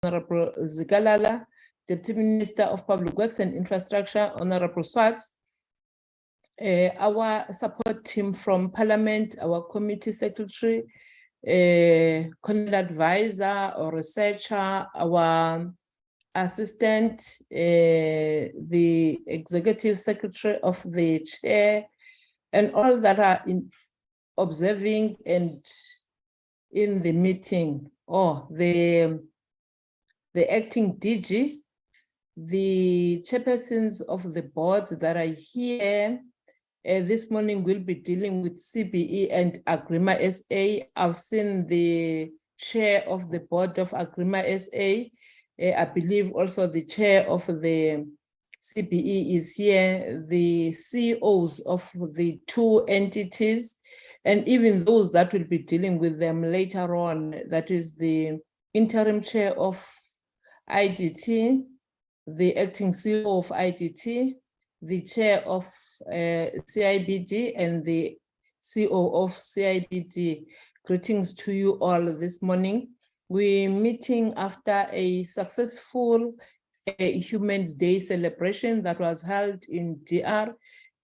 Honorable Zikalala, Deputy Minister of Public Works and Infrastructure, Honorable Swartz, our support team from Parliament, our committee secretary, content advisor or researcher, our assistant, the executive secretary of the chair, and all that are observing and in the meeting, or the acting DG, the chairpersons of the boards that are here. This morning we'll be dealing with CBE and Agrement SA. I've seen the chair of the board of Agrement SA. I believe also the chair of the CBE is here, the CEOs of the two entities, and even those that will be dealing with them later on. That is the interim chair of IDT, the acting CEO of IDT, the chair of CIBD, and the CEO of CIBD. Greetings to you all this morning. We're meeting after a successful Humans Day celebration that was held in DR,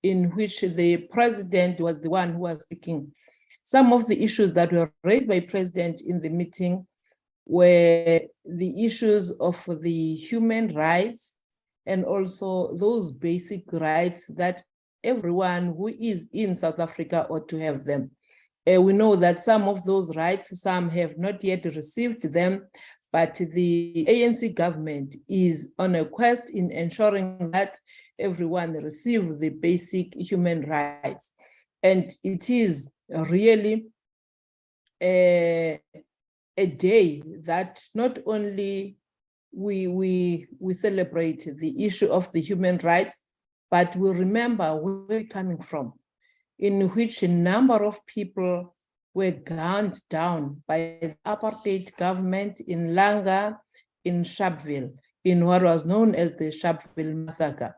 in which the president was the one who was speaking. Some of the issues that were raised by President in the meeting were the issues of the human rights and also those basic rights that everyone who is in South Africa ought to have them. We know that some of those rights, some have not yet received them, but the ANC government is on a quest in ensuring that everyone receive the basic human rights. And it is really a day that not only we celebrate the issue of the human rights, but we remember where we're coming from, in which a number of people were gunned down by the apartheid government in Langa, in Sharpeville, in what was known as the Sharpeville massacre,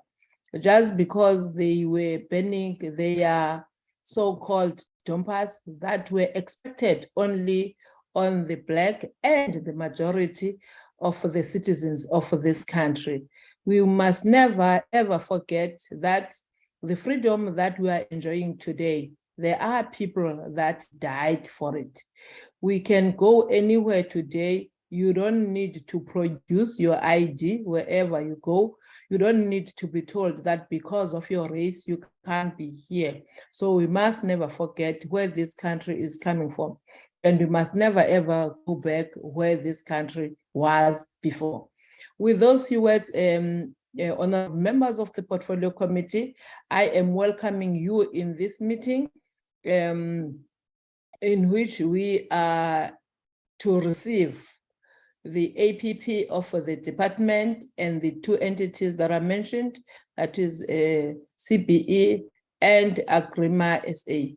just because they were burning their so-called dompas that were expected only on the Black and the majority of the citizens of this country. We must never, ever forget that the freedom that we are enjoying today, there are people that died for it. We can go anywhere today. You don't need to produce your ID wherever you go. You don't need to be told that because of your race, you can't be here. So we must never forget where this country is coming from. And we must never, ever go back where this country was before. With those few words, honorable members of the Portfolio Committee, I am welcoming you in this meeting in which we are to receive the APP of the department and the two entities that are mentioned, that is CBE and Agrement SA.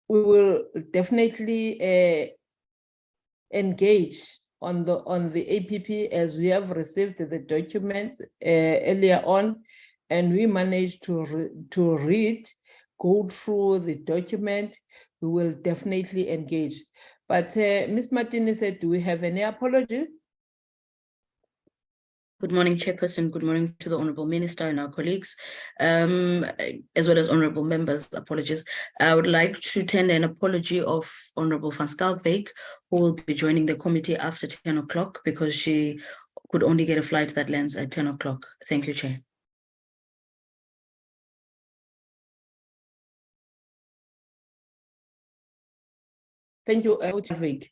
We will definitely engage on the APP as we have received the documents earlier on, and we managed to read, go through the document. We will definitely engage. But Ms. Martinez said, do we have any apology? Good morning, Chairperson. Good morning to the Honourable Minister and our colleagues, as well as Honourable Members. Apologies. I would like to tender an apology of Honourable van Schalkwyk, who will be joining the committee after 10 o'clock because she could only get a flight that lands at 10 o'clock. Thank you, Chair. Thank you, Vik.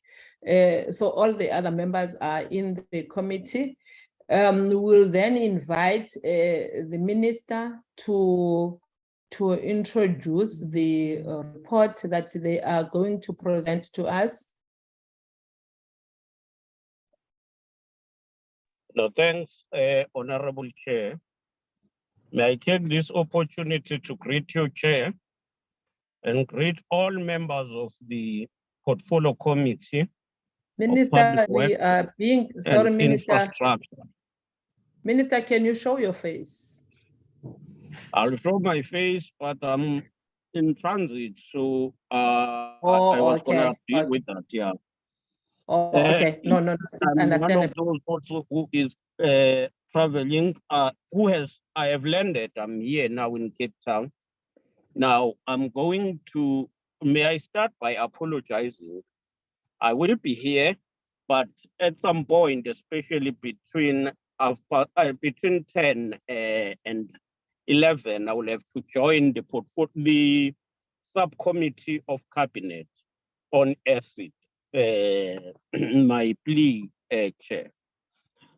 So all the other members are in the committee. We'll then invite the minister to introduce the report that they are going to present to us. No, thanks, Honorable Chair. May I take this opportunity to greet you, Chair, and greet all members of the Portfolio Committee. Minister, we are being, sorry, Minister. Minister, can you show your face? I'll show my face, but I'm in transit, so I was gonna deal with that, yeah. Oh, okay. No, it's I'm one understandable. of those also who is traveling, I have landed. I'm here now in Cape Town. Now I'm going to, may I start by apologizing? I will be here, but at some point, especially between 10 and 11, I will have to join the subcommittee of cabinet on acid. My plea, Chair.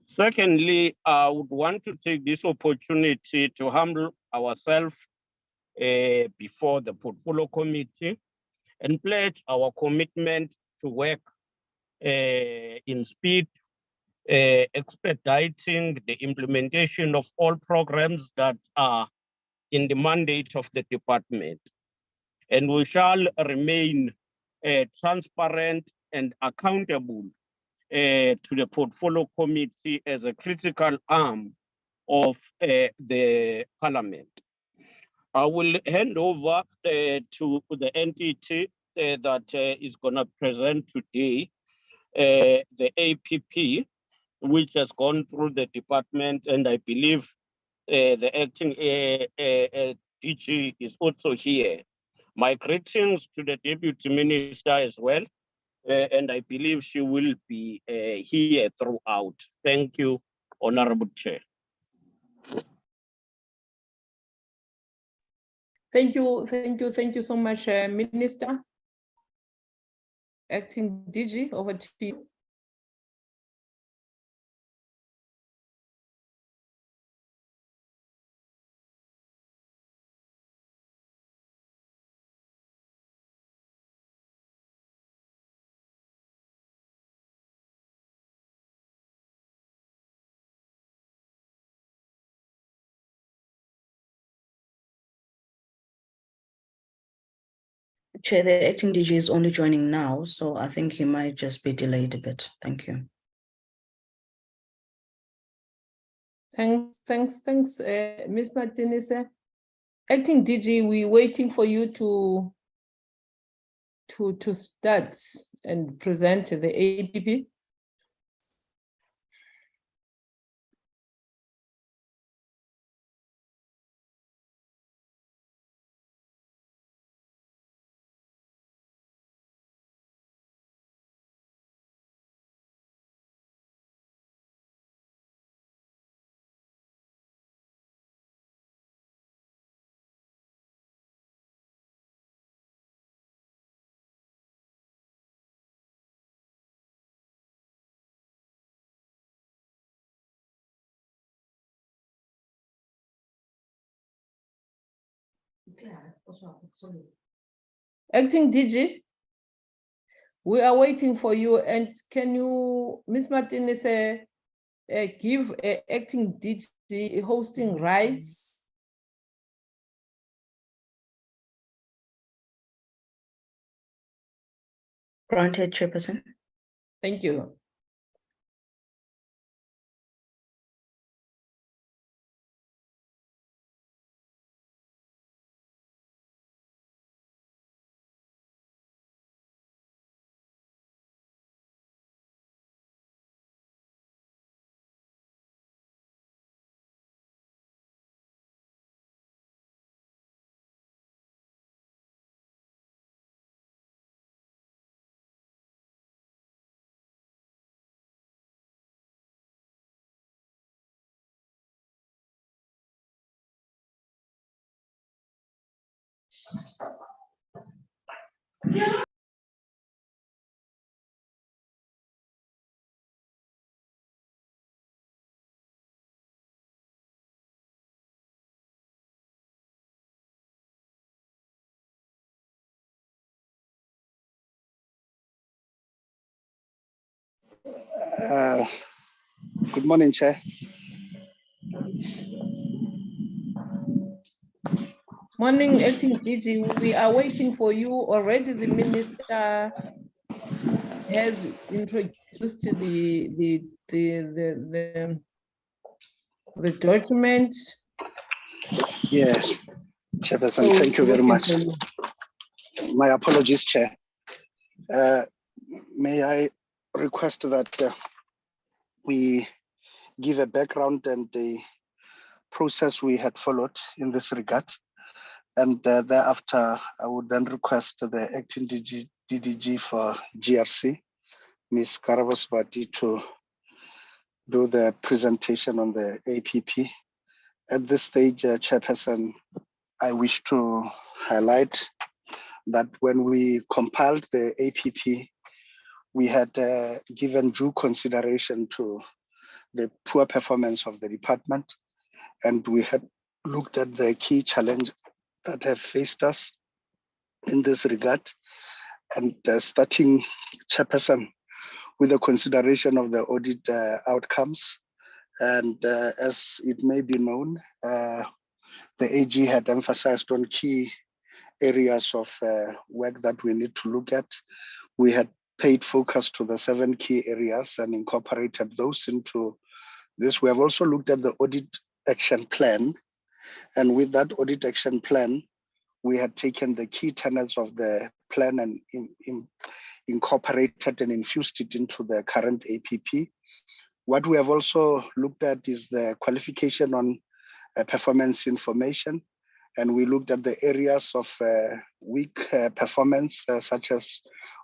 Secondly, I would want to take this opportunity to humble ourselves before the portfolio committee and pledge our commitment to work in speed, expediting the implementation of all programs that are in the mandate of the department. And we shall remain transparent and accountable to the portfolio committee as a critical arm of the parliament. I will hand over to the entity that is going to present today, the APP, which has gone through the department, and I believe the acting DG is also here. My greetings to the Deputy Minister as well, and I believe she will be here throughout. Thank you, Honorable Chair. Thank you so much, Minister. Acting DG, over to you. Chair, the acting DG is only joining now, so I think he might just be delayed a bit. Thank you. Thanks, Ms. Martinez. Acting DG, we're waiting for you to start and present the APP. Acting DG, we are waiting for you, and can you, Ms. Martinez, give acting DG hosting rights? Granted, Chairperson. Thank you. Good morning, Chair. Morning, acting DG. We are waiting for you already. The minister has introduced the document. Yes, Chairperson, So thank you very much. you. My apologies, Chair. May I request that we give a background and the process we had followed in this regard. And thereafter, I would then request the acting DDG for GRC, Ms. Karavaswati, to do the presentation on the APP. At this stage, Chairperson, I wish to highlight that when we compiled the APP, we had given due consideration to the poor performance of the department, and we had looked at the key challenges that have faced us in this regard, and starting, Chairperson, with the consideration of the audit outcomes. And as it may be known, the AG had emphasized on key areas of work that we need to look at. We had paid focus to the 7 key areas and incorporated those into this. We have also looked at the audit action plan. And with that audit action plan, we had taken the key tenets of the plan and incorporated and infused it into the current APP. What we have also looked at is the qualification on performance information. And we looked at the areas of weak performance, such as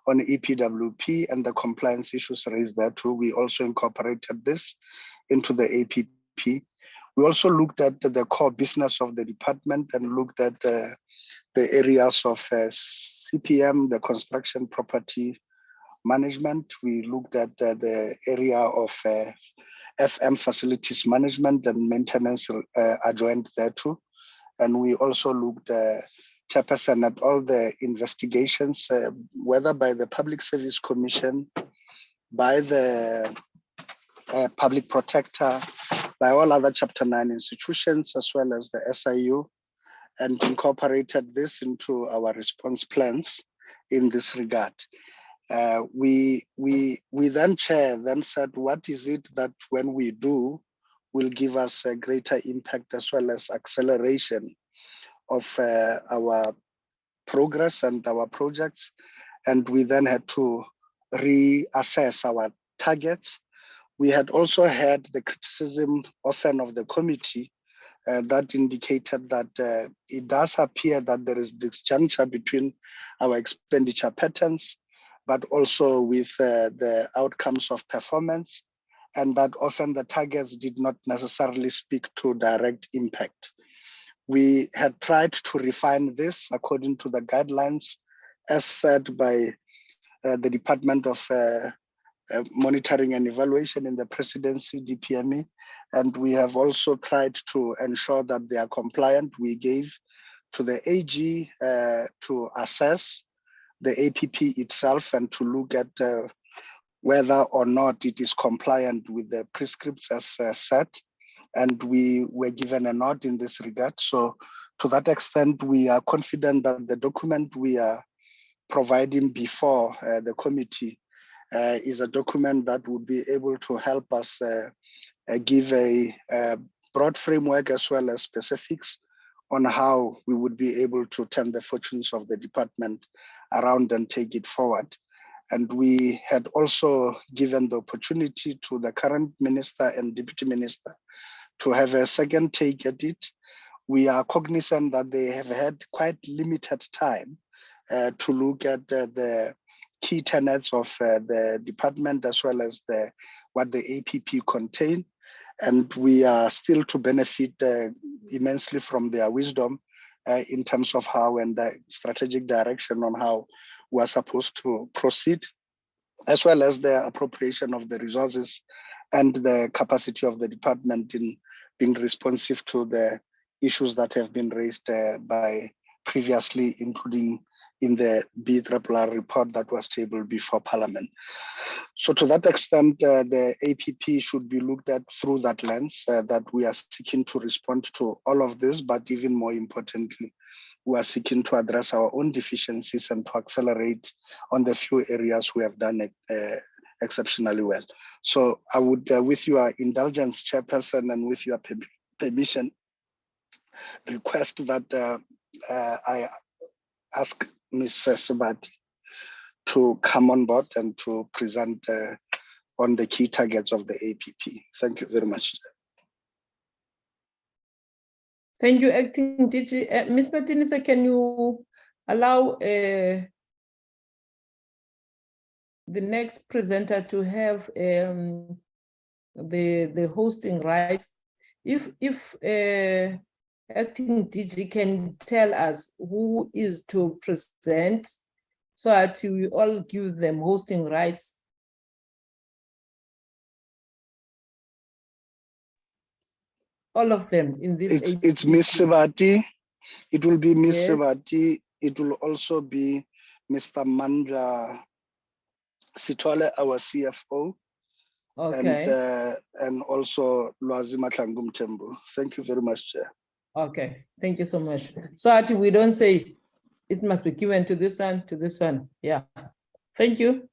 on EPWP and the compliance issues raised there too. We also incorporated this into the APP. We also looked at the core business of the department and looked at the areas of CPM, the construction property management. We looked at the area of FM facilities management and maintenance adjoined there too. And we also looked, Chairperson, at all the investigations, whether by the Public Service Commission, by the Public Protector, by all other Chapter 9 institutions, as well as the SIU, and incorporated this into our response plans in this regard. We then, Chair, then said, what is it that when we do will give us a greater impact as well as acceleration of our progress and our projects. And we then had to reassess our targets. We had also had the criticism often of the committee that indicated that it does appear that there is disjuncture between our expenditure patterns, but also with the outcomes of performance, and that often the targets did not necessarily speak to direct impact. We had tried to refine this according to the guidelines as said by the Department of Monitoring and Evaluation in the Presidency, DPME, and we have also tried to ensure that they are compliant. We gave to the AG to assess the APP itself and to look at whether or not it is compliant with the prescripts as set. And we were given a nod in this regard. So to that extent, we are confident that the document we are providing before the committee is a document that would be able to help us give a broad framework as well as specifics on how we would be able to turn the fortunes of the department around and take it forward. And we had also given the opportunity to the current minister and deputy minister to have a second take at it. We are cognizant that they have had quite limited time to look at the key tenets of the department as well as what the APP contain. And we are still to benefit immensely from their wisdom in terms of how and the strategic direction on how we are supposed to proceed, as well as the appropriation of the resources and the capacity of the department in being responsive to the issues that have been raised by previously, including in the BRRR report that was tabled before Parliament. So to that extent, the APP should be looked at through that lens, that we are seeking to respond to all of this, but even more importantly, we are seeking to address our own deficiencies and to accelerate on the few areas we have done exceptionally well. So I would, with your indulgence, Chairperson, and with your permission, request that I ask Ms. Sebati to come on board and to present on the key targets of the APP. Thank you very much. Thank you, Acting DG. Ms. Martinez, can you allow the next presenter to have the hosting rights? If Acting DG can tell us who is to present, so that we all give them hosting rights. All of them in this. It's Ms. Sebati. It will be Ms. Yes. Sebati. It will also be Mr. Mandla Sitole, our CFO. Okay. And also Lwazima Tlangumthembu. Thank you very much, Chair. Okay, thank you so much. So that we don't say it must be given to this one, to this one. Yeah, thank you.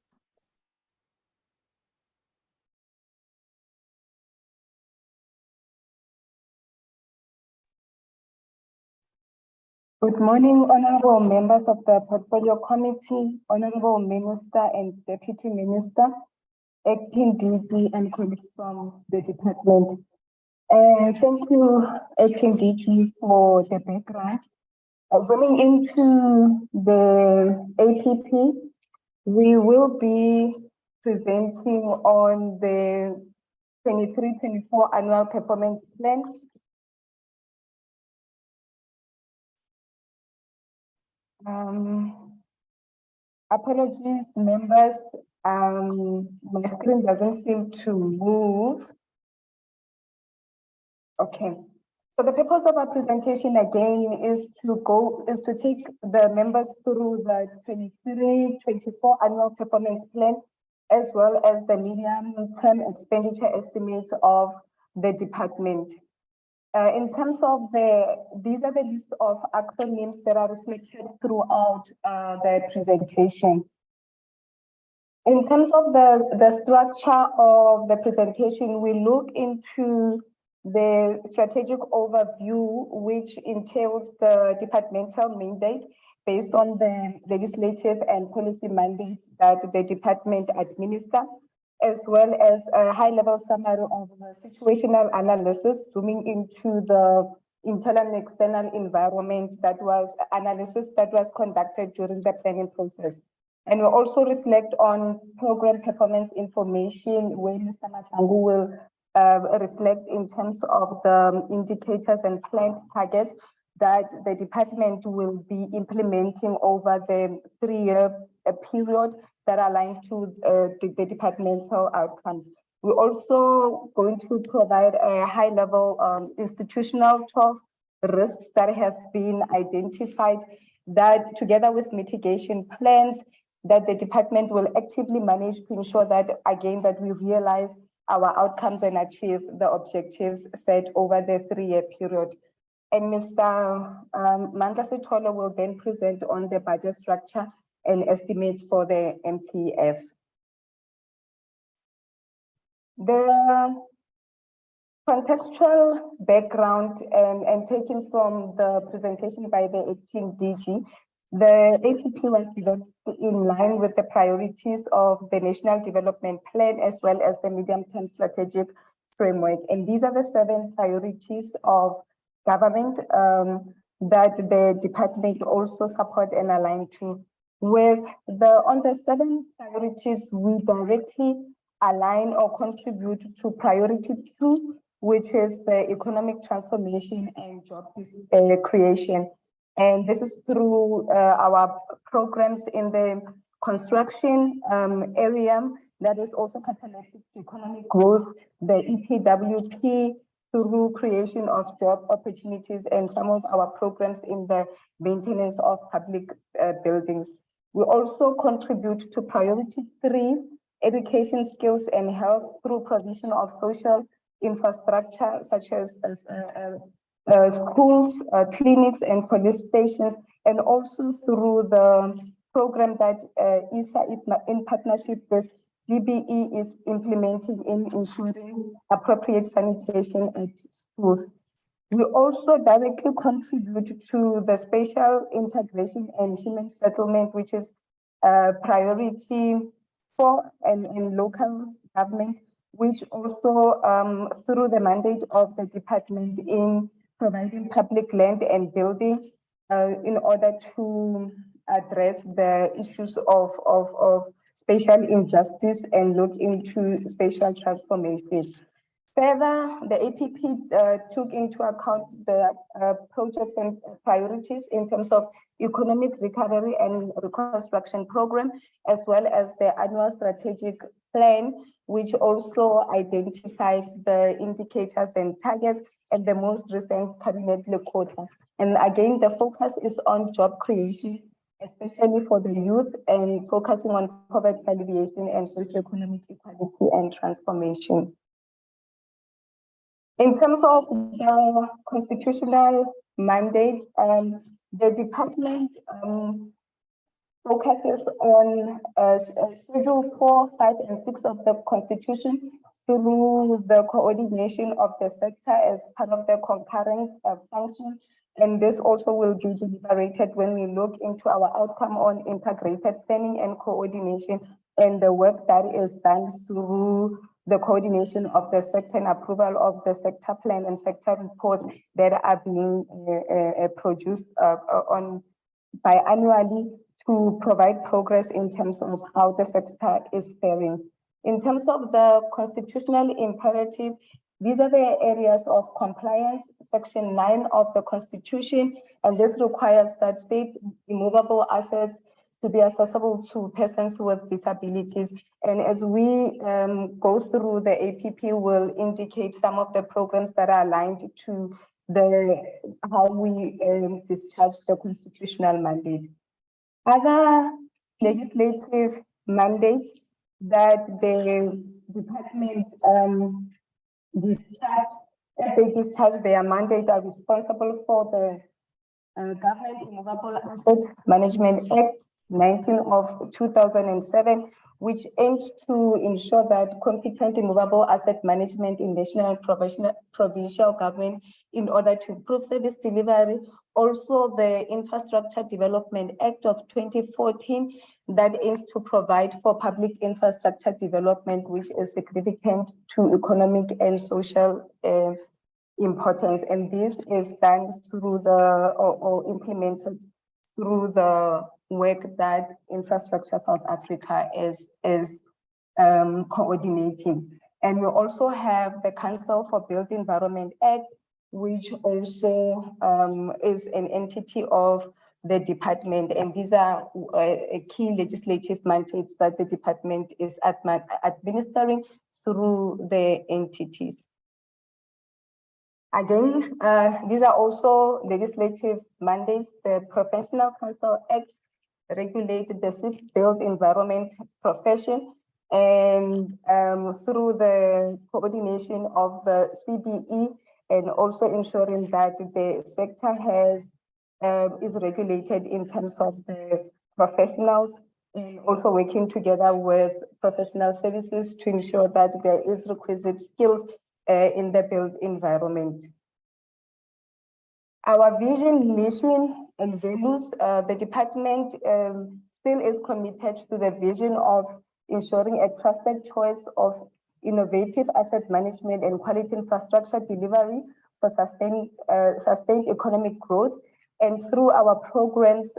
Good morning, honorable members of the Portfolio Committee, honorable Minister and Deputy Minister, Acting DG and colleagues from the department. Thank you, Acting DG, for the background. Zooming into the APP, we will be presenting on the 23-24 annual performance plan. Apologies, members. My screen doesn't seem to move. Okay. So the purpose of our presentation again is to take the members through the 23-24 annual performance plan, as well as the medium-term expenditure estimates of the department. In terms of these are the list of acronyms that are reflected throughout the presentation. In terms of the structure of the presentation, we look into the strategic overview, which entails the departmental mandate based on the legislative and policy mandates that the department administer, as well as a high-level summary of the situational analysis, zooming into the internal and external environment analysis that was conducted during the planning process. And we also reflect on program performance information, where Mr. Masangu will reflect in terms of the indicators and planned targets that the department will be implementing over the 3-year period that align to the departmental outcomes. We're also going to provide a high-level institutional 12 risks that have been identified, that together with mitigation plans that the department will actively manage to ensure that, again, that we realize our outcomes and achieve the objectives set over the 3-year period. And Mr. Mandla Sitole will then present on the budget structure and estimates for the MTF. The contextual background and taken from the presentation by the Acting DG, the APP was developed in line with the priorities of the National Development Plan, as well as the medium-term strategic framework. And these are the 7 priorities of government that the department also support and align to. On the 7 priorities, we directly align or contribute to priority 2, which is the economic transformation and job creation. And this is through our programs in the construction area that is also catalytic to economic growth, the EPWP, through creation of job opportunities, and some of our programs in the maintenance of public buildings. We also contribute to priority 3, education, skills, and health, through provision of social infrastructure such as schools, clinics, and police stations, and also through the program that ISA, in partnership with DBE, is implementing in ensuring appropriate sanitation at schools. We also directly contribute to the spatial integration and human settlement, which is priority 4 and local government, which also through the mandate of the department in providing public land and building in order to address the issues of spatial injustice and look into spatial transformation. Further, the APP took into account the projects and priorities in terms of economic recovery and reconstruction program, as well as the annual strategic plan, which also identifies the indicators and targets and the most recent cabinet quota. And again, the focus is on job creation, especially for the youth, and focusing on poverty alleviation and socioeconomic equality and transformation. In terms of the constitutional mandate, the department focuses on Schedule 4, 5, and 6 of the Constitution through the coordination of the sector as part of the concurrent function. And this also will be deliberated when we look into our outcome on integrated planning and coordination and the work that is done through the coordination of the sector and approval of the sector plan and sector reports that are being produced on biannually to provide progress in terms of how the sector is faring. In terms of the constitutional imperative, these are the areas of compliance, Section 9 of the Constitution, and this requires that state immovable assets to be accessible to persons with disabilities. And as we go through the APP, will indicate some of the programs that are aligned to how we discharge the constitutional mandate. Other legislative mandates that the department discharge, as they discharge their mandate, are responsible for the Government Immovable Assets Management Act 19 of 2007, which aims to ensure that competent immovable asset management in national provincial government in order to improve service delivery. Also, the Infrastructure Development Act of 2014 that aims to provide for public infrastructure development, which is significant to economic and social importance. And this is done through or implemented through the work that Infrastructure South Africa is coordinating. And we also have the Council for Built Environment Act, which also is an entity of the department. And these are key legislative mandates that the department is administering through the entities. Again, these are also legislative mandates. The Professional Council Act regulates the 6th built environment profession, and through the coordination of the CBE and also ensuring that the sector is regulated in terms of the professionals, and also working together with professional services to ensure that there is requisite skills in the built environment. Our vision, mission, and values, the department still is committed to the vision of ensuring a trusted choice of innovative asset management and quality infrastructure delivery for sustained economic growth. And through our programs,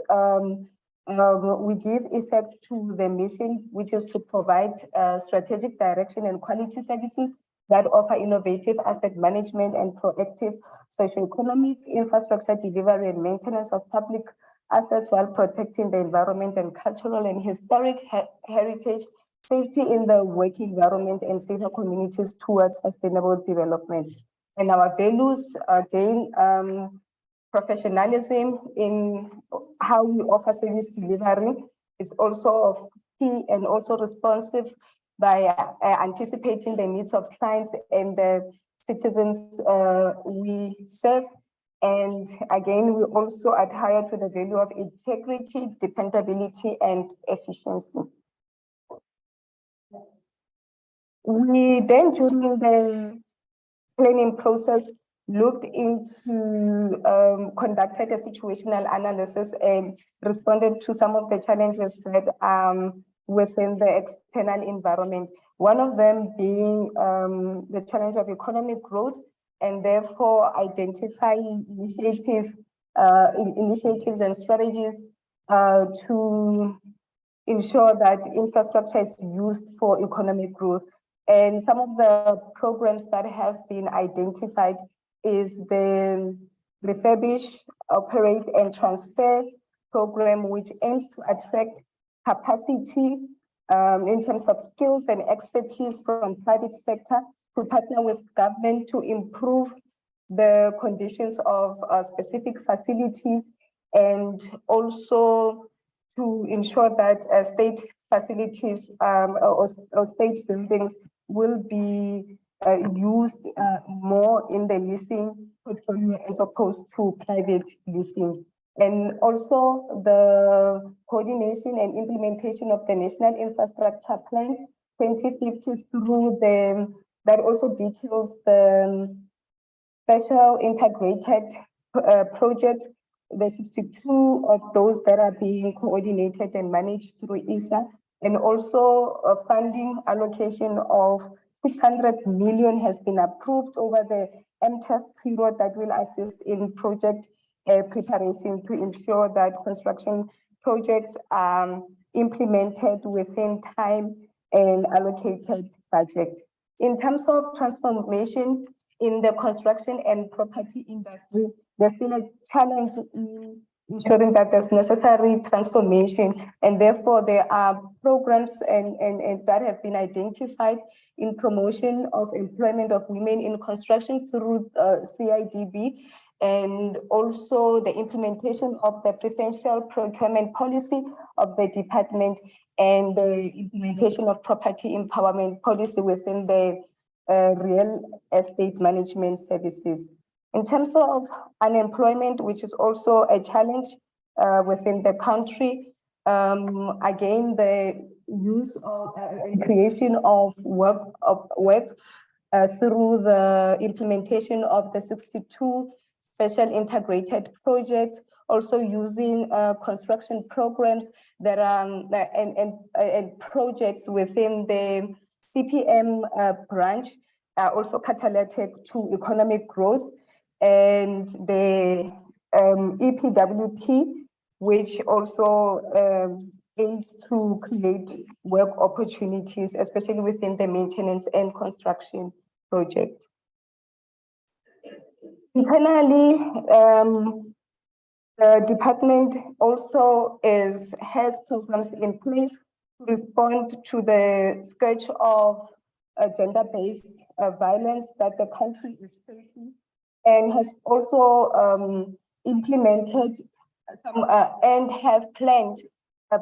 we give effect to the mission, which is to provide strategic direction and quality services that offer innovative asset management and proactive socioeconomic infrastructure delivery and maintenance of public assets while protecting the environment and cultural and historic heritage, safety in the working environment, and safer communities towards sustainable development. And our values, again, professionalism in how we offer service delivery is also key and also responsive by anticipating the needs of clients and the citizens we serve. And again, we also adhere to the value of integrity, dependability, and efficiency. We then, during the planning process, looked into, conducted a situational analysis and responded to some of the challenges that within the external environment. One of them being the challenge of economic growth, and therefore identifying initiatives and strategies to ensure that infrastructure is used for economic growth. And some of the programs that have been identified is the refurbish, operate and transfer program, which aims to attract capacity in terms of skills and expertise from private sector to partner with government to improve the conditions of specific facilities, and also to ensure that state facilities or state buildings will be used more in the leasing portfolio as opposed to private leasing. And also the coordination and implementation of the National Infrastructure Plan 2050 through that also details the special integrated projects, the 62 of those that are being coordinated and managed through ISA, and also a funding allocation of 600 million has been approved over the MTEF period that will assist in project preparation to ensure that construction projects are implemented within time and allocated budget. In terms of transformation in the construction and property industry, there's still a challenge in ensuring that there's necessary transformation, and therefore there are programs and that have been identified in promotion of employment of women in construction through CIDB, and also the implementation of the preferential procurement policy of the department and the implementation of property empowerment policy within the real estate management services. In terms of unemployment, which is also a challenge within the country, again, the use of creation of work through the implementation of the 62 special integrated projects, also using construction programs that are and projects within the CPM branch are also catalytic to economic growth, and the EPWP, which also aims to create work opportunities, especially within the maintenance and construction projects. Finally, the department also has programs in place to respond to the scourge of gender-based violence that the country is facing, and has also implemented some and have planned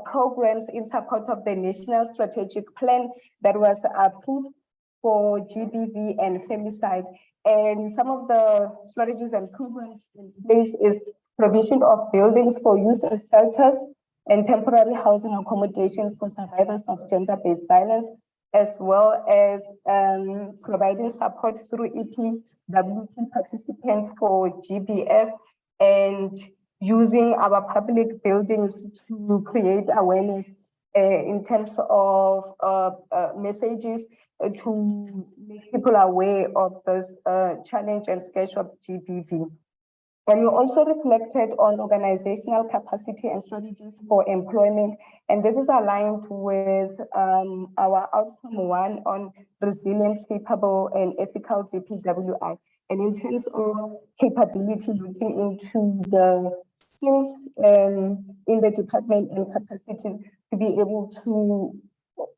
programs in support of the National Strategic Plan that was approved for GBV and femicide. And some of the strategies and programs in place is provision of buildings for use as shelters and temporary housing accommodation for survivors of gender-based violence, as well as providing support through EPWP participants for GBF, and using our public buildings to create awareness in terms of messages to make people aware of this challenge and sketch of GBV. And we also reflected on organizational capacity and strategies for employment. And this is aligned with our outcome 1 on resilient, capable, and ethical DPWI. And in terms of capability, looking into the skills in the department and capacity to be able to,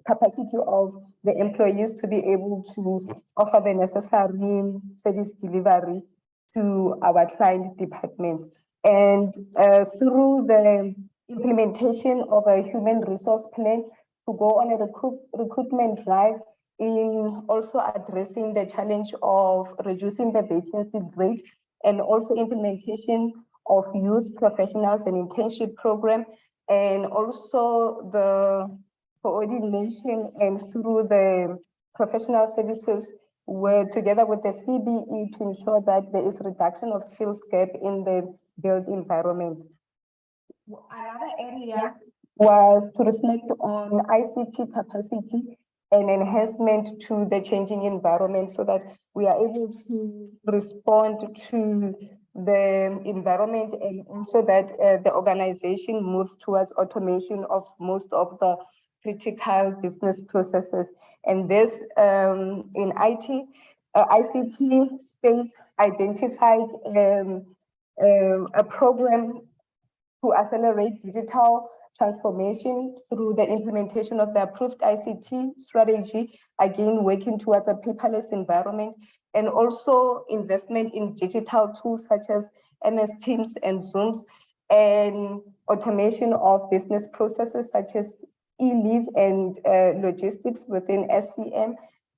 capacity of the employees to be able to offer the necessary service delivery to our client departments. And through the implementation of a human resource plan to go on a recruitment drive in also addressing the challenge of reducing the vacancy rate, and also implementation of youth professionals and internship program, and also the coordination and through the professional services were together with the CBE to ensure that there is reduction of skills gap in the built environment. Another area was to reflect on ICT capacity and enhancement to the changing environment so that we are able to respond to the environment, and also that the organization moves towards automation of most of the critical business processes. And this in ICT space identified a program to accelerate digital transformation through the implementation of the approved ICT strategy, again, working towards a paperless environment, and also investment in digital tools such as MS Teams and Zooms, and automation of business processes such as e-leave and logistics within SCM,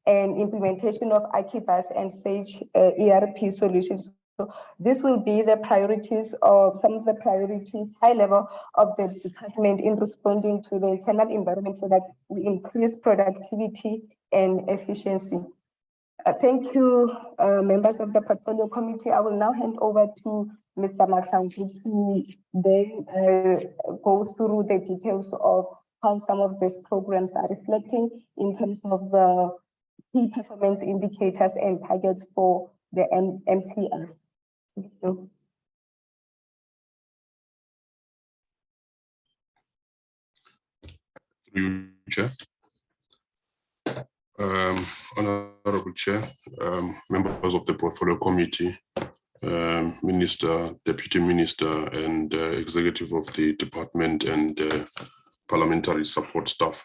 and implementation of Akibas and Sage ERP solutions. So this will be the priorities of some of the priorities, high level of the department in responding to the internal environment so that we increase productivity and efficiency. Thank you, members of the Portfolio Committee. I will now hand over to Mr. Mahlangu to then go through the details of how some of these programs are reflecting in terms of the key performance indicators and targets for the MTF. Thank you. Chair. Honorable Chair, members of the Portfolio Committee, Minister, Deputy Minister, and Executive of the Department and Parliamentary Support Staff.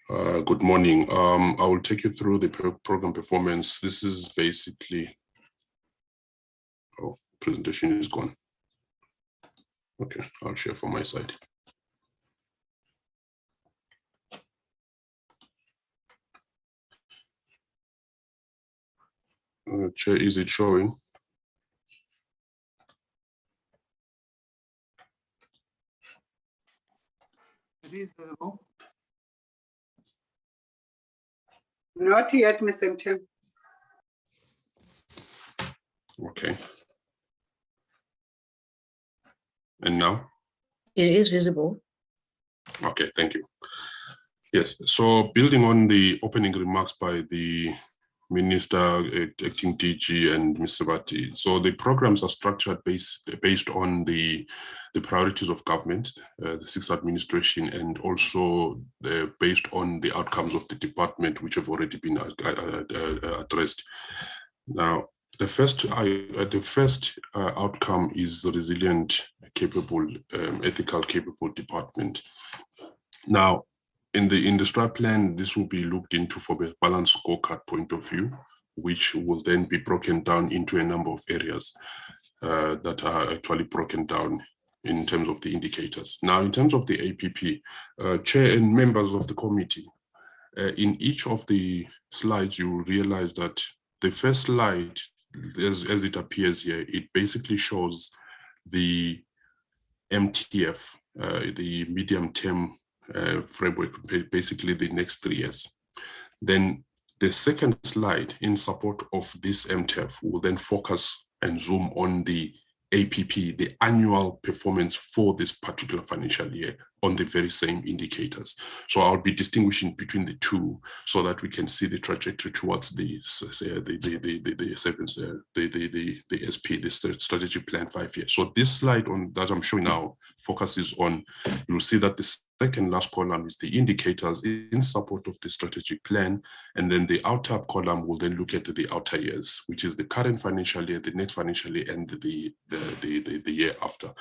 Good morning. I will take you through the program performance. This is basically, oh, presentation is gone. Okay, I'll share from my side. Chair, is it showing? It is visible. Not yet, Mr. Chair. Okay. And now? It is visible. Okay, thank you. Yes, so building on the opening remarks by the Minister, Acting DG, and Ms. Sebati. So the programs are structured based on the priorities of government, the sixth administration, and also based on the outcomes of the department, which have already been addressed. Now, the first outcome is the resilient, capable, ethical, capable department. Now, in the strat plan, this will be looked into from a balanced scorecard point of view, which will then be broken down into a number of areas that are actually broken down in terms of the indicators. Now, in terms of the APP, Chair and members of the committee, in each of the slides, you will realize that the first slide, as it appears here, it basically shows the MTF, the medium-term framework, basically the next 3 years. Then the second slide in support of this MTF will then focus and zoom on the APP, the annual performance for this particular financial year on the very same indicators. So I'll be distinguishing between the two so that we can see the trajectory towards the SP, the strategy plan 5 years. So this slide on that I'm showing now focuses on, you'll see that the second last column is the indicators in support of the strategic plan, and then the outer column will then look at the outer years, which is the current financial year, the next financial year, and the year after.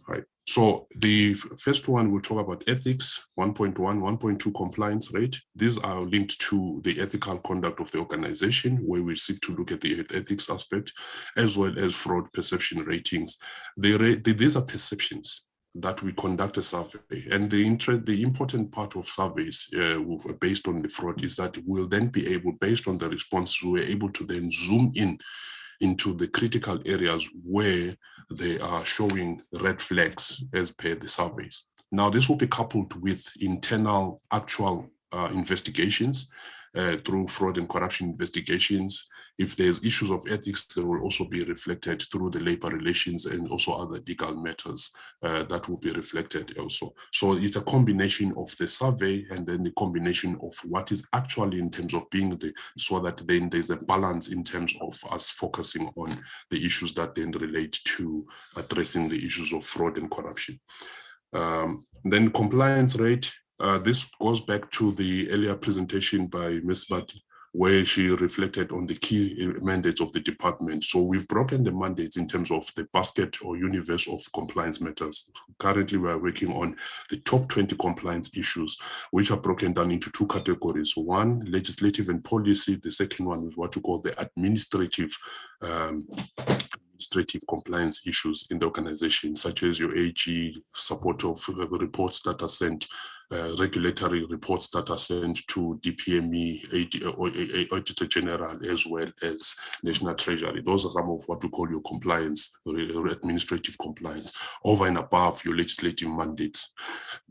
Right. So the first one, we'll talk about ethics, 1.1, 1.2 compliance rate. These are linked to the ethical conduct of the organization, where we seek to look at the ethics aspect, as well as fraud perception ratings. These are perceptions that we conduct a survey, and the important part of surveys based on the fraud is that we'll then be able, based on the response, we're able to then zoom in into the critical areas where they are showing red flags as per the surveys. Now, this will be coupled with internal actual investigations through fraud and corruption investigations. If there's issues of ethics, they will also be reflected through the labor relations and also other legal matters that will be reflected also. So it's a combination of the survey and then the combination of what is actually in terms of being so that then there's a balance in terms of us focusing on the issues that then relate to addressing the issues of fraud and corruption. Then compliance rate, this goes back to the earlier presentation by Ms. Bati, where she reflected on the key mandates of the department. So we've broken the mandates in terms of the basket or universe of compliance matters. Currently, we are working on the top 20 compliance issues, which are broken down into two categories. One, legislative and policy. The second one is what you call the administrative compliance issues in the organization, such as your AG, support of reports that are sent, regulatory reports that are sent to DPME, Auditor General, as well as National Treasury. Those are some of what we call your compliance, or administrative compliance, over and above your legislative mandates.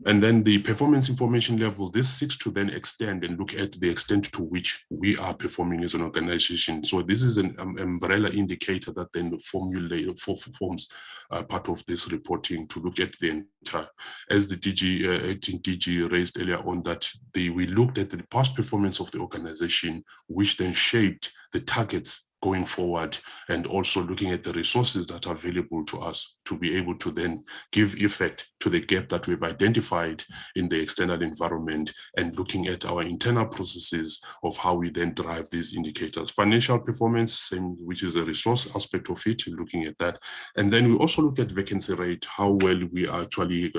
And then the performance information level, this seeks to then extend and look at the extent to which we are performing as an organization. So this is an umbrella indicator that then forms part of this reporting to look at the entire, as the acting DG raised earlier on, that we looked at the past performance of the organization, which then shaped the targets going forward, and also looking at the resources that are available to us to be able to then give effect to the gap that we've identified in the external environment, and looking at our internal processes of how we then drive these indicators. Financial performance, same, which is a resource aspect of it, looking at that. And then we also look at vacancy rate, how well we are actually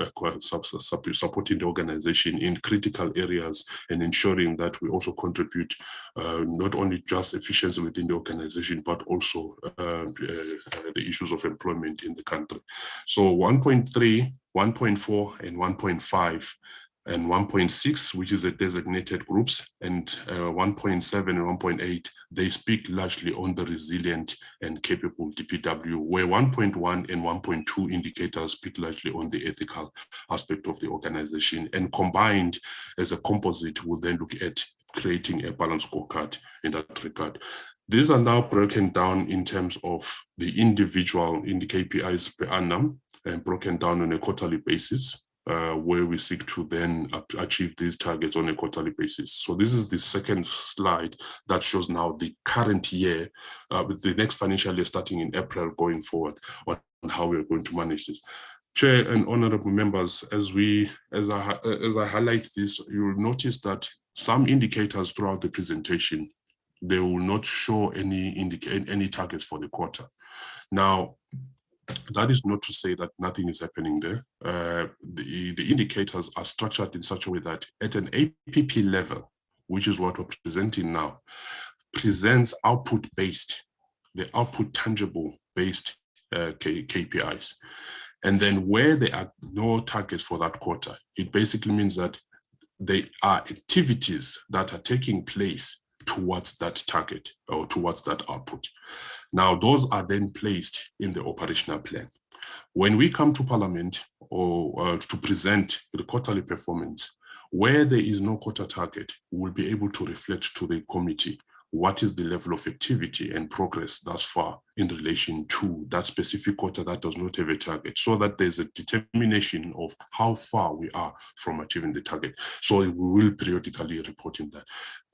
supporting the organization in critical areas, and ensuring that we also contribute not only just efficiency within the organization, but also the issues of employment in the country. So 1.3, 1.4, and 1.5, and 1.6, which is the designated groups, and 1.7 and 1.8, they speak largely on the resilient and capable DPW, where 1.1 and 1.2 indicators speak largely on the ethical aspect of the organization, and combined as a composite will then look at creating a balanced scorecard in that regard. These are now broken down in terms of the individual in the KPIs per annum, and broken down on a quarterly basis, where we seek to then achieve these targets on a quarterly basis. So this is the second slide that shows now the current year, with the next financial year starting in April going forward, on how we are going to manage this. Chair and honorable members, as I highlight this, you will notice that some indicators throughout the presentation, they will not show any targets for the quarter. Now, that is not to say that nothing is happening there. The indicators are structured in such a way that at an APP level, which is what we're presenting now, presents output-based, the output tangible-based KPIs. And then where there are no targets for that quarter, it basically means that there are activities that are taking place towards that target or towards that output. Now, those are then placed in the operational plan. When we come to Parliament or to present the quarterly performance, where there is no quarter target, we'll be able to reflect to the committee what is the level of activity and progress thus far in relation to that specific quarter that does not have a target, so that there's a determination of how far we are from achieving the target. So we will periodically report in that.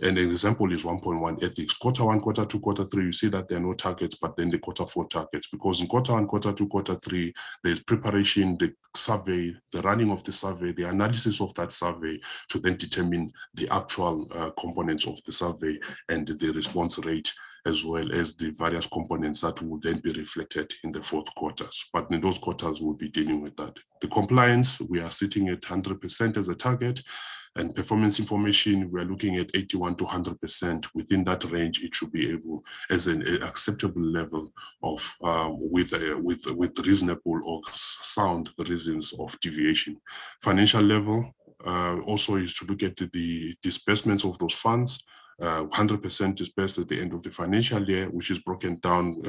And an example is 1.1 ethics. Quarter 1, quarter 2, quarter 3, you see that there are no targets, but then the quarter 4 targets, because in quarter 1, quarter 2, quarter 3, there's preparation, the survey, the running of the survey, the analysis of that survey to then determine the actual components of the survey and the response rate, as well as the various components that will then be reflected in the fourth quarters. But in those quarters, we'll be dealing with that. The compliance, we are sitting at 100% as a target, and performance information, we are looking at 81 to 100%. Within that range, it should be able, as an acceptable level of, with reasonable or sound reasons of deviation. Financial level also is to look at the disbursements of those funds. 100% disbursed at the end of the financial year, which is broken down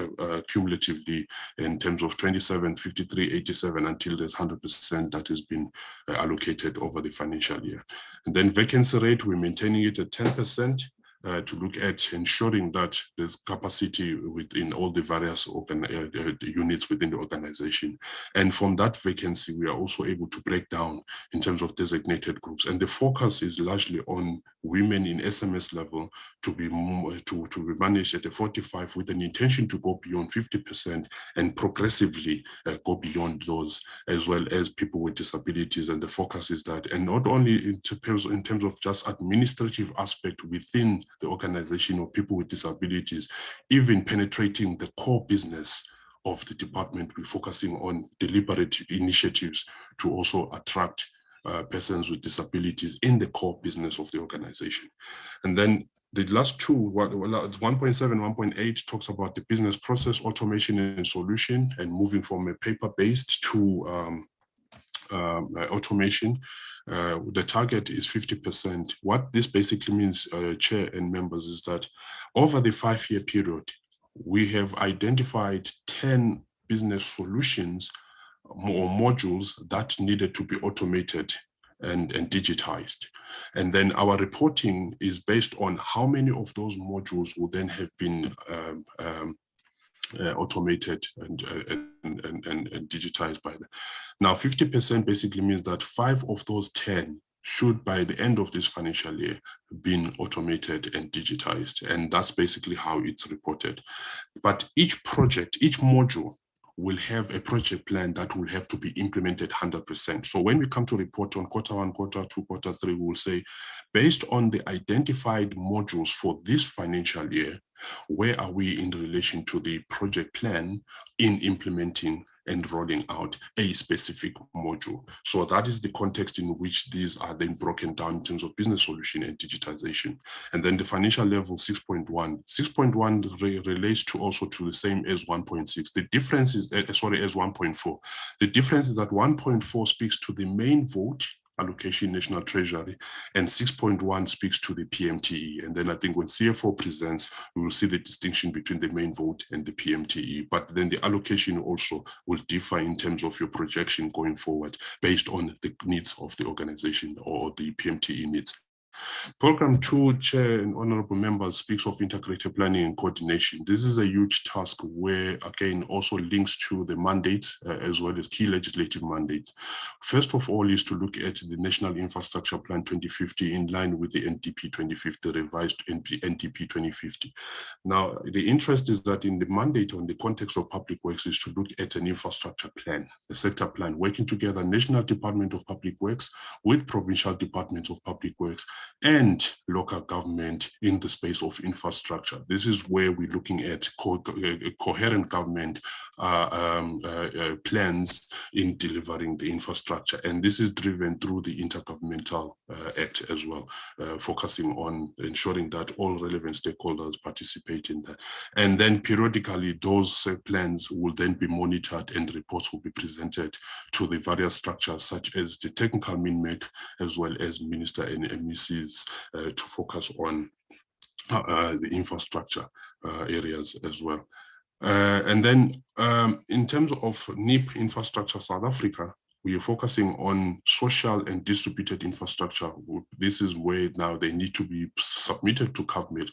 cumulatively in terms of 27, 53, 87, until there's 100% that has been allocated over the financial year. And then vacancy rate, we're maintaining it at 10%. to look at ensuring that there's capacity within all the various units within the organization. And from that vacancy, we are also able to break down in terms of designated groups. And the focus is largely on women in SMS level to be managed at a 45 with an intention to go beyond 50% and progressively go beyond those, as well as people with disabilities. And the focus is that, and not only in terms of just administrative aspect within the organization of people with disabilities, even penetrating the core business of the department. We're focusing on deliberate initiatives to also attract persons with disabilities in the core business of the organization. And then the last two, 1.7, 1.8 talks about the business process automation and solution, and moving from a paper-based to automation. The target is 50%. What this basically means, Chair and members, is that over the 5-year period, we have identified 10 business solutions or modules that needed to be automated and digitized. And then our reporting is based on how many of those modules will then have been automated and digitized by them. Now, 50% basically means that 5 of those 10 should, by the end of this financial year, been automated and digitized. And that's basically how it's reported. But each project, each module will have a project plan that will have to be implemented 100%. So when we come to report on Q1, Q2, Q3, we'll say, based on the identified modules for this financial year, where are we in relation to the project plan in implementing and rolling out a specific module? So that is the context in which these are then broken down in terms of business solution and digitization. And then the financial level 6.1. 6.1 relates to also to the same as 1.6. The difference is, as 1.4. The difference is that 1.4 speaks to the main vote allocation national treasury, and 6.1 speaks to the PMTE. And then I think when CFO presents, we will see the distinction between the main vote and the PMTE. But then the allocation also will differ in terms of your projection going forward based on the needs of the organization or the PMTE needs. Program 2, Chair and honorable members, speaks of integrated planning and coordination. This is a huge task where, again, also links to the mandates as well as key legislative mandates. First of all is to look at the National Infrastructure Plan 2050 in line with the NDP 2050, revised NDP 2050. Now, the interest is that in the mandate on the context of public works is to look at an infrastructure plan, a sector plan, working together National Department of Public Works with provincial departments of public works and local government in the space of infrastructure. This is where we're looking at coherent government plans in delivering the infrastructure. And this is driven through the Intergovernmental Act as well, focusing on ensuring that all relevant stakeholders participate in that. And then periodically, those plans will then be monitored and reports will be presented to the various structures, such as the technical MINMEC, as well as Minister and MECs, to focus on the infrastructure areas as well. And then in terms of NIP Infrastructure South Africa, we are focusing on social and distributed infrastructure. This is where now they need to be submitted to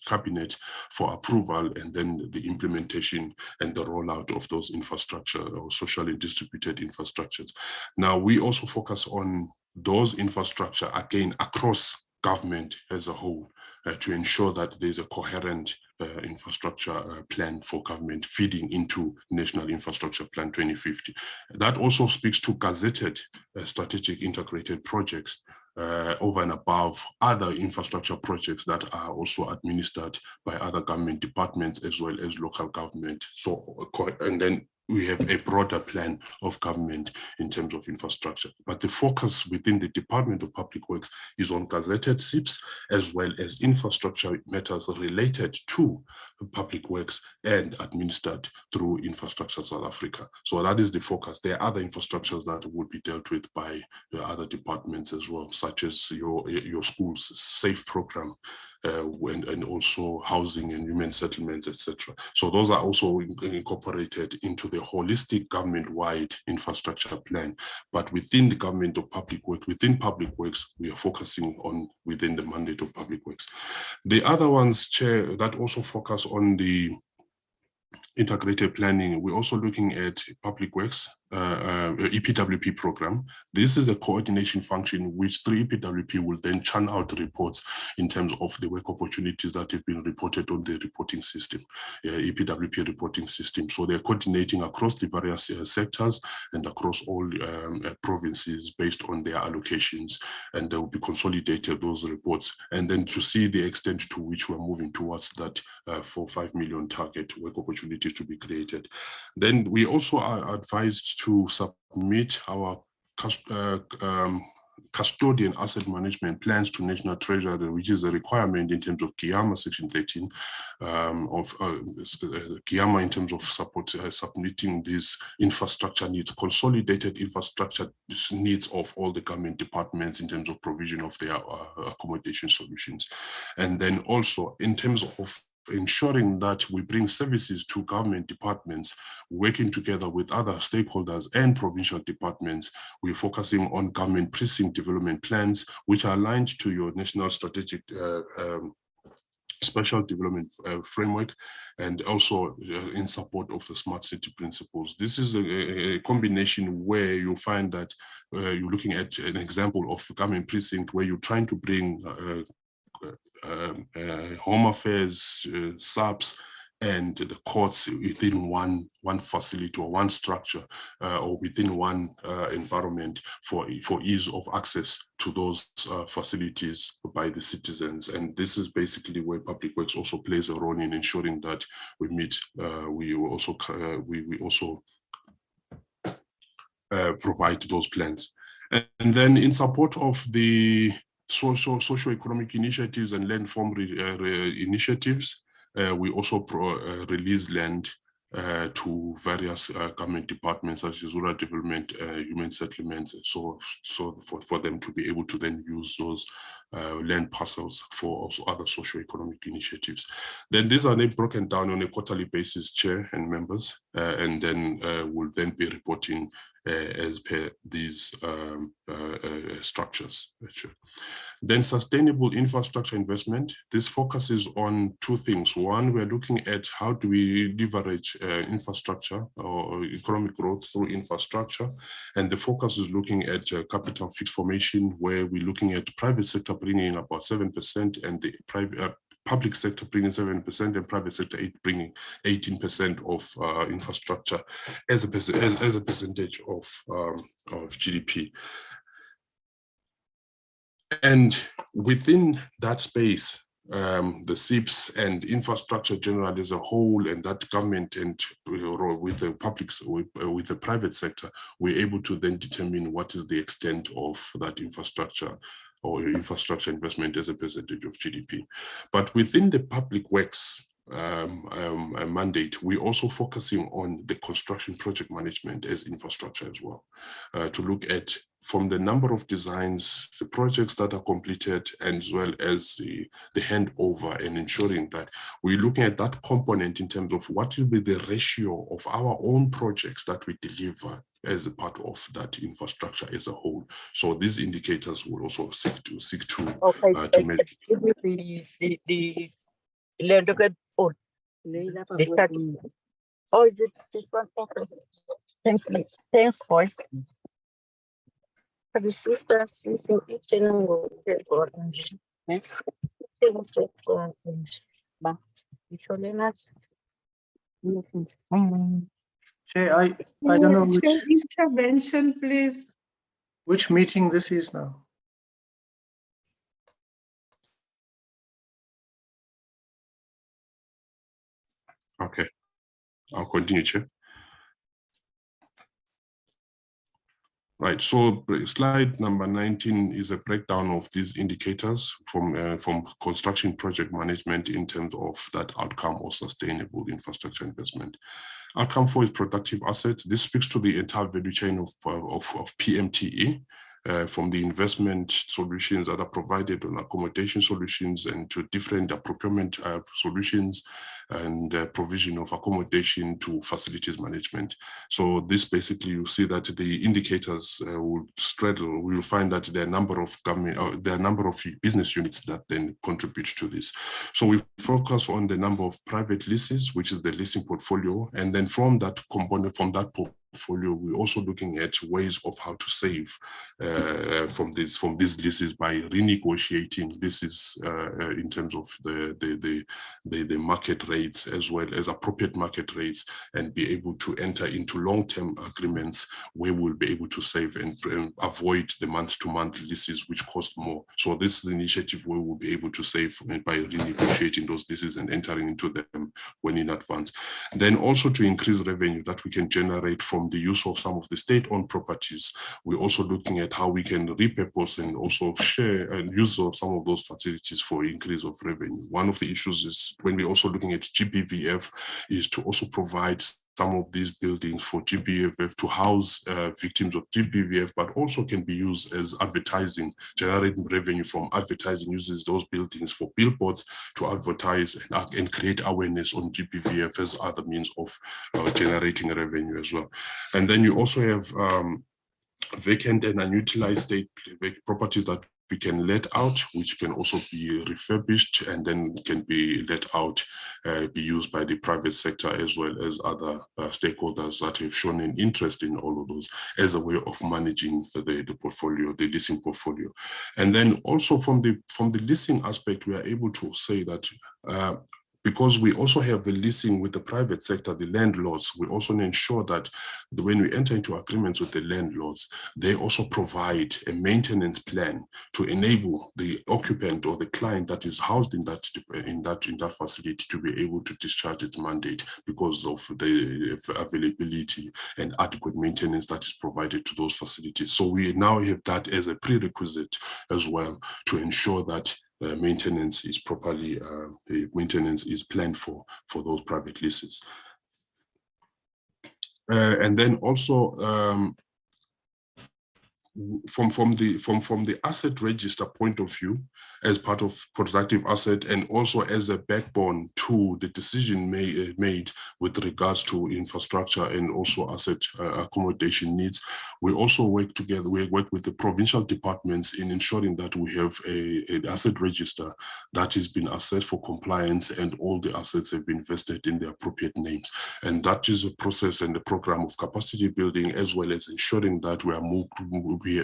cabinet for approval, and then the implementation and the rollout of those infrastructure or social and distributed infrastructures. Now, we also focus on those infrastructure, again, across government as a whole, to ensure that there's a coherent infrastructure plan for government feeding into National Infrastructure Plan 2050. That also speaks to gazetted strategic integrated projects over and above other infrastructure projects that are also administered by other government departments as well as local government. So, and then we have a broader plan of government in terms of infrastructure. But the focus within the Department of Public Works is on gazetted SIPs as well as infrastructure matters related to public works and administered through Infrastructure South Africa. So that is the focus. There are other infrastructures that would be dealt with by the other departments as well, such as your schools SAFE program, and also housing and human settlements, etc. So those are also incorporated into the holistic government-wide infrastructure plan. But within the government of public works, within public works, we are focusing on within the mandate of public works. The other ones, Chair, that also focus on the integrated planning, we're also looking at public works, EPWP program. This is a coordination function which through EPWP will then churn out reports in terms of the work opportunities that have been reported on the reporting system, EPWP reporting system. So they're coordinating across the various sectors and across all provinces based on their allocations, and they will be consolidated, those reports, and then to see the extent to which we're moving towards that 5 million target work opportunities to be created. Then we also are advised to submit our custodian asset management plans to National Treasury, which is a requirement in terms of Kiama Section 13 of Kiama in terms of submitting these infrastructure needs, consolidated infrastructure needs of all the government departments in terms of provision of their accommodation solutions. And then also in terms of ensuring that we bring services to government departments, working together with other stakeholders and provincial departments. We're focusing on government precinct development plans, which are aligned to your national strategic special development framework, and also in support of the smart city principles. This is a combination where you find that you're looking at an example of government precinct where you're trying to bring home affairs, SAPs, and the courts within one facility or one structure or within one environment for ease of access to those facilities by the citizens. And this is basically where public works also plays a role in ensuring that we meet, we also provide those plans. And then in support of the socio-economic initiatives and land form initiatives, we also release land to various government departments such as rural development, human settlements, so for them to be able to then use those land parcels for also other socio-economic initiatives. Then these are broken down on a quarterly basis, Chair and members, and then we'll then be reporting as per these structures. Then sustainable infrastructure investment. This focuses on two things. One, we're looking at how do we leverage infrastructure or economic growth through infrastructure. And the focus is looking at capital fixed formation, where we're looking at private sector bringing about 7% and the public sector bringing 7% and private sector bringing 18% of infrastructure as a percentage of GDP. And within that space, the SIPs and infrastructure generally as a whole, and that government and with the public, with the private sector, we're able to then determine what is the extent of that infrastructure or infrastructure investment as a percentage of GDP. But within the public works mandate, we're also focusing on the construction project management as infrastructure as well, to look at from the number of designs, the projects that are completed, and as well as the handover, and ensuring that we're looking at that component in terms of what will be the ratio of our own projects that we deliver as a part of that infrastructure as a whole. So these indicators will also seek to make the land record or or is it this one? Thank you. Thanks, boys. The sisters Chair, I don't know which intervention, please. Which meeting this is now. Okay, I'll continue, Chair. Right, so slide number 19 is a breakdown of these indicators from construction project management in terms of that outcome or sustainable infrastructure investment. Outcome 4 is productive assets. This speaks to the entire value chain of PMTE. from the investment solutions that are provided on accommodation solutions and to different procurement solutions and provision of accommodation to facilities management. So this basically, you see that the indicators will straddle. We will find that there are a number of business units that then contribute to this. So we focus on the number of private leases, which is the leasing portfolio, and then from that component, from that portfolio, we're also looking at ways of how to save from these leases by renegotiating leases in terms of the market rates as well as appropriate market rates, and be able to enter into long-term agreements where we'll be able to save and avoid the month-to-month leases which cost more. So this is the initiative where we'll be able to save by renegotiating those leases and entering into them when in advance. Then also to increase revenue that we can generate from the use of some of the state-owned properties. We're also looking at how we can repurpose and also share and use of some of those facilities for increase of revenue. One of the issues is when we're also looking at GPVF is to also provide some of these buildings for GPVF to house victims of GPVF, but also can be used as advertising, generating revenue from advertising, uses those buildings for billboards to advertise and create awareness on GPVF as other means of generating revenue as well. And then you also have vacant and unutilized state properties that we can let out, which can also be refurbished and then can be let out, be used by the private sector as well as other stakeholders that have shown an interest in all of those as a way of managing the portfolio, the leasing portfolio. And then also from the leasing aspect, we are able to say that because we also have the leasing with the private sector, the landlords, we also ensure that when we enter into agreements with the landlords, they also provide a maintenance plan to enable the occupant or the client that is housed in that facility to be able to discharge its mandate because of the availability and adequate maintenance that is provided to those facilities. So we now have that as a prerequisite as well to ensure that maintenance is properly planned for those private leases. And then also from the asset register point of view, as part of productive asset and also as a backbone to the decision made with regards to infrastructure and also asset accommodation needs, we also work together. We work with the provincial departments in ensuring that we have an asset register that has been assessed for compliance and all the assets have been vested in the appropriate names. And that is a process and a program of capacity building, as well as ensuring that we are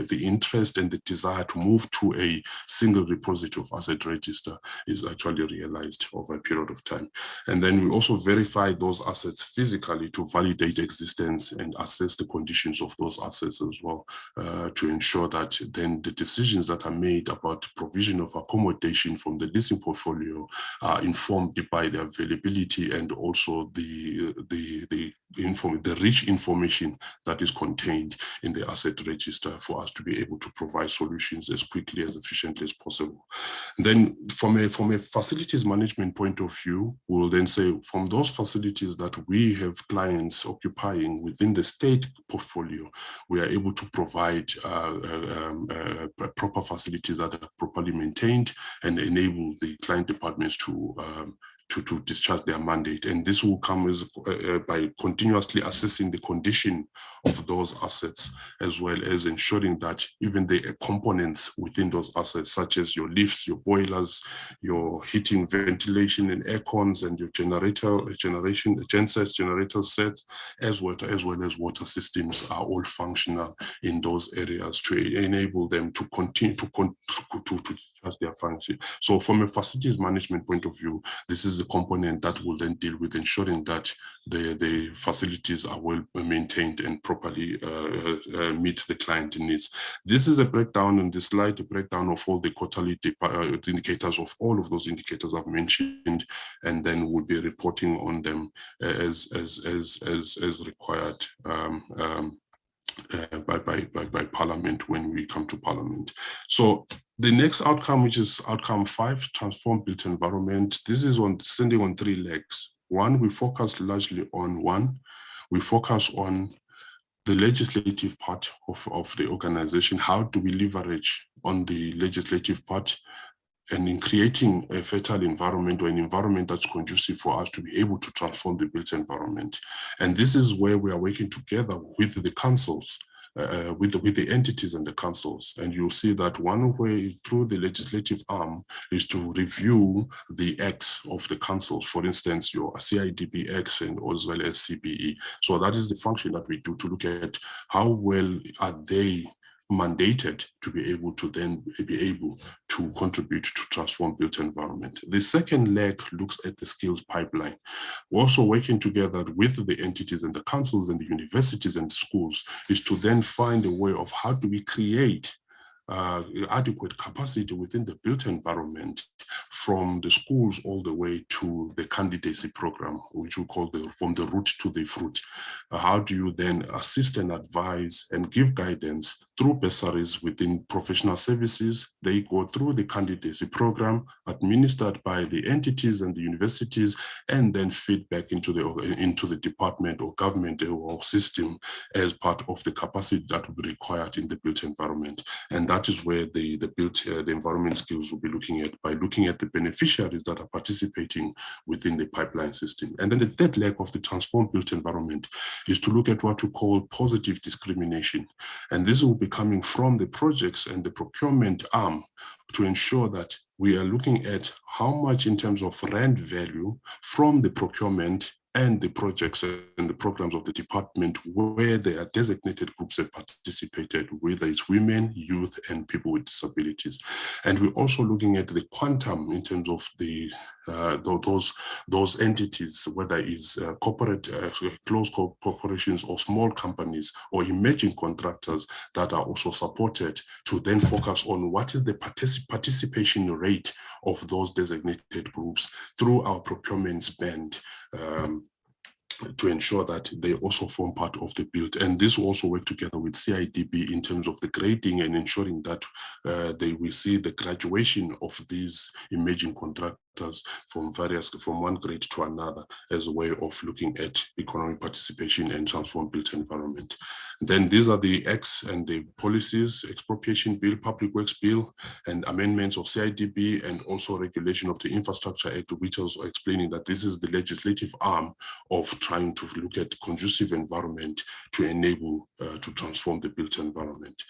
the interest and the desire to move to a single repository of asset register is actually realized over a period of time. And then we also verify those assets physically to validate existence and assess the conditions of those assets as well, to ensure that then the decisions that are made about provision of accommodation from the leasing portfolio are informed by the availability and also the rich information that is contained in the asset register for us to be able to provide solutions as quickly, as efficiently as possible. Then from a facilities management point of view, we'll then say from those facilities that we have clients occupying within the state portfolio, we are able to provide proper facilities that are properly maintained and enable the client departments to discharge their mandate. And this will come as by continuously assessing the condition of those assets, as well as ensuring that even the components within those assets, such as your lifts, your boilers, your heating, ventilation, and air cons, and your gensets, generator sets, as well as water systems, are all functional in those areas to enable them to continue to discharge their function. So from a facilities management point of view, this is the component that will then deal with ensuring that the facilities are well maintained and properly meet the client needs. This is a breakdown in the slide, a breakdown of all the quarterly indicators of all of those indicators I've mentioned, and then we'll be reporting on them as required by Parliament when we come to Parliament. So the next outcome, which is outcome 5, transform built environment. This is standing on 3 legs. We focus largely on the legislative part of the organization. How do we leverage on the legislative part and in creating a fertile environment or an environment that's conducive for us to be able to transform the built environment? And this is where we are working together with the councils, with the entities and the councils. And you'll see that one way through the legislative arm is to review the acts of the councils, for instance, your CIDB acts and as well as CBE. So that is the function that we do, to look at how well are they mandated to be able to then be able to contribute to transform built environment. The second leg looks at the skills pipeline. We're also working together with the entities and the councils and the universities and the schools is to then find a way of how do we create adequate capacity within the built environment, from the schools all the way to the candidacy program, which we call from the root to the fruit. How do you then assist and advise and give guidance through bursaries within professional services? They go through the candidacy program administered by the entities and the universities, and then feed back into the department or government or system as part of the capacity that will be required in the built environment. And that is where the environment skills will be looking at, by looking at the beneficiaries that are participating within the pipeline system. And then the third leg of the transformed built environment is to look at what we call positive discrimination. And this will be coming from the projects and the procurement arm to ensure that we are looking at how much in terms of rand value from the procurement and the projects and the programs of the department where their designated groups have participated, whether it's women, youth, and people with disabilities. And we're also looking at the quantum in terms of the those entities, whether it's corporate, close corporations or small companies or emerging contractors that are also supported, to then focus on what is the participation rate of those designated groups through our procurement spend, to ensure that they also form part of the build. And this will also work together with CIDB in terms of the grading and ensuring that we see the graduation of these emerging contractors from one grade to another as a way of looking at economic participation and transform built environment. Then these are the acts and the policies: expropriation bill, public works bill, and amendments of CIDB, and also regulation of the Infrastructure Act, which is explaining that this is the legislative arm of trying to look at conducive environment to enable to transform the built environment.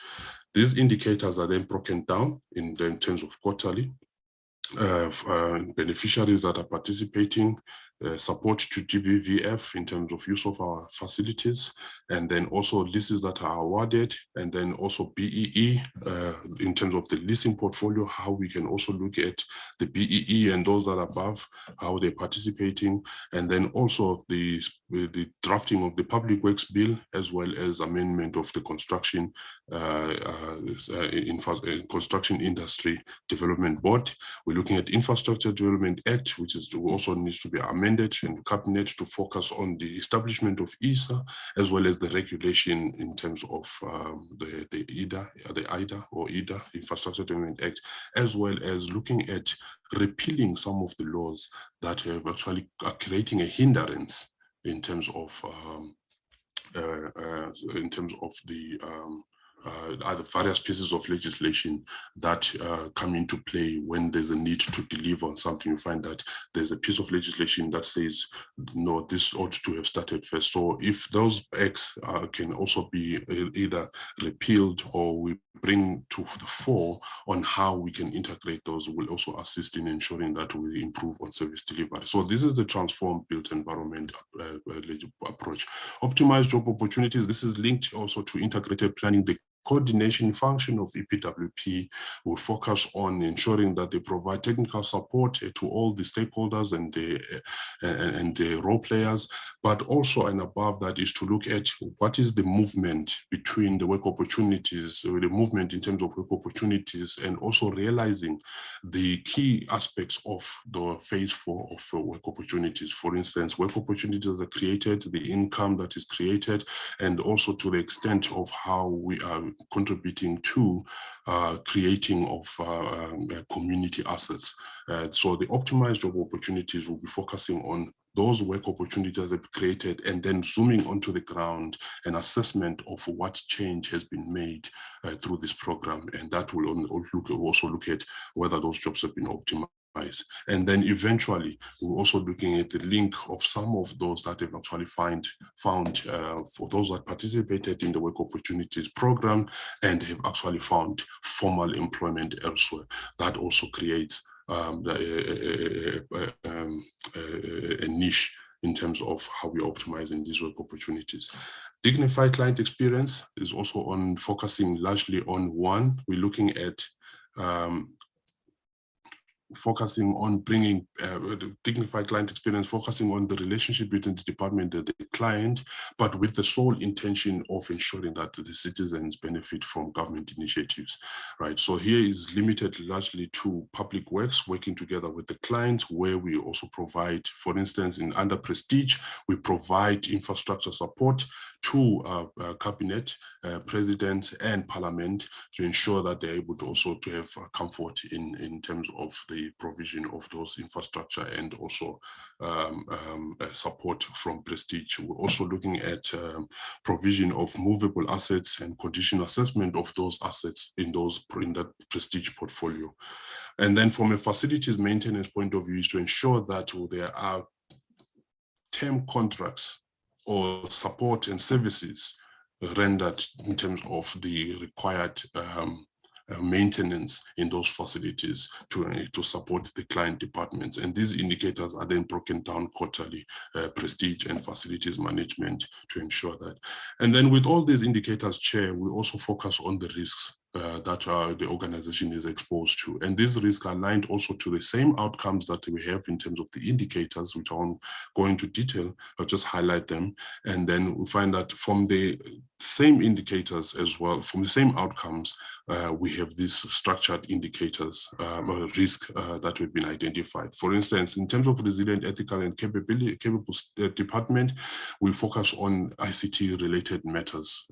These indicators are then broken down in terms of quarterly beneficiaries that are participating, support to DPWI in terms of use of our facilities, and then also leases that are awarded, and then also BEE in terms of the leasing portfolio, how we can also look at the BEE and those that are above, how they're participating, and then also the drafting of the public works bill, as well as amendment of the construction construction industry development board. We're looking at Infrastructure Development Act, which also needs to be amended in cabinet to focus on the establishment of ISA, as well as the regulation in terms of the IDA, Infrastructure Development Act, as well as looking at repealing some of the laws that have actually are creating a hindrance in terms of the other various pieces of legislation that come into play when there's a need to deliver on something. You find that there's a piece of legislation that says, no, this ought to have started first. So if those acts can also be either repealed, or we bring to the fore on how we can integrate those, will also assist in ensuring that we improve on service delivery. So this is the transform built environment approach. Optimize job opportunities. This is linked also to integrated planning. The coordination function of EPWP will focus on ensuring that they provide technical support to all the stakeholders and the role players, but also and above that is to look at what is the movement between the work opportunities, the movement in terms of work opportunities, and also realizing the key aspects of the phase 4 of work opportunities. For instance, work opportunities are created, the income that is created, and also to the extent of how we are contributing to creating of community assets. So the optimized job opportunities will be focusing on those work opportunities that have created, and then zooming onto the ground, an assessment of what change has been made through this program. And that will also look at whether those jobs have been optimized. And then eventually, we're also looking at the link of some of those that have actually found for those that participated in the work opportunities program and have actually found formal employment elsewhere. That also creates a niche in terms of how we're optimizing these work opportunities. Dignified client experience is also on focusing largely on one. We're looking at focusing on bringing dignified client experience, focusing on the relationship between the department and the client, but with the sole intention of ensuring that the citizens benefit from government initiatives, right? So here is limited largely to public works, working together with the client, where we also provide, for instance, under Prestige, we provide infrastructure support to cabinet, president and parliament to ensure that they're able to also to have comfort in terms of the provision of those infrastructure and also support from Prestige. We're also looking at provision of movable assets and condition assessment of those assets in that Prestige portfolio. And then from a facilities maintenance point of view is to ensure that there are term contracts or support and services rendered in terms of the required maintenance in those facilities to support the client departments. And these indicators are then broken down quarterly, Prestige and facilities management, to ensure that. And then with all these indicators, Chair, we also focus on the risks that the organization is exposed to. And these risks are aligned also to the same outcomes that we have in terms of the indicators, which I won't go into detail, I'll just highlight them. And then we find that from the same indicators as well, from the same outcomes, we have these structured indicators, risk that have been identified. For instance, in terms of resilient, ethical and capable department, we focus on ICT related matters.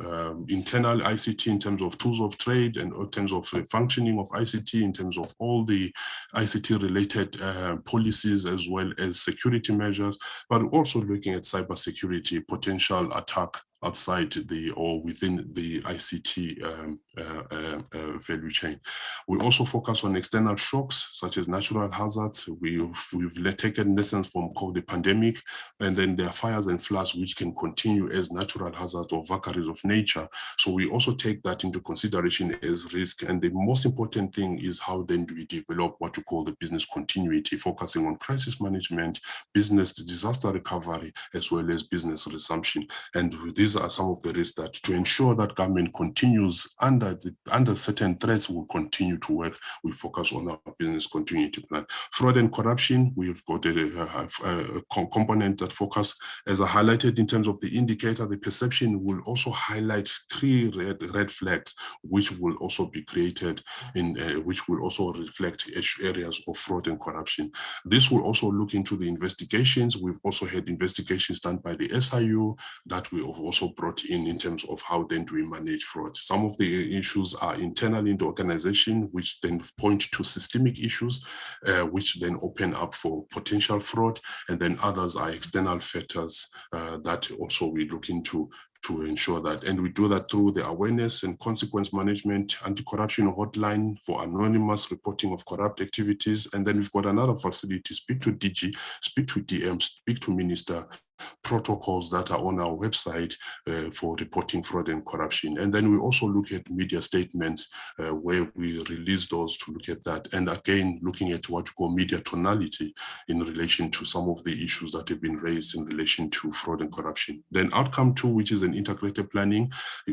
Internal ICT in terms of tools of trade and in terms of functioning of ICT, in terms of all the ICT related policies as well as security measures, but also looking at cybersecurity, potential attack outside or within the ICT value chain. We also focus on external shocks such as natural hazards. We've taken lessons from the pandemic, and then there are fires and floods which can continue as natural hazards or vagaries of nature. So we also take that into consideration as risk. And the most important thing is how then do we develop what you call the business continuity, focusing on crisis management, business disaster recovery, as well as business resumption. And these are some of the risks that to ensure that government continues under certain threats will continue to work. We focus on our business continuity plan. Fraud and corruption, we've got a component that focus, as I highlighted in terms of the indicator, the perception will also highlight 3 red flags, which will also be created which will also reflect areas of fraud and corruption. This will also look into the investigations. We've also had investigations done by the SIU that we have also brought in terms of how then do we manage fraud. Some of the issues are internal in the organization, which then point to systemic issues, which then open up for potential fraud. And then others are external factors that also we look into to ensure that. And we do that through the awareness and consequence management, anti-corruption hotline for anonymous reporting of corrupt activities. And then we've got another facility, speak to DG, speak to DM, speak to minister, protocols that are on our website for reporting fraud and corruption. And then we also look at media statements where we release those to look at that. And again, looking at what we call media tonality in relation to some of the issues that have been raised in relation to fraud and corruption. Then outcome 2, which is an integrated planning,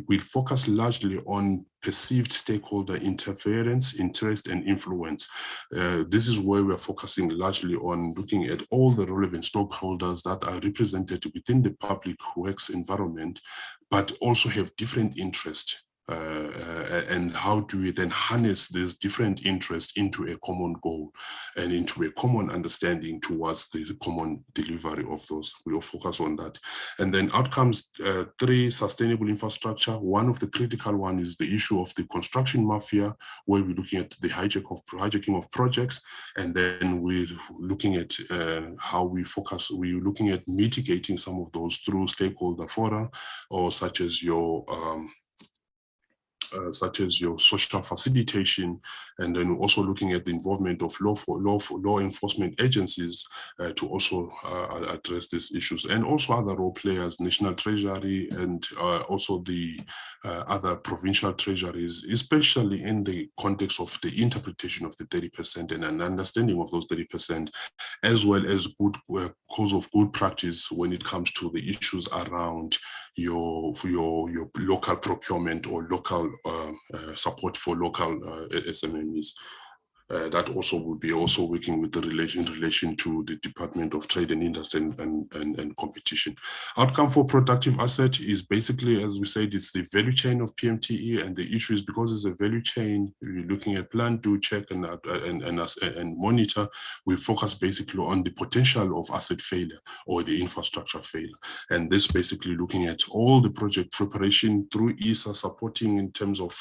we focus largely on perceived stakeholder interference, interest, and influence. This is where we're focusing largely on looking at all the relevant stakeholders that are represented within the public works environment, but also have different interests and how do we then harness these different interests into a common goal and into a common understanding towards the common delivery of those. We will focus on that. And then outcomes 3, sustainable infrastructure. One of the critical one is the issue of the construction mafia, where we're looking at the hijacking of projects, and then we're looking at how we focus. We're looking at mitigating some of those through stakeholder fora, or such as your social facilitation, and then also looking at the involvement of law enforcement agencies to also address these issues, and also other role players, National Treasury, and also the other provincial treasuries, especially in the context of the interpretation of the 30% and an understanding of those 30%, as well as good cause of good practice when it comes to the issues around your local procurement or local support for local SMMEs. That also will be also working with the relation to the Department of Trade and Industry and Competition. Outcome for productive asset is basically, as we said, it's the value chain of PMTE, and the issue is because it's a value chain, we're looking at plan, do, check, and monitor. We focus basically on the potential of asset failure or the infrastructure failure. And this basically looking at all the project preparation through ESA supporting in terms of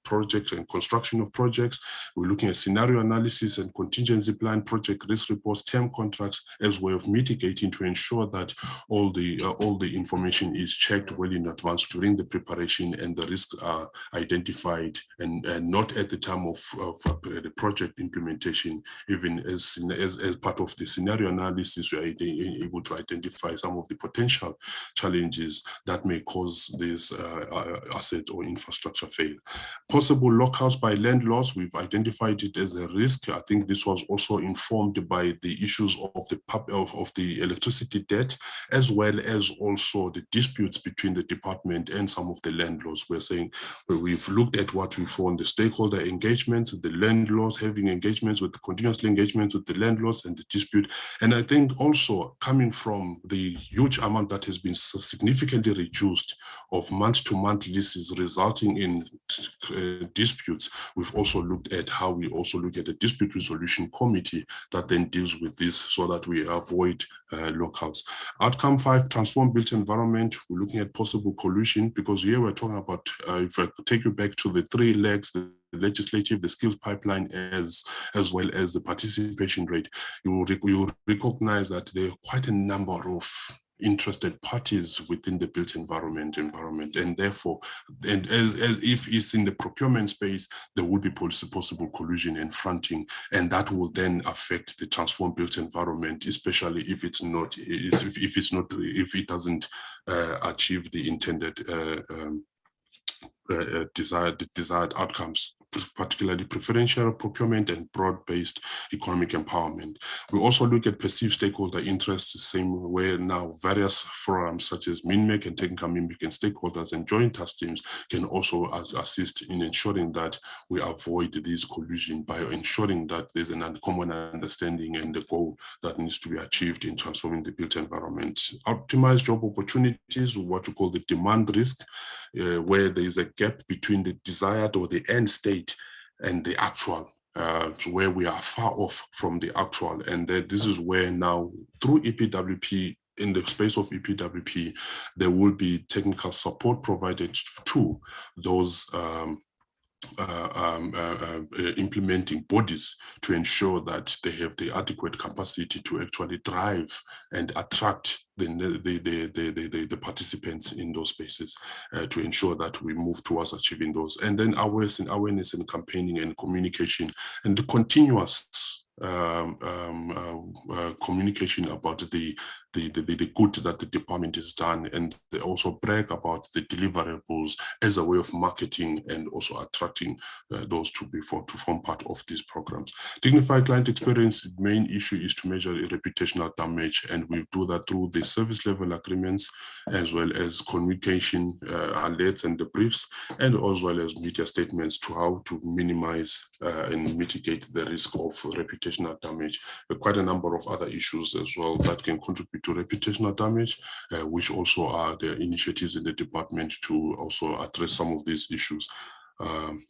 projects and construction of projects. We're looking at scenario analysis and contingency plan, project risk reports, term contracts, as a way of mitigating to ensure that all the information is checked well in advance during the preparation, and the risks are identified and not at the time of the project implementation. Even as part of the scenario analysis, we are able to identify some of the potential challenges that may cause this asset or infrastructure fail. Possible lockouts by land laws, we've identified it as a risk. I think this was also informed by the issues of the electricity debt, as well as also the disputes between the department and some of the landlords. We're saying we've looked at what we found the stakeholder engagements, the landlords having engagements with continuously engagements with the landlords and the dispute. And I think also coming from the huge amount that has been significantly reduced of month-to-month leases resulting in disputes, we've also looked at how we also look at a dispute resolution committee that then deals with this so that we avoid lockouts. Outcome 5, transform built environment. We're looking at possible collusion, because here we're talking about, if I take you back to the 3 legs, the legislative, the skills pipeline, as well as the participation rate, you will recognize that there are quite a number of interested parties within the built environment, and therefore, and as if it's in the procurement space, there would be possible collusion and fronting, and that will then affect the transformed built environment, especially if it doesn't achieve the intended desired outcomes, particularly preferential procurement and broad-based economic empowerment. We also look at perceived stakeholder interests, the same way now various forums such as MINMEC and technical MINMEC and stakeholders and joint task teams can also assist in ensuring that we avoid this collusion by ensuring that there's an common understanding and the goal that needs to be achieved in transforming the built environment. Optimize job opportunities, what you call the demand risk, where there is a gap between the desired or the end state and the actual, where we are far off from the actual. And this is where now through EPWP, in the space of EPWP, there will be technical support provided to those implementing bodies to ensure that they have the adequate capacity to actually drive and attract the participants in those spaces to ensure that we move towards achieving those. And then awareness and campaigning and communication and the continuous communication about the good that the department has done, and they also brag about the deliverables as a way of marketing and also attracting those to form part of these programs. Dignified client experience, the main issue is to measure reputational damage, and we do that through the service level agreements, as well as communication alerts and debriefs, and as well as media statements to how to minimize and mitigate the risk of reputational reputational damage, quite a number of other issues as well that can contribute to reputational damage, which also are the initiatives in the department to also address some of these issues in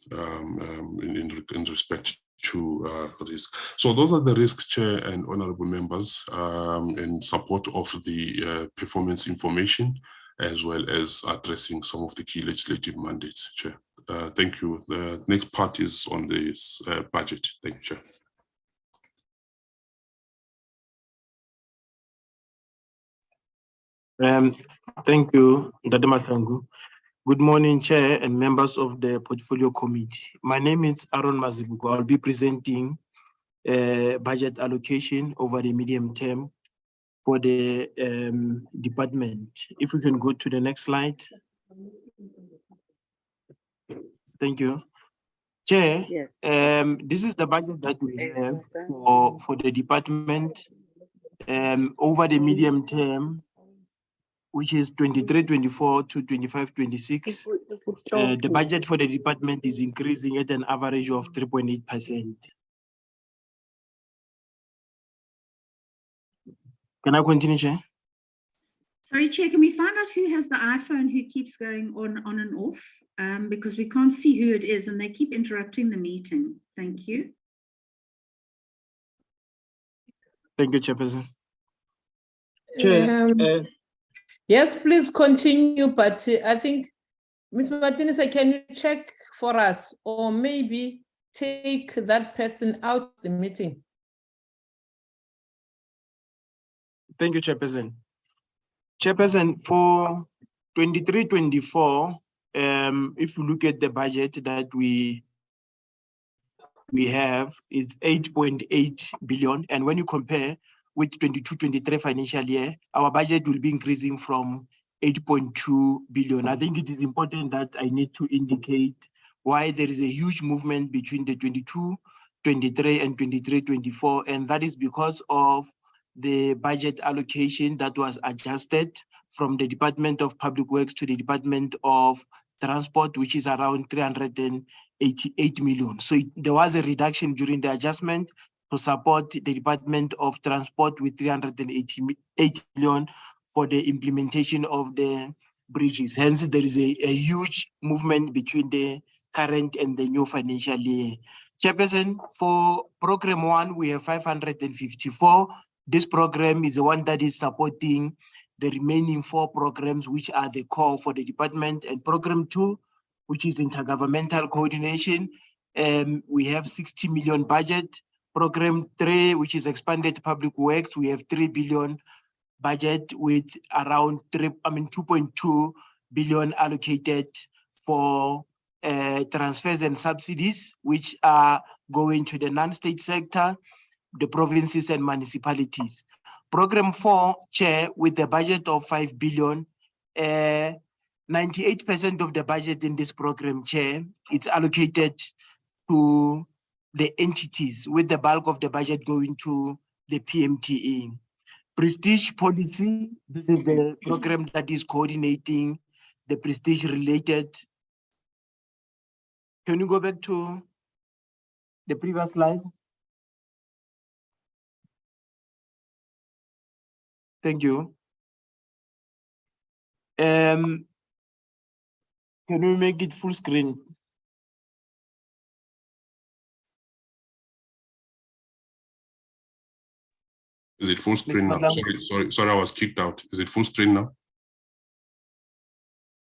respect to risk. So those are the risks, Chair and honorable members, in support of the performance information, as well as addressing some of the key legislative mandates, Chair. Thank you. The next part is on this budget. Thank you, Chair. Thank you, Dr. Masangu. Good morning, Chair and members of the Portfolio Committee. My name is Aaron Mazibuko. I'll be presenting budget allocation over the medium term for the department. If we can go to the next slide. Thank you. Chair, Yes. this is the budget that we have for the department over the medium term, which is 23-24 to 25-26. The budget for the department is increasing at an average of 3.8%. Can I continue, Chair? Sorry, Chair, can we find out who has the iPhone who keeps going on and off? Because we can't see who it is and they keep interrupting the meeting. Thank you. Thank you, Chairperson. Chair, yes, please continue, but I think, Ms. Martinez, can you check for us or maybe take that person out of the meeting? Thank you, Chairperson. Chairperson, for 23-24, if you look at the budget that we have, it's 8.8 billion. And when you compare with 22-23 financial year, our budget will be increasing from 8.2 billion. I think it is important that I need to indicate why there is a huge movement between the 22-23 and 23-24, and that is because of the budget allocation that was adjusted from the Department of Public Works to the Department of Transport, which is around 388 million. So there was a reduction during the adjustment to support the Department of Transport with 388 million for the implementation of the bridges. Hence, there is a huge movement between the current and the new financial year. Chairperson, for program 1, we have 554. This program is the one that is supporting the remaining 4 programs, which are the core for the department. And program 2, which is intergovernmental coordination, we have 60 million budget. Program 3, which is expanded public works, we have 3 billion budget with around 2.2 billion allocated for transfers and subsidies, which are going to the non-state sector, the provinces and municipalities. Program 4, Chair, with the budget of 5 billion, 98% of the budget in this program, Chair, it's allocated to the entities, with the bulk of the budget going to the PMTE. Prestige policy, this is the program that is coordinating the prestige related. Can you go back to the previous slide? Thank you. Can we make it full screen? Is it full screen now? Sorry, I was kicked out. Is it full screen now?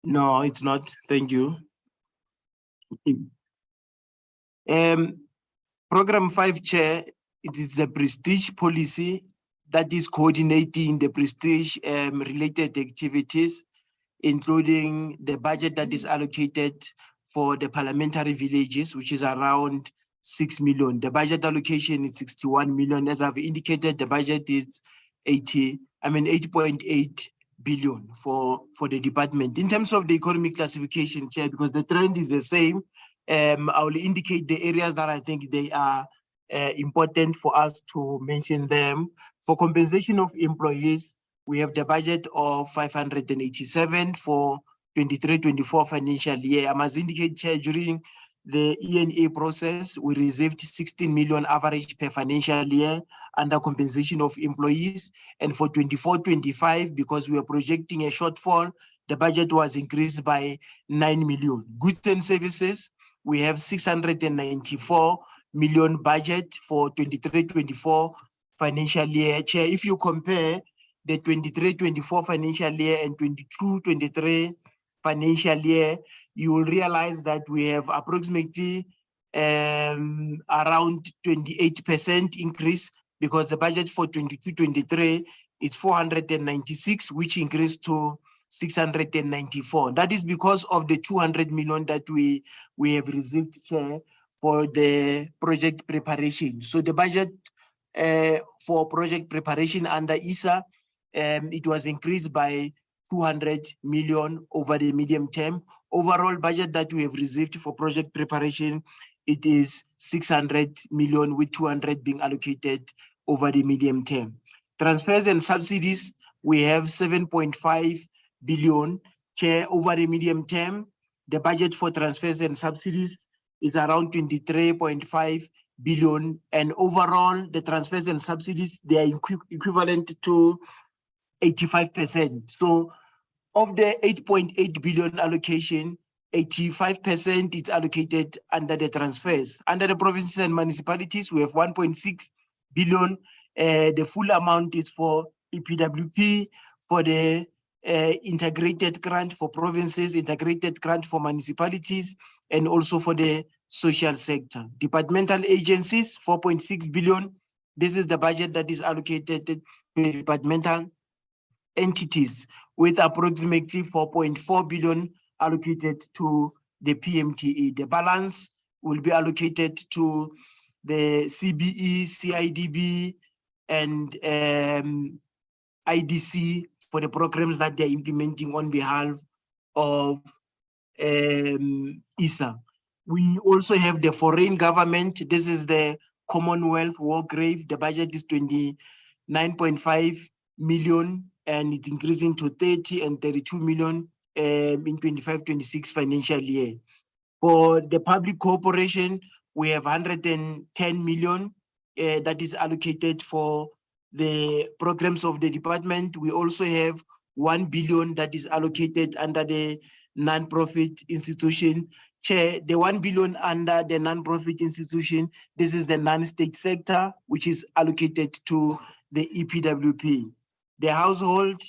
No, it's not. Thank you. Program 5, Chair, it is a prestige policy that is coordinating the prestige related activities, including the budget that is allocated for the parliamentary villages, which is around 6 million. The budget allocation is 61 million. As I've indicated, the budget is 8.8 billion for the department. In terms of the economic classification, Chair, because the trend is the same, I will indicate the areas that I think they are important for us to mention them. For compensation of employees, we have the budget of 587 for 23-24 financial year. I must indicate, Chair, during the E&A process, we received 16 million average per financial year under compensation of employees. And for 24-25, because we are projecting a shortfall, the budget was increased by 9 million. Goods and services, we have 694 million budget for 23-24 financial year. Chair, if you compare the 23-24 financial year and 22-23 financial year, you will realize that we have approximately around 28% increase, because the budget for 22-23 is 496, which increased to 694. That is because of the 200 million that we have received, Chair, for the project preparation. So the budget for project preparation under ISA, it was increased by 200 million over the medium term. Overall budget that we have received for project preparation, it is 600 million, with 200 being allocated over the medium term. Transfers and subsidies, we have 7.5 billion. Chair, over the medium term, the budget for transfers and subsidies is around 23.5 billion. And overall, the transfers and subsidies, they are equivalent to 85%. So of the 8.8 billion allocation, 85% is allocated under the transfers. Under the provinces and municipalities, we have 1.6 billion. The full amount is for EPWP, for the integrated grant for provinces, integrated grant for municipalities, and also for the social sector. Departmental agencies, 4.6 billion. This is the budget that is allocated to departmental entities, with approximately 4.4 billion allocated to the PMTE. The balance will be allocated to the CBE, CIDB, and IDC for the programs that they're implementing on behalf of ISA. We also have the foreign government. This is the Commonwealth War Grave. The budget is 29.5 million, and it's increasing to 30 and 32 million in 25-26 financial year. For the public cooperation, we have 110 million that is allocated for the programs of the department. We also have 1 billion that is allocated under the non-profit institution. Chair, the 1 billion under the non-profit institution, this is the non-state sector, which is allocated to the EPWP. The household,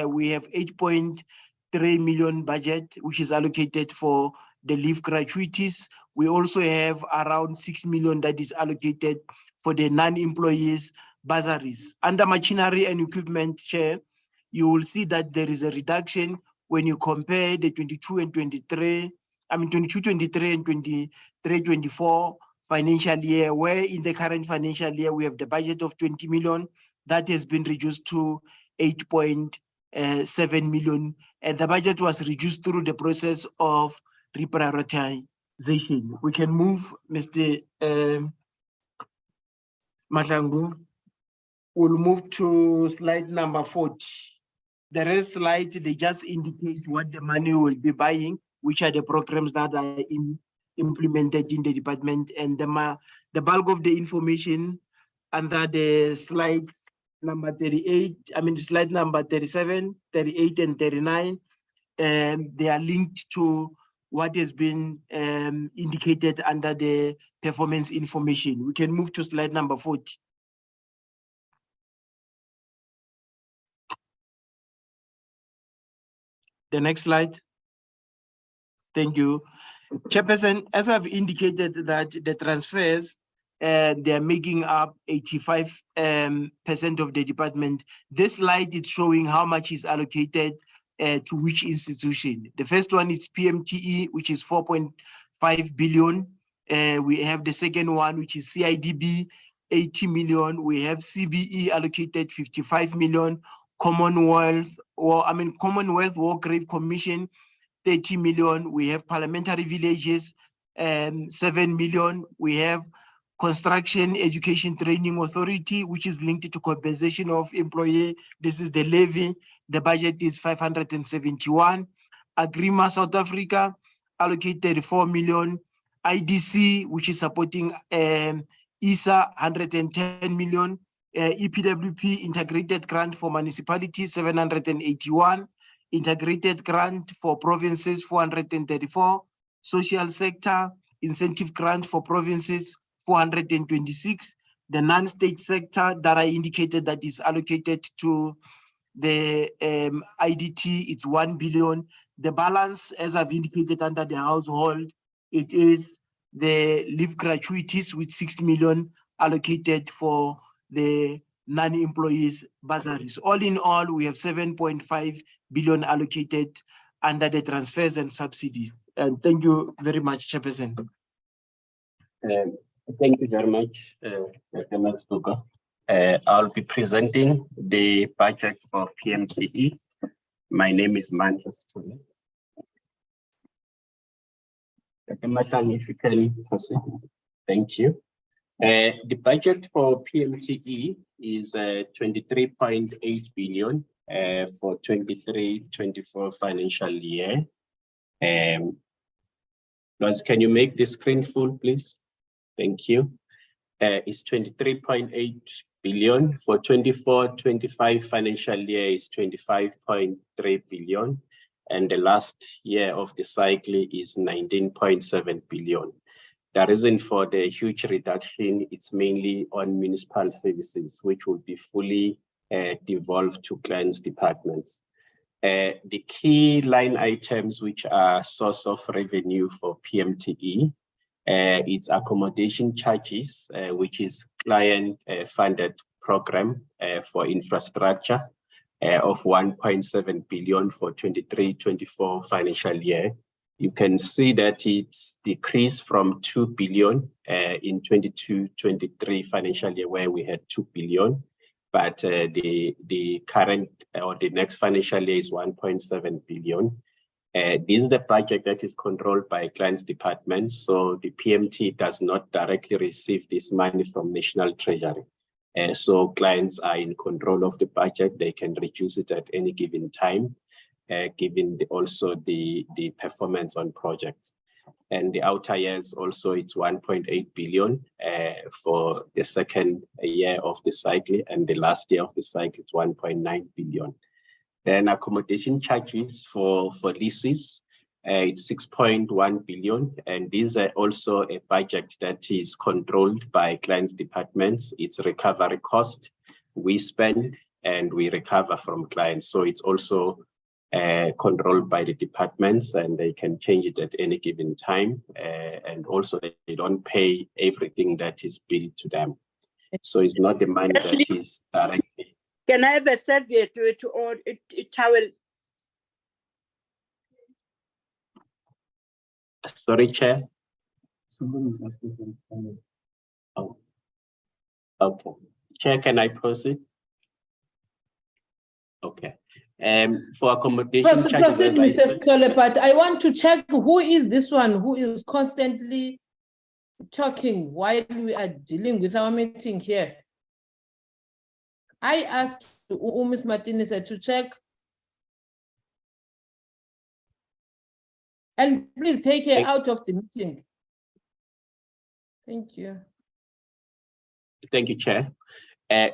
we have 8.3 million budget, which is allocated for the leave gratuities. We also have around 6 million that is allocated for the non-employees bursaries. Under machinery and equipment, Chair, you will see that there is a reduction when you compare the 22 and 23, I mean 22-23 and 23-24 financial year, where in the current financial year we have the budget of 20 million that has been reduced to 8.7 million, and the budget was reduced through the process of reprioritization. We can move, Mr. Mahlangu. We'll move to slide number 40. The rest slide, they just indicate what the money will be buying, which are the programs that are implemented in the department, and the bulk of the information under the slide number 38, I mean slide number 37, 38, and 39, they are linked to what has been indicated under the performance information. We can move to slide number 40. The next slide. Thank you. Chairperson, as I've indicated that the transfers, they are making up 85% of the department. This slide is showing how much is allocated to which institution. The first one is PMTE, which is 4.5 billion. We have the second one, which is CIDB, 80 million. We have CBE allocated 55 million. Commonwealth War Grave Commission, 30 million. We have parliamentary villages, 7 million. We have Construction Education Training Authority, which is linked to compensation of employee. This is the levy. The budget is 571. Agrement South Africa allocated 4 million. IDC, which is supporting ISA, 110 million, EPWP integrated grant for municipalities, 781, integrated grant for provinces, 434, social sector incentive grant for provinces, 426, the non-state sector that I indicated that is allocated to the IDT, it's 1 billion. The balance, as I've indicated under the household, it is the leave gratuities with 6 million allocated for the non-employees bursaries. All in all, we have 7.5 billion allocated under the transfers and subsidies. And thank you very much, Chairperson. Thank you very much, Ms. Buga. I'll be presenting the budget for PMTE. My name is Manchester. If you can proceed. Thank you. The budget for PMTE is 23.8 billion for 23-24 financial year. Can you make the screen full, please? Thank you. It's 23.8 billion for 24-25 financial year is 25.3 billion. And the last year of the cycle is 19.7 billion. The reason for the huge reduction, it's mainly on municipal services, which will be fully devolved to clients' departments. The key line items which are source of revenue for PMTE, it's accommodation charges, which is client-funded program for infrastructure of 1.7 billion for 23-24 financial year. You can see that it's decreased from 2 billion in 22-23 financial year where we had 2 billion. But the current or the next financial year is 1.7 billion. This is the budget that is controlled by clients' departments. So the PMT does not directly receive this money from National Treasury. So clients are in control of the budget. They can reduce it at any given time, given also the performance on projects. And the outer years also, it's 1.8 billion for the second year of the cycle, and the last year of the cycle, it's 1.9 billion. Then accommodation charges for leases, it's 6.1 billion, and these are also a budget that is controlled by clients' departments. It's recovery cost. We spend and we recover from clients. So it's also controlled by the departments, and they can change it at any given time. And also they don't pay everything that is billed to them. So it's not the money that is directly. Can I have a survey to towel? Sorry, Chair. Somebody's asking. Oh, okay. Chair, can I proceed? Okay. For accommodation charges, proceed, Mr. Tole, but I want to check who is this one who is constantly talking while we are dealing with our meeting here. I asked Ms. Martinez to check. And please take her out of the meeting. Thank you. Thank you, Chair.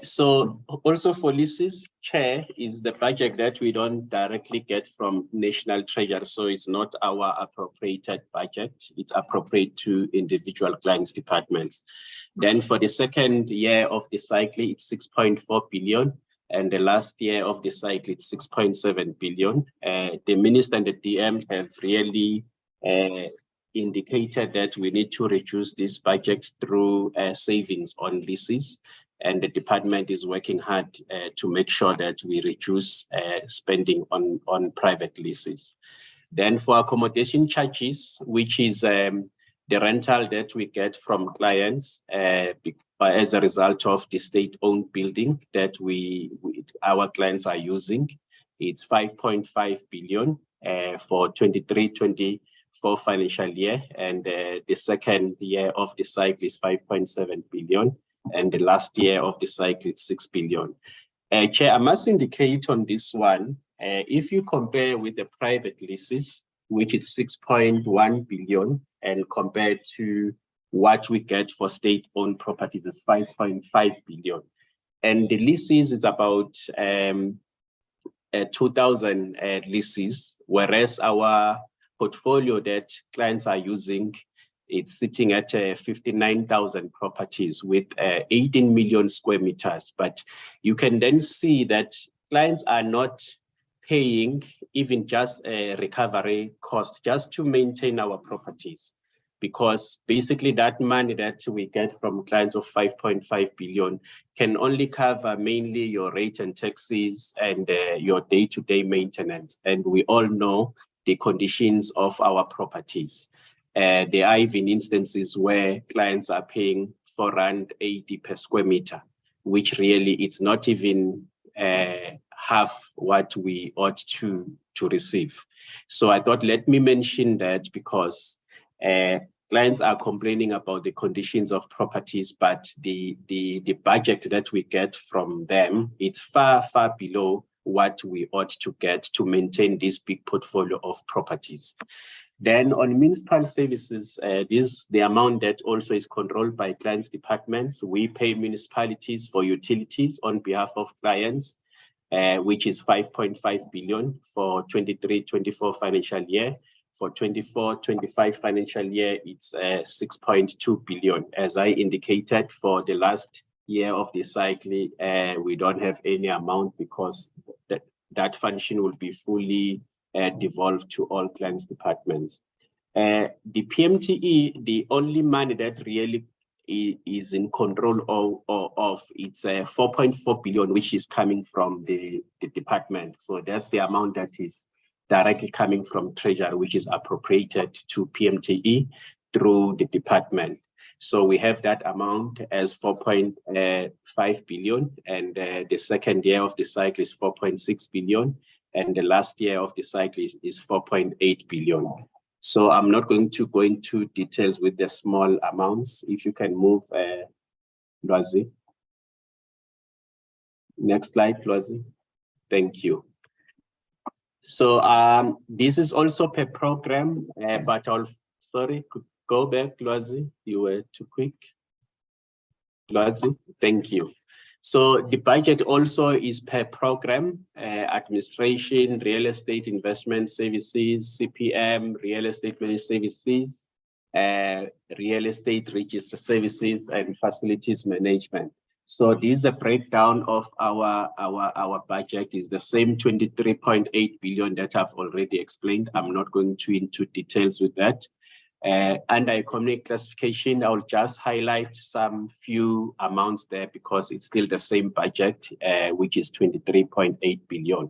So also for leases, Chair, is the budget that we don't directly get from National Treasury. So it's not our appropriated budget. It's appropriate to individual clients' departments. Then for the second year of the cycle, it's 6.4 billion. And the last year of the cycle, it's 6.7 billion. The Minister and the DM have really indicated that we need to reduce this budget through savings on leases. And the department is working hard to make sure that we reduce spending on private leases. Then for accommodation charges, which is the rental that we get from clients as a result of the state-owned building that our clients are using, it's 5.5 billion for 23-24 financial year, and the second year of the cycle is 5.7 billion. And the last year of the cycle, it's 6 billion. Chair, I must indicate on this one, if you compare with the private leases, which is 6.1 billion, and compared to what we get for state-owned properties is 5.5 billion. And the leases is about 2,000 leases, whereas our portfolio that clients are using, it's sitting at 59,000 properties with 18 million square meters. But you can then see that clients are not paying even just a recovery cost just to maintain our properties, because basically that money that we get from clients of 5.5 billion can only cover mainly your rate and taxes and your day-to-day maintenance. And we all know the conditions of our properties. There are even instances where clients are paying R4.80 per square meter, which really it's not even half what we ought to receive. So I thought, let me mention that because clients are complaining about the conditions of properties, but the budget that we get from them, it's far, far below what we ought to get to maintain this big portfolio of properties. Then on municipal services, the amount that also is controlled by clients' departments. We pay municipalities for utilities on behalf of clients, which is 5.5 billion for 23-24 financial year. For 24-25 financial year, it's 6.2 billion. As I indicated, for the last year of the cycle, we don't have any amount because that function will be fully devolved to all clients' departments. The PMTE, the only money that really is in control of it's 4.4 billion, which is coming from the department. So that's the amount that is directly coming from Treasury, which is appropriated to PMTE through the department. So we have that amount as 4.5 billion, and the second year of the cycle is 4.6 billion, and the last year of the cycle is 4.8 billion. So I'm not going to go into details with the small amounts. If you can move, Lwazi. Next slide, Lwazi. Thank you. So this is also per program, but sorry, could go back, Lwazi. You were too quick. Lwazi, thank you. So the budget also is per program, administration, real estate investment services, CPM, real estate managed services, real estate register services, and facilities management. So this is the breakdown of our budget. Is the same 23.8 billion that I've already explained. I'm not going into details with that. Under economic classification, I'll just highlight some few amounts there because it's still the same budget, which is 23.8 billion.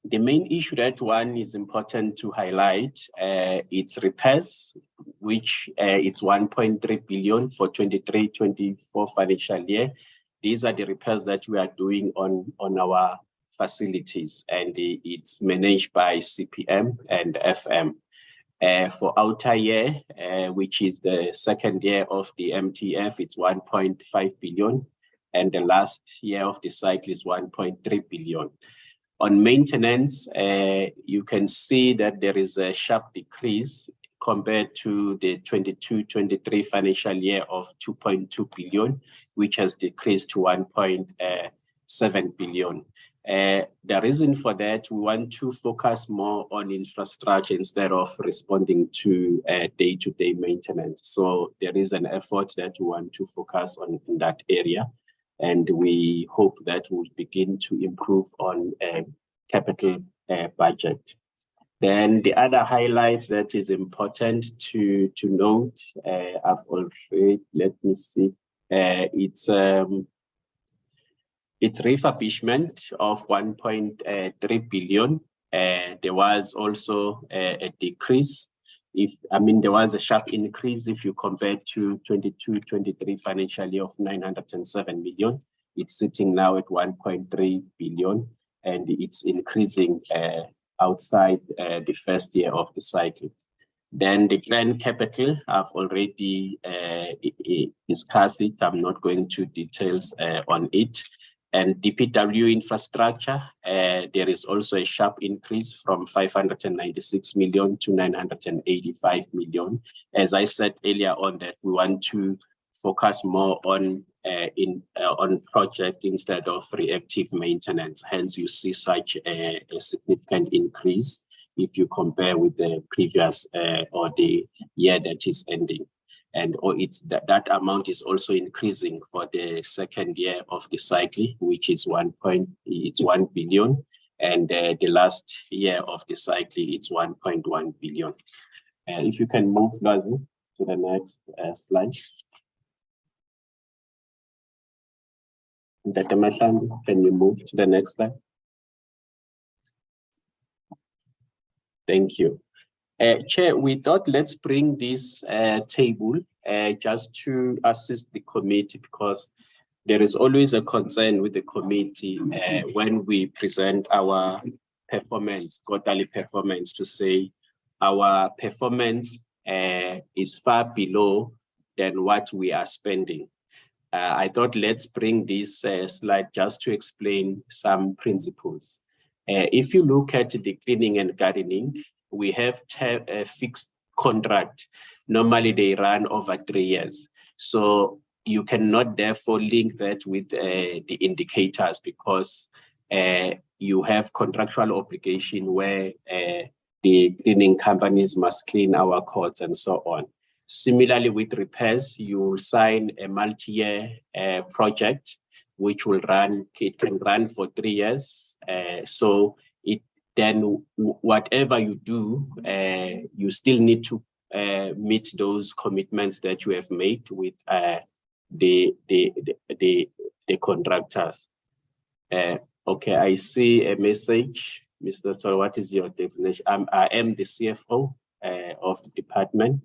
The main issue that one is important to highlight, it's repairs, which it's 1.3 billion for 23-24 financial year. These are the repairs that we are doing on our facilities, and it's managed by CPM and FM. For outer year, which is the second year of the MTF, it's 1.5 billion, and the last year of the cycle is 1.3 billion. On maintenance, you can see that there is a sharp decrease compared to the 22-23 financial year of 2.2 billion, which has decreased to 1.7 billion. The reason for that, we want to focus more on infrastructure instead of responding to day-to-day maintenance. So there is an effort that we want to focus on in that area. And we hope that we'll begin to improve on capital budget. Then the other highlight that is important to note, I've already, let me see, it's refurbishment of 1.3 billion. There was also a decrease. There was a sharp increase if you compare to 22-23 financial year of 907 million. It's sitting now at 1.3 billion, and it's increasing outside the first year of the cycle. Then the client capital, I've already discussed it. I'm not going to details on it. And DPW infrastructure, there is also a sharp increase from 596 million to 985 million. As I said earlier on, that we want to focus more on project instead of reactive maintenance. Hence, you see such a significant increase if you compare with the previous or the year that is ending. And that amount is also increasing for the second year of the cycle, which is 1 billion. And the last year of the cycle, it's 1.1 billion. If you can move, Gazi, to the next slide. Dr. Mashan, can you move to the next slide? Thank you. Chair, we thought let's bring this table just to assist the committee, because there is always a concern with the committee when we present our performance, quarterly performance, to say our performance is far below than what we are spending. I thought let's bring this slide just to explain some principles. If you look at the cleaning and gardening, we have a fixed contract. Normally they run over 3 years. So you cannot therefore link that with the indicators, because you have contractual obligation where the cleaning companies must clean our courts and so on. Similarly, with repairs, you will sign a multi-year project, which will run, it can run for 3 years. So then whatever you do, you still need to meet those commitments that you have made with the contractors. Okay, I see a message. Mr. Toro, what is your designation? I am the CFO of the department.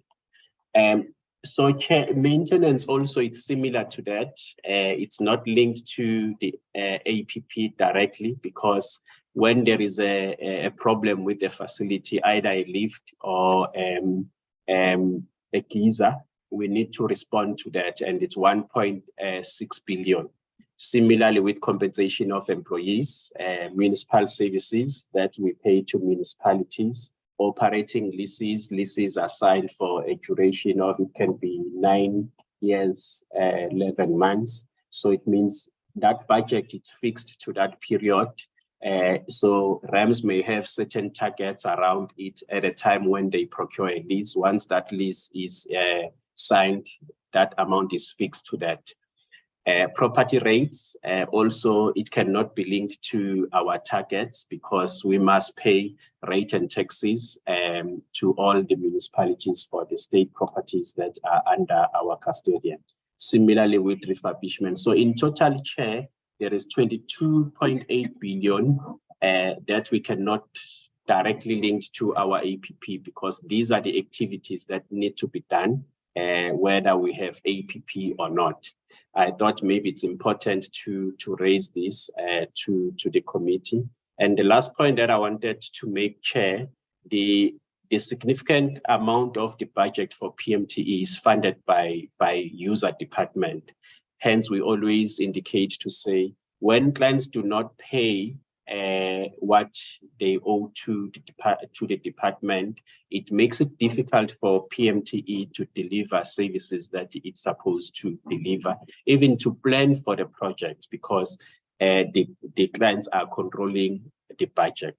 So Chair, maintenance also, it's similar to that. It's not linked to the APP directly, because when there is a problem with the facility, either a lift or a geyser, we need to respond to that, and it's 1.6 billion. Similarly, with compensation of employees, municipal services that we pay to municipalities, operating leases are signed for a duration of, it can be 9 years, 11 months. So it means that budget is fixed to that period. So RAMs may have certain targets around it at a time when they procure a lease. Once that lease is signed, that amount is fixed to that. Property rates, also, it cannot be linked to our targets, because we must pay rate and taxes to all the municipalities for the state properties that are under our custodian. Similarly with refurbishment. So in total, Chair, there is 22.8 billion that we cannot directly link to our APP, because these are the activities that need to be done, whether we have APP or not. I thought maybe it's important to raise this to the committee. And the last point that I wanted to make, Chair, the significant amount of the budget for PMTE is funded by user department. Hence, we always indicate to say, when clients do not pay what they owe to the department, it makes it difficult for PMTE to deliver services that it's supposed to deliver, even to plan for the project, because the clients are controlling the budget.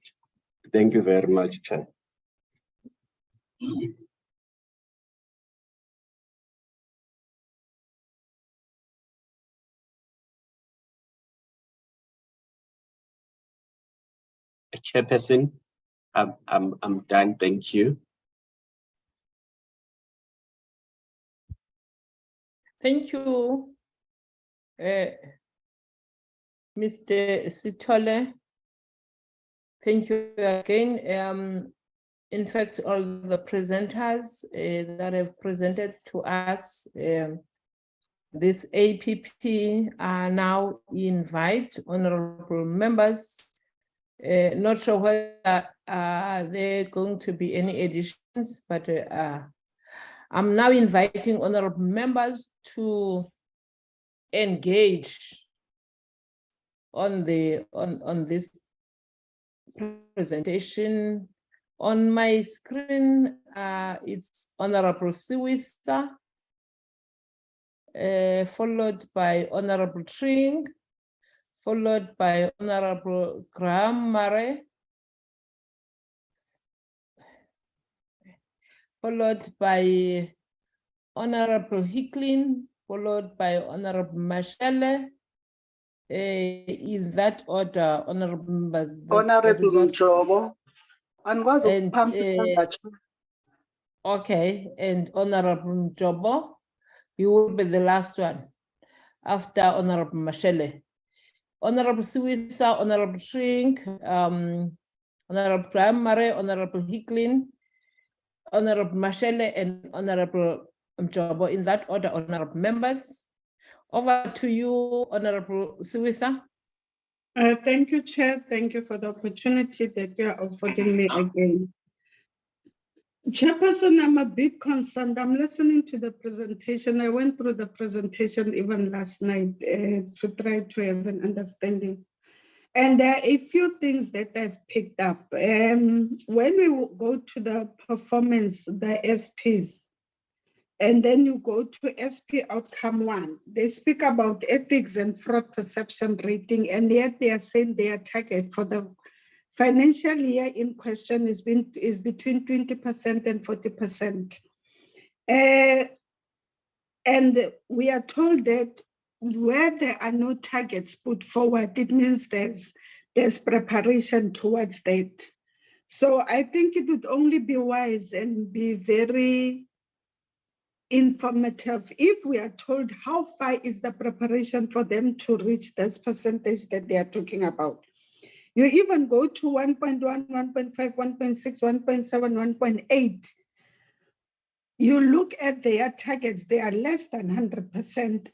Thank you very much, Chair. Chairperson, I'm done. Thank you. Thank you, Mr. Sithole. Thank you again. In fact, all the presenters that have presented to us this APP are now invite honorable members. Not sure whether there are going to be any additions, but I'm now inviting honorable members to engage on this presentation. On my screen, it's Honorable Siwisa, followed by Honorable Tring, followed by Honorable Graham Murray, followed by Honorable Hicklin, followed by Honorable Mashele. In that order, Honorable members. Honorable Mjobo. Okay, and Honorable Mjobo, you will be the last one after Honorable Mashele. Honorable Siwisa, Honorable Shrink, Honorable Graham Murray, Honorable Hicklin, Honorable Mashele, and Honorable Mjobo. In that order, Honorable members. Over to you, Honorable Siwisa. Thank you, Chair. Thank you for the opportunity that you are affording me again. Chairperson, I'm a bit concerned. I'm listening to the presentation. I went through the presentation even last night to try to have an understanding. And there are a few things that I've picked up. When we go to the performance, the SPs, and then you go to SP outcome 1, they speak about ethics and fraud perception rating, and yet they are saying their target for the financial year in question is between 20% and 40%. And we are told that where there are no targets put forward, it means there's preparation towards that. So I think it would only be wise and be very informative if we are told how far is the preparation for them to reach this percentage that they are talking about. You even go to 1.1, 1.5, 1.6, 1.7, 1.8. You look at their targets, they are less than 100%.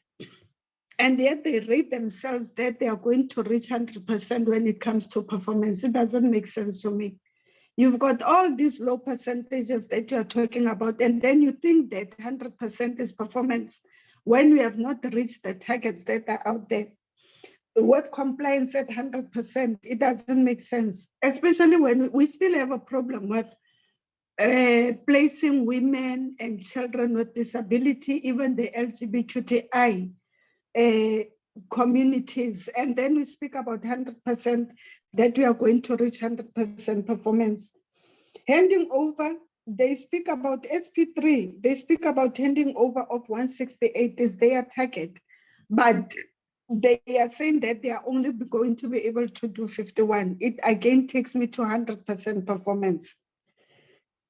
And yet they rate themselves that they are going to reach 100% when it comes to performance. It doesn't make sense to me. You've got all these low percentages that you are talking about, and then you think that 100% is performance when we have not reached the targets that are out there. With compliance at 100%, it doesn't make sense, especially when we still have a problem with placing women and children with disability, even the LGBTQI communities. And then we speak about 100% that we are going to reach 100% performance. Handing over, they speak about SP3, they speak about handing over of 168 is their target, but they are saying that they are only going to be able to do 51. It again takes me to 100% performance.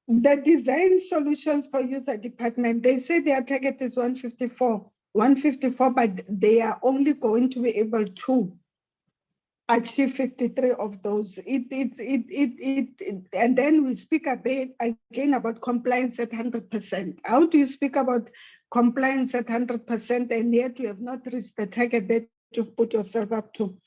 The design solutions for user department, they say their target is 154, but they are only going to be able to achieve 53 of those. And then we speak a bit again about compliance at 100%. How do you speak about compliance at 100% and yet you have not reached the target that you put yourself up to?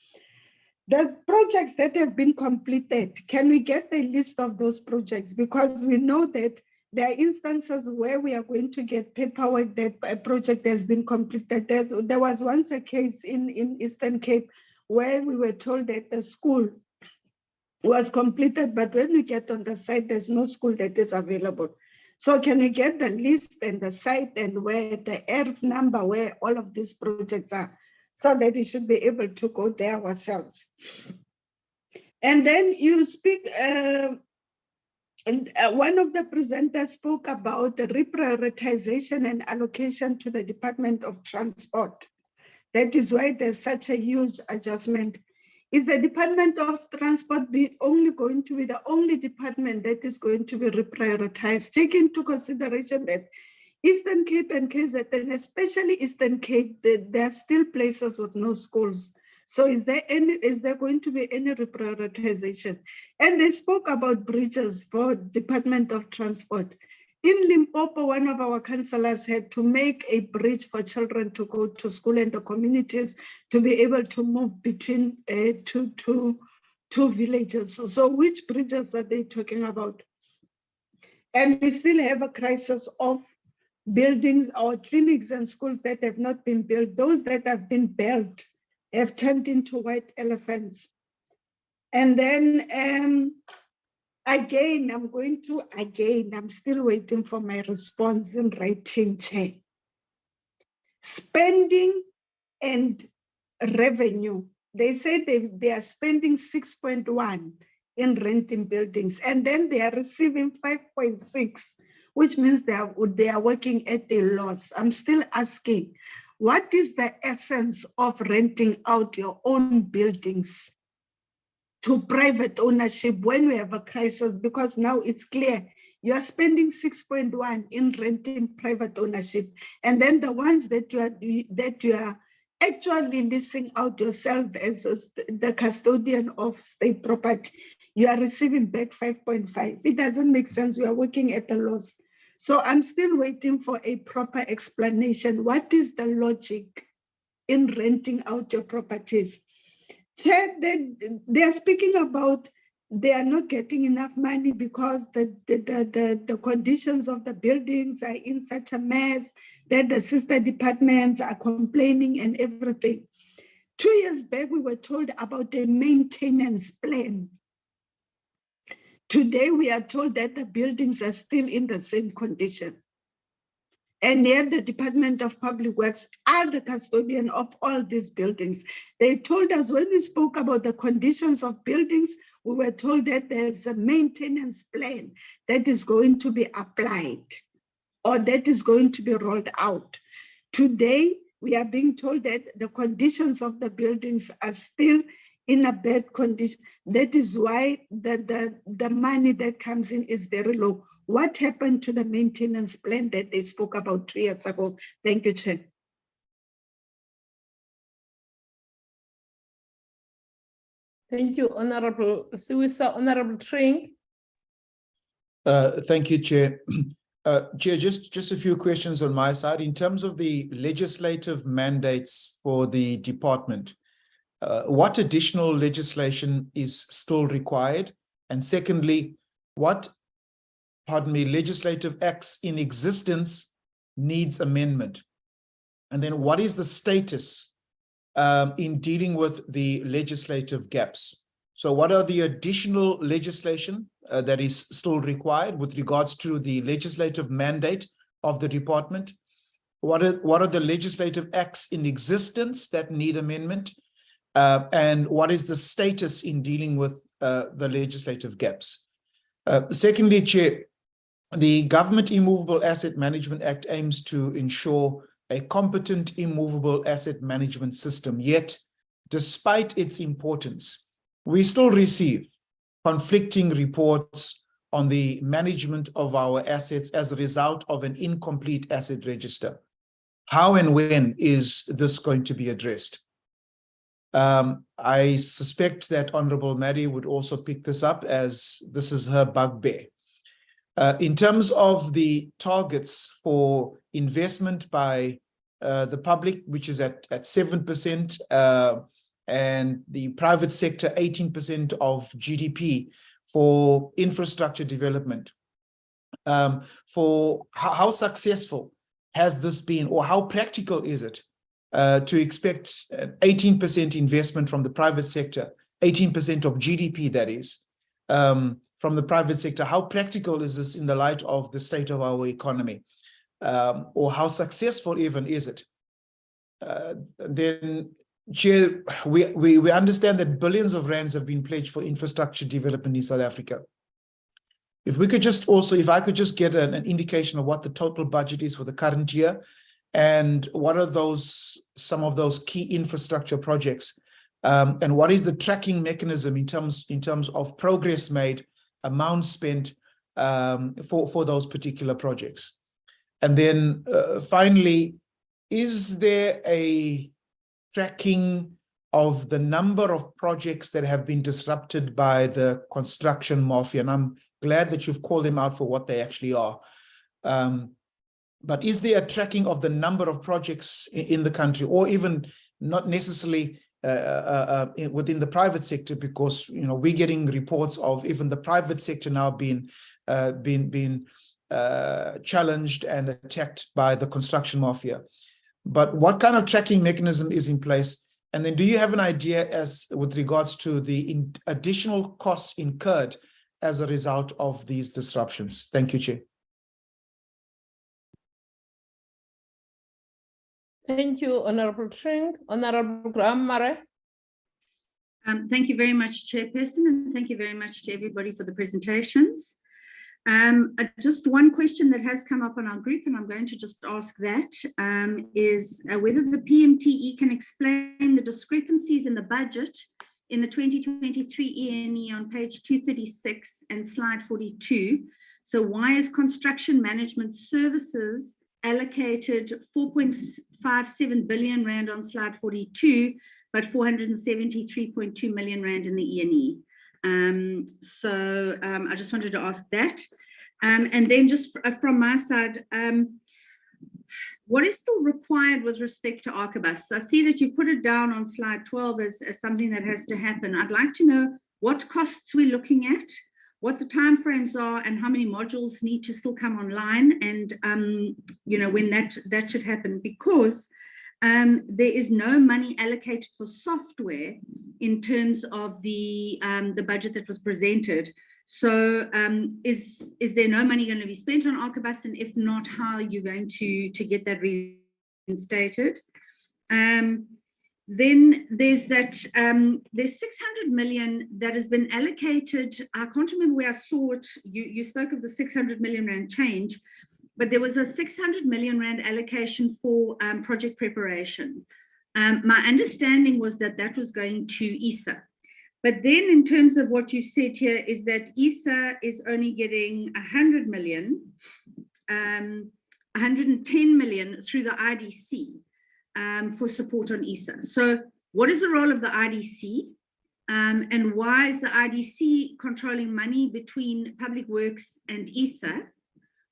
The projects that have been completed, can we get the list of those projects? Because we know that there are instances where we are going to get paperwork that a project has been completed. There was once a case in Eastern Cape where we were told that the school was completed, but when we get on the site, there's no school that is available. So can we get the list and the site and where the ERF number, where all of these projects are, so that we should be able to go there ourselves. And then you speak, one of the presenters spoke about the reprioritization and allocation to the Department of Transport. That is why there's such a huge adjustment. Is the Department of Transport only going to be the only department that is going to be reprioritized? Take into consideration that Eastern Cape and KZN, especially Eastern Cape, there are still places with no schools. So is there going to be any reprioritization? And they spoke about bridges for Department of Transport. In Limpopo, one of our councillors had to make a bridge for children to go to school and the communities to be able to move between two villages. So which bridges are they talking about? And we still have a crisis of buildings or clinics and schools that have not been built. Those that have been built, have turned into white elephants. And then again, I'm still waiting for my response in writing, Chair. Spending and revenue. They say they are spending 6.1 in renting buildings, and then they are receiving 5.6, which means they are working at a loss. I'm still asking, what is the essence of renting out your own buildings to private ownership when we have a crisis? Because now it's clear you are spending 6.1 in renting private ownership, and then the ones that you are actually leasing out yourself as the custodian of state property, you are receiving back 5.5. It doesn't make sense. We are working at a loss. So I'm still waiting for a proper explanation. What is the logic in renting out your properties? Chair, they are speaking about they are not getting enough money because the conditions of the buildings are in such a mess that the sister departments are complaining and everything. 2 years back, we were told about a maintenance plan. Today, we are told that the buildings are still in the same condition. And yet the Department of Public Works are the custodian of all these buildings. They told us when we spoke about the conditions of buildings, we were told that there's a maintenance plan that is going to be applied or that is going to be rolled out. Today, we are being told that the conditions of the buildings are still in a bad condition. That is why the money that comes in is very low. What happened to the maintenance plan that they spoke about 2 years ago? Thank you, Chair. Thank you, Honorable Siwisa. Honorable Tring. Thank you, Chair. Chair, just a few questions on my side. In terms of the legislative mandates for the department, what additional legislation is still required? And secondly, what legislative acts in existence needs amendment? And then what is the status in dealing with the legislative gaps? So what are the additional legislation that is still required with regards to the legislative mandate of the department? What are the legislative acts in existence that need amendment? And what is the status in dealing with the legislative gaps? Secondly, Chair, the Government Immovable Asset Management Act aims to ensure a competent immovable asset management system. Yet, despite its importance, we still receive conflicting reports on the management of our assets as a result of an incomplete asset register. How and when is this going to be addressed? I suspect that Honorable Maddie would also pick this up, as this is her bugbear. In terms of the targets for investment by the public, which is at 7%, and the private sector 18% of GDP for infrastructure development, for how successful has this been, or how practical is it to expect 18% investment from the private sector, 18% of GDP, that is, from the private sector? How practical is this in the light of the state of our economy? Or how successful even is it? Then, Chair, we understand that billions of rands have been pledged for infrastructure development in South Africa. If we could just also, if I could just get an indication of what the total budget is for the current year, and what are some of those key infrastructure projects, and what is the tracking mechanism in terms of progress made, amount spent for those particular projects. And then finally, is there a tracking of the number of projects that have been disrupted by the construction mafia? And I'm glad that you've called them out for what they actually are. But is there a tracking of the number of projects in the country, or even not necessarily within the private sector, because we're getting reports of even the private sector now being challenged and attacked by the construction mafia? But what kind of tracking mechanism is in place? And then do you have an idea as with regards to the additional costs incurred as a result of these disruptions? Thank you, Chair. Thank you, Honorable Tring. Honorable Graham Murray. Thank you very much, Chairperson, and thank you very much to everybody for the presentations. Just one question that has come up on our group, and I'm going to just ask that, is whether the PMTE can explain the discrepancies in the budget in the 2023 ENE on page 236 and slide 42. So why is construction management services allocated 4.57 billion Rand on slide 42, but 473.2 million Rand in the ENE? I just wanted to ask that. And then just from my side, what is still required with respect to Archibus? I see that you put it down on slide 12 as something that has to happen. I'd like to know what costs we're looking at, what the timeframes are, and how many modules need to still come online, and you know, when that should happen, because there is no money allocated for software in terms of the budget that was presented. So is there no money going to be spent on Archibus? And if not, how are you going to get that reinstated? Then there's that, there's 600 million that has been allocated. I can't remember where I saw it. You spoke of the 600 million Rand change, but there was a 600 million Rand allocation for project preparation. My understanding was that that was going to ESA. But then in terms of what you said here is that ESA is only getting 100 million, 110 million through the IDC for support on ESA. So what is the role of the IDC? And why is the IDC controlling money between Public Works and ESA?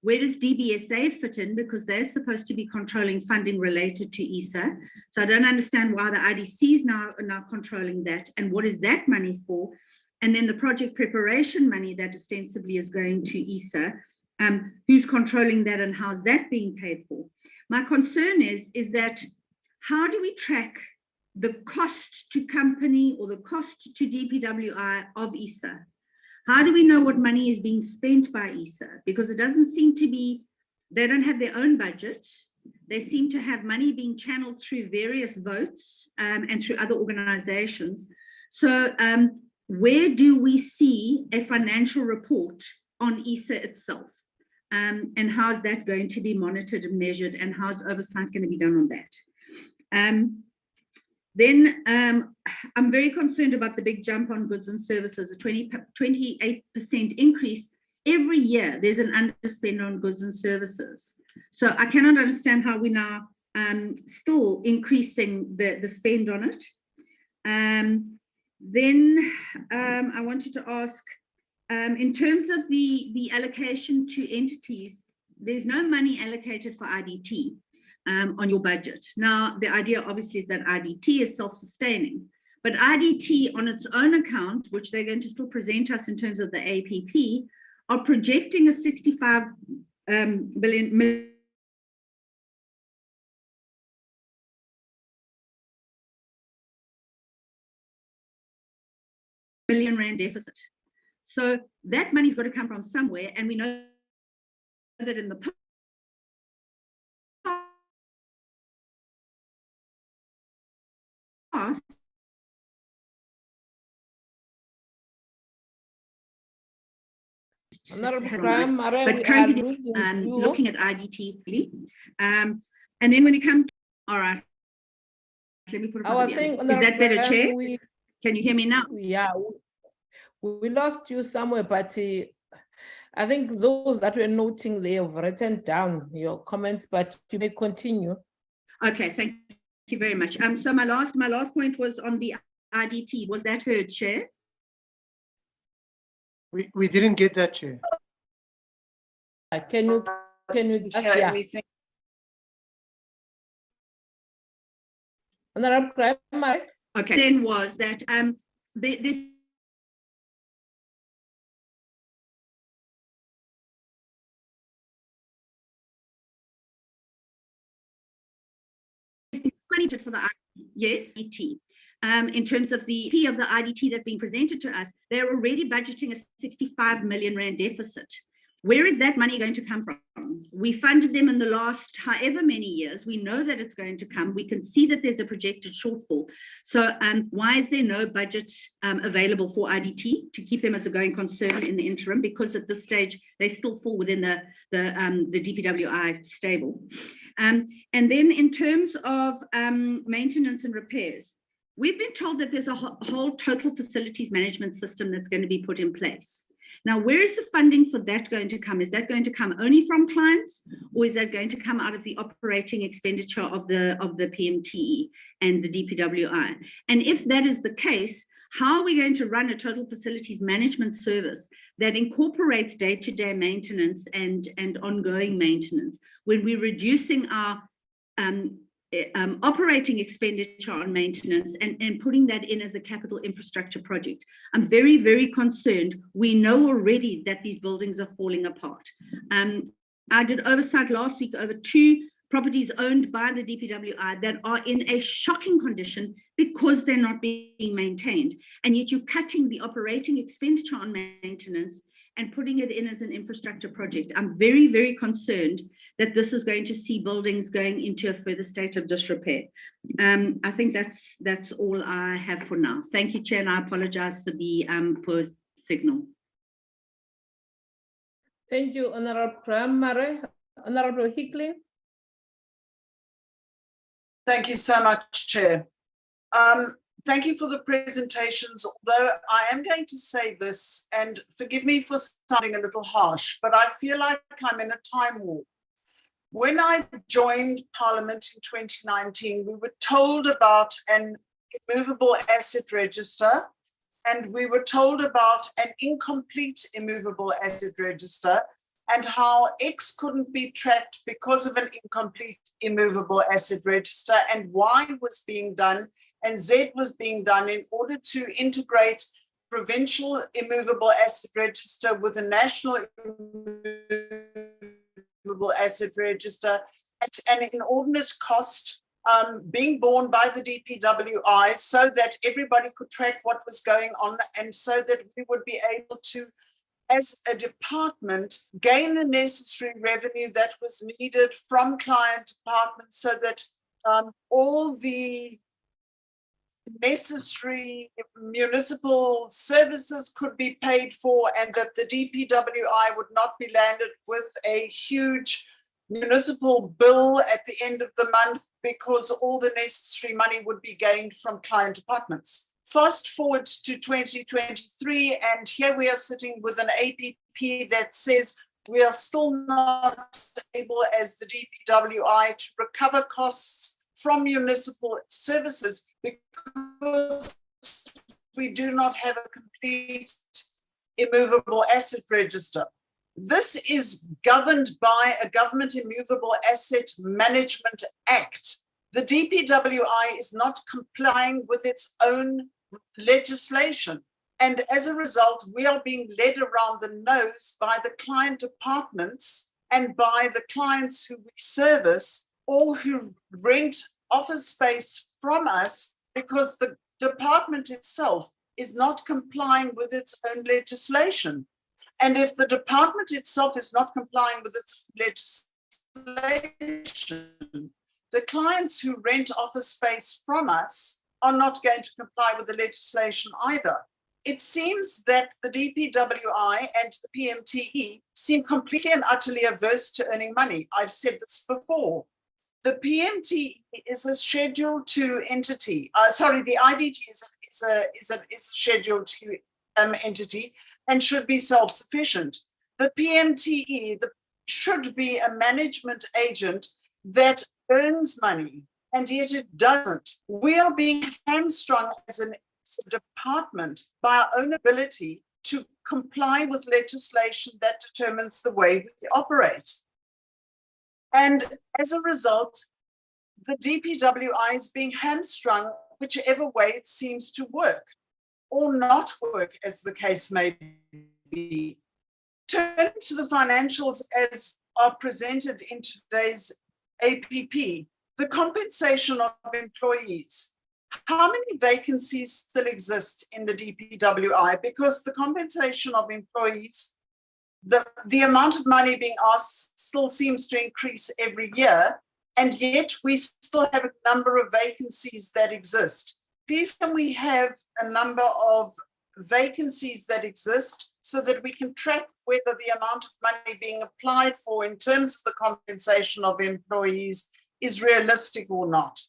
Where does DBSA fit in? Because they're supposed to be controlling funding related to ESA. So I don't understand why the IDC is now controlling that, and what is that money for? And then the project preparation money that ostensibly is going to ESA, who's controlling that and how's that being paid for? My concern is that how do we track the cost to company or the cost to DPWI of ESA? How do we know what money is being spent by ESA? Because it doesn't seem to be, they don't have their own budget. They seem to have money being channeled through various votes and through other organizations. So where do we see a financial report on ESA itself? And how is that going to be monitored and measured, and how's oversight going to be done on that? Then I'm very concerned about the big jump on goods and services, a 28% increase. Every year there's an underspend on goods and services. So I cannot understand how we're now still increasing the spend on it. Then I wanted to ask, in terms of the allocation to entities, there's no money allocated for IDT. On your budget. Now, the idea obviously is that IDT is self-sustaining, but IDT on its own account, which they're going to still present us in terms of the APP, are projecting a 65 million Rand deficit. So that money's got to come from somewhere, and we know that in the past, Honorable Graham Murray, but currently looking at IDT, and then when you come to, all right, let me put it I was saying, is that better, Chair? Can you hear me now? Yeah, we lost you somewhere, but I think those that were noting, they have written down your comments, but you may continue. Okay, thank you very much. So my last point was on the IDT. Was that heard, Chair? We didn't get that, Chair. Can you yeah. Honorable Graham Murray? Okay, then was that this money for the yes, IDT. in terms of the fee of the IDT that's being presented to us, they're already budgeting a 65 million rand deficit. Where is that money going to come from? We funded them in the last however many years. We know that it's going to come. We can see that there's a projected shortfall. So why is there no budget available for IDT to keep them as a going concern in the interim? Because at this stage, they still fall within the DPWI stable. And then in terms of maintenance and repairs, we've been told that there's a whole total facilities management system that's going to be put in place. Now, where is the funding for that going to come? Is that going to come only from clients, or is that going to come out of the operating expenditure of the PMTE and the DPWI? And if that is the case, how are we going to run a total facilities management service that incorporates day-to-day maintenance and ongoing maintenance when we're reducing our operating expenditure on maintenance and putting that in as a capital infrastructure project? I'm very, very concerned. We know already that these buildings are falling apart. I did oversight last week over 2 properties owned by the DPWI that are in a shocking condition because they're not being maintained. And yet you're cutting the operating expenditure on maintenance and putting it in as an infrastructure project. I'm very, very concerned that this is going to see buildings going into a further state of disrepair. I think that's all I have for now. Thank you, Chair, and I apologize for the poor signal. Thank you, Honorable Pramare. Honorable Hickley. Thank you so much, Chair. Thank you for the presentations, although I am going to say this, and forgive me for sounding a little harsh, but I feel like I'm in a time warp. When I joined Parliament in 2019, we were told about an immovable asset register, and we were told about an incomplete immovable asset register, and how X couldn't be tracked because of an incomplete immovable asset register, and Y was being done and Z was being done in order to integrate provincial immovable asset register with a national immovable asset register at an inordinate cost being borne by the DPWI so that everybody could track what was going on, and so that we would be able to, as a department, gain the necessary revenue that was needed from client departments so that all the necessary municipal services could be paid for, and that the DPWI would not be landed with a huge municipal bill at the end of the month because all the necessary money would be gained from client departments. Fast forward to 2023, and here we are sitting with an APP that says we are still not able as the DPWI to recover costs from municipal services because we do not have a complete immovable asset register. This is governed by a Government Immovable Asset Management Act. The DPWI is not complying with its own legislation. And as a result, we are being led around the nose by the client departments and by the clients who we service or who rent office space from us because the department itself is not complying with its own legislation. And if the department itself is not complying with its legislation, the clients who rent office space from us are not going to comply with the legislation either. It seems that the DPWI and the PMTE seem completely and utterly averse to earning money. I've said this before. The PMTE is a Schedule 2 entity. The IDT is a Schedule 2 entity and should be self-sufficient. The PMTE should be a management agent that earns money, and yet it doesn't. We are being hamstrung as a department by our own ability to comply with legislation that determines the way we operate. And as a result, the DPWI is being hamstrung whichever way it seems to work or not work, as the case may be. Turning to the financials as are presented in today's APP, the compensation of employees. How many vacancies still exist in the DPWI? Because the compensation of employees, the amount of money being asked still seems to increase every year, and yet we still have a number of vacancies that exist. Please, can we have a number of vacancies that exist so that we can track whether the amount of money being applied for in terms of the compensation of employees is realistic or not?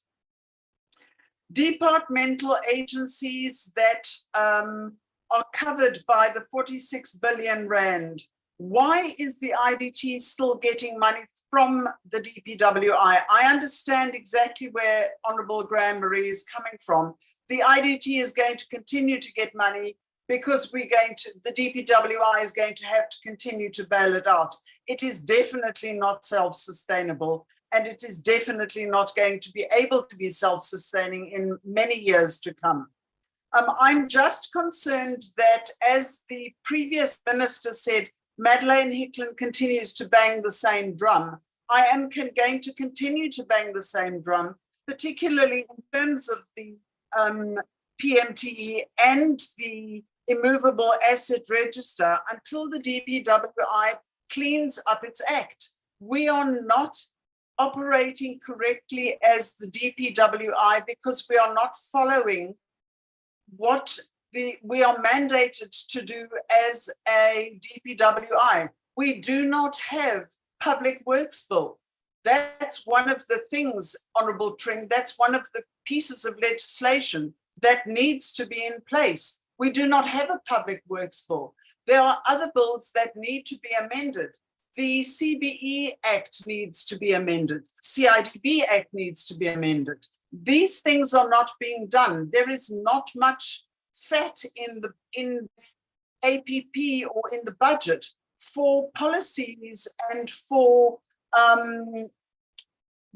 Departmental agencies that are covered by the 46 billion rand. Why is the IDT still getting money from the DPWI? I understand exactly where Honourable Graham Marie is coming from. The IDT is going to continue to get money because the DPWI is going to have to continue to bail it out. It is definitely not self-sustainable, and it is definitely not going to be able to be self-sustaining in many years to come. I'm just concerned that, as the previous minister said, Madeleine Hicklin continues to bang the same drum. I am going to continue to bang the same drum, particularly in terms of the PMTE and the immovable asset register, until the DPWI cleans up its act. We are not operating correctly as the DPWI because we are not following what we are mandated to do as a DPWI. We do not have public works bill. That's one of the things, Honourable Tring, that's one of the pieces of legislation that needs to be in place. We do not have a public works bill. There are other bills that need to be amended. The CBE Act needs to be amended. The CIDB Act needs to be amended. These things are not being done. There is not much fat in APP or in the budget for policies and for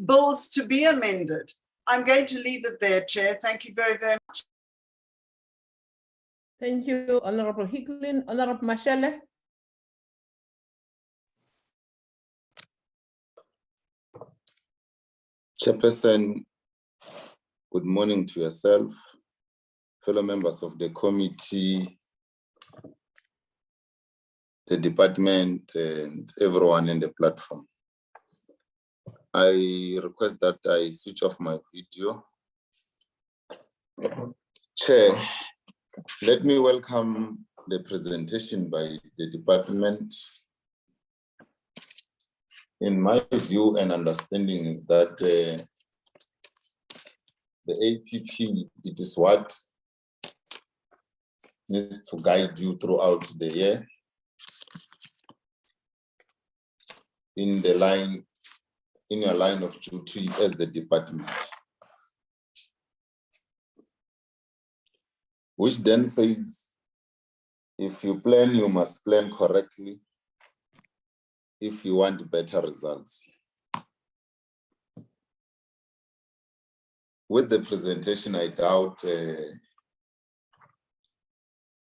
bills to be amended. I'm going to leave it there, Chair. Thank you very, very much. Thank you, Honourable Hicklin. Honourable Mashele. Chairperson, good morning to yourself, fellow members of the committee, the department, and everyone in the platform. I request that I switch off my video. Chair, let me welcome the presentation by the department. In my view and understanding is that the APP, it is what needs to guide you throughout the year in your line of duty as the department. Which then says, if you plan, you must plan correctly if you want better results. With the presentation, I doubt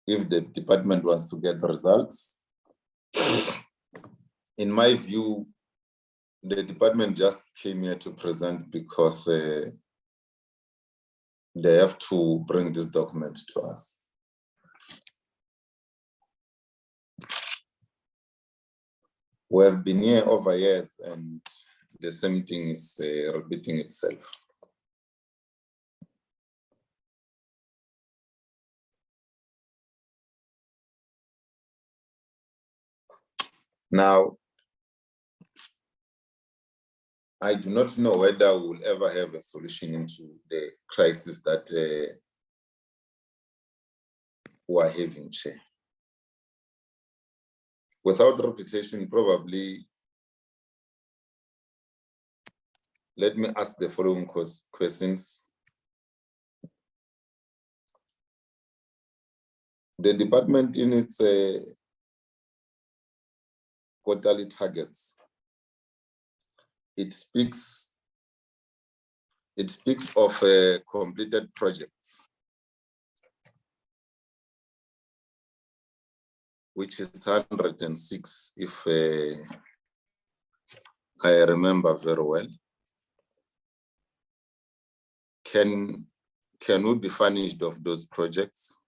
if the department wants to get results. In my view, the department just came here to present because they have to bring this document to us. We have been here over years and the same thing is repeating itself. Now, I do not know whether we will ever have a solution into the crisis that we are having, Chair. Without repetition, probably, let me ask the following questions. The department in its quarterly targets, it speaks of completed projects, which is 106, if I remember very well. Can can we be furnished of those projects?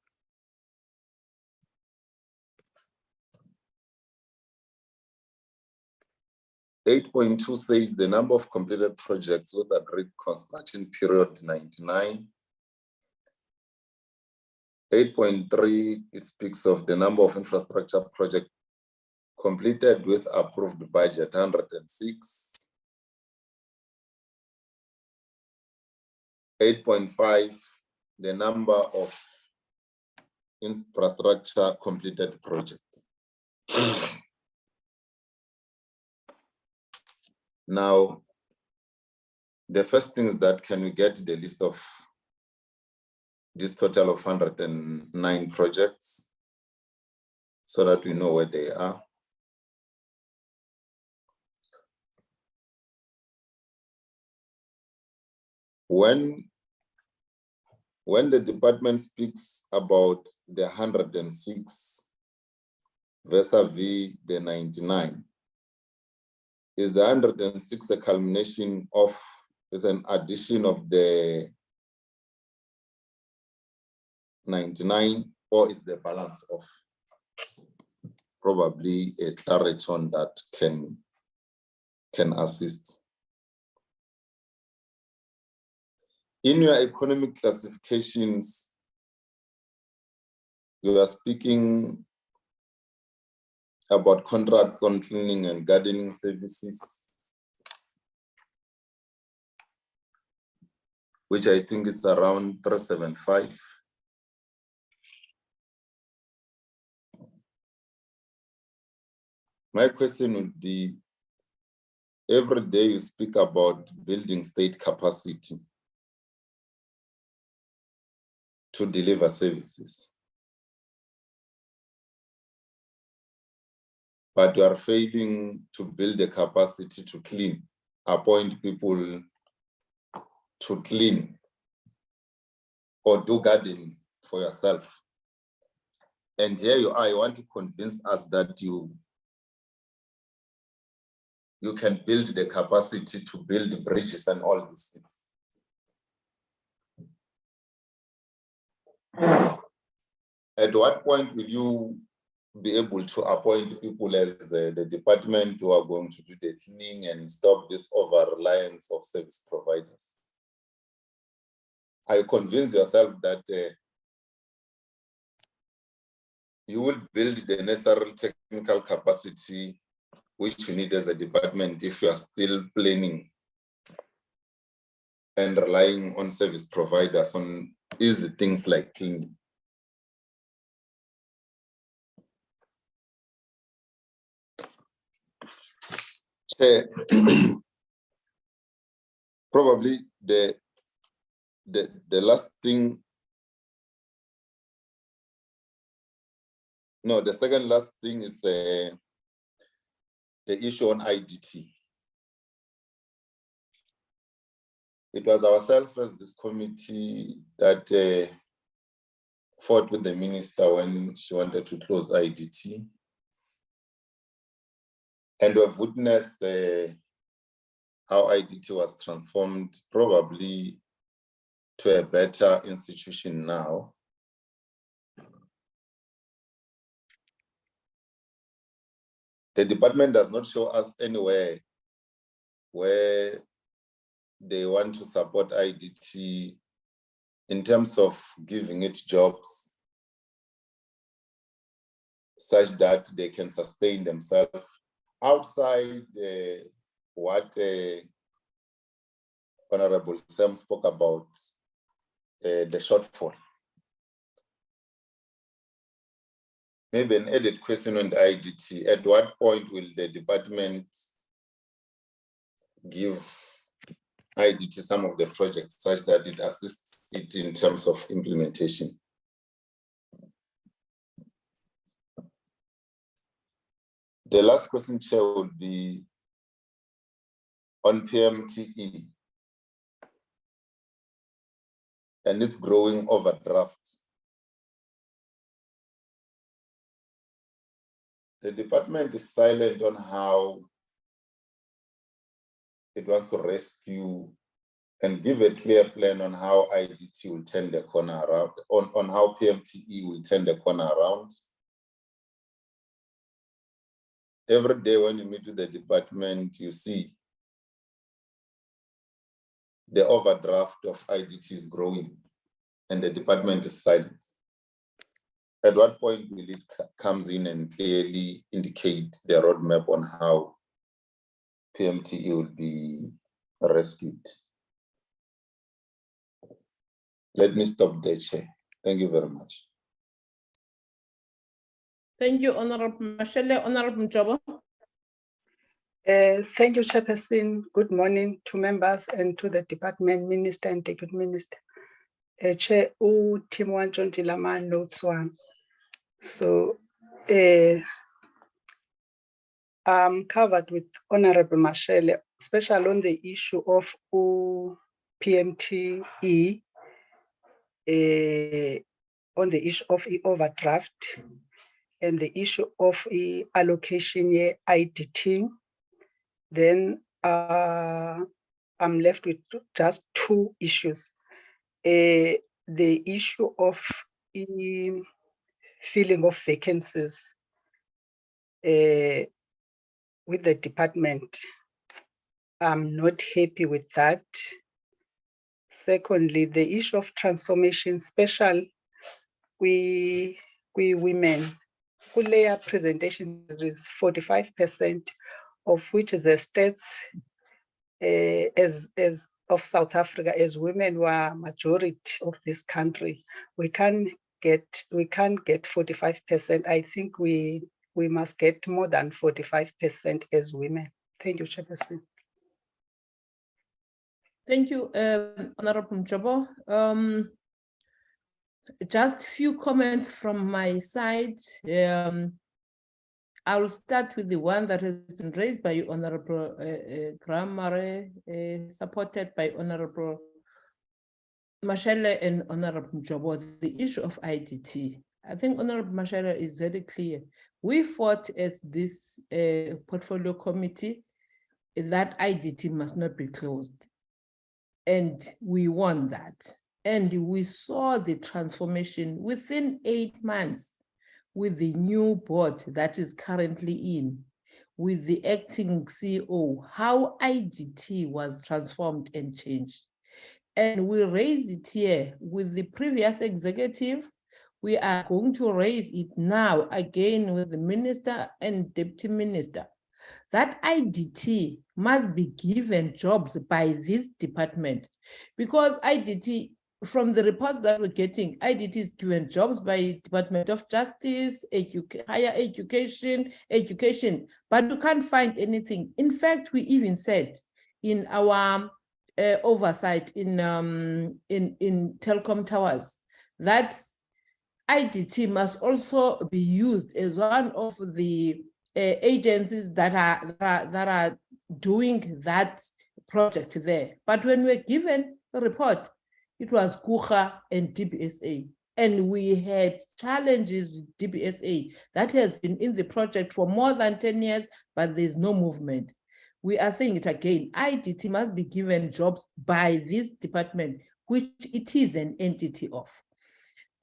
(8.2) says the number of completed projects with agreed construction period 99. 8.3, it speaks of the number of infrastructure projects completed with approved budget 106. 8.5, the number of infrastructure completed projects. Now, the first thing is that can we get the list of this total of 109 projects so that we know where they are? When the department speaks about the 106 vis-a-vis the 99, is the 106 a culmination of, is an addition of the 99, or is the balance of? Probably a clarity on that can assist. In your economic classifications, you are speaking about contracts on cleaning and gardening services, which I think it's around 375. My question would be, every day you speak about building state capacity to deliver services, but you are failing to build the capacity to clean, appoint people to clean or do gardening for yourself. And here you are, you want to convince us that you can build the capacity to build bridges and all these things. At what point will you be able to appoint people as the department who are going to do the cleaning and stop this over-reliance of service providers? I convince yourself that you will build the necessary technical capacity which you need as a department if you are still planning and relying on service providers on easy things like cleaning. Probably the last thing, no, the second last thing is the issue on IDT. It was ourselves as this committee that fought with the minister when she wanted to close IDT. And we've witnessed how IDT was transformed probably to a better institution now. The department does not show us anywhere where they want to support IDT in terms of giving it jobs such that they can sustain themselves outside what Honorable Sam spoke about, the shortfall. Maybe an added question on the IDT. At what point will the department give IDT some of the projects such that it assists it in terms of implementation? The last question, Chair, would be on PMTE and its growing overdraft. The department is silent on how it wants to rescue and give a clear plan on how IDT will turn the corner around, on how PMTE will turn the corner around. Every day when you meet with the department, you see the overdraft of IDT is growing and the department is silent. At what point will it comes in and clearly indicate the roadmap on how PMTE will be rescued? Let me stop there, Chair. Thank you very much. Thank you, Honorable Mashele. Honorable Njobo. Thank you, Chairperson. Good morning to members and to the department minister and deputy minister. Chair, Team 1 John Dilama notes 1. So I'm covered with Honorable Mashele, especially on the issue of PMTE, on the issue of overdraft and the issue of allocation IDT. Then I'm left with just 2 issues. The issue of filling of vacancies with the department. I'm not happy with that. Secondly, the issue of transformation, special we women, who layer presentation is 45%, of which the states as of South Africa, as women were majority of this country. We can't get 45%. I think we must get more than 45% as women. Thank you, Chairperson. Thank you, Honorable Njobo. Just a few comments from my side. I will start with the one that has been raised by Honorable Grammar, supported by Honorable Mashele and Honorable Njobo, the issue of IDT. I think Honorable Mashele is very clear. We fought as this portfolio committee that IDT must not be closed. And we won that. And we saw the transformation within 8 months with the new board that is currently in, with the acting CEO, how IDT was transformed and changed. And we raised it here with the previous executive. We are going to raise it now again with the minister and deputy minister. That IDT must be given jobs by this department, because IDT, from the reports that we're getting, IDT is given jobs by Department of Justice, higher education, but you can't find anything. In fact, we even said in our oversight in telecom towers that IDT must also be used as one of the agencies that are doing that project there. But when we're given the report, it was Kucha and DBSA. And we had challenges with DBSA that has been in the project for more than 10 years, but there's no movement. We are saying it again, IDT must be given jobs by this department, which it is an entity of.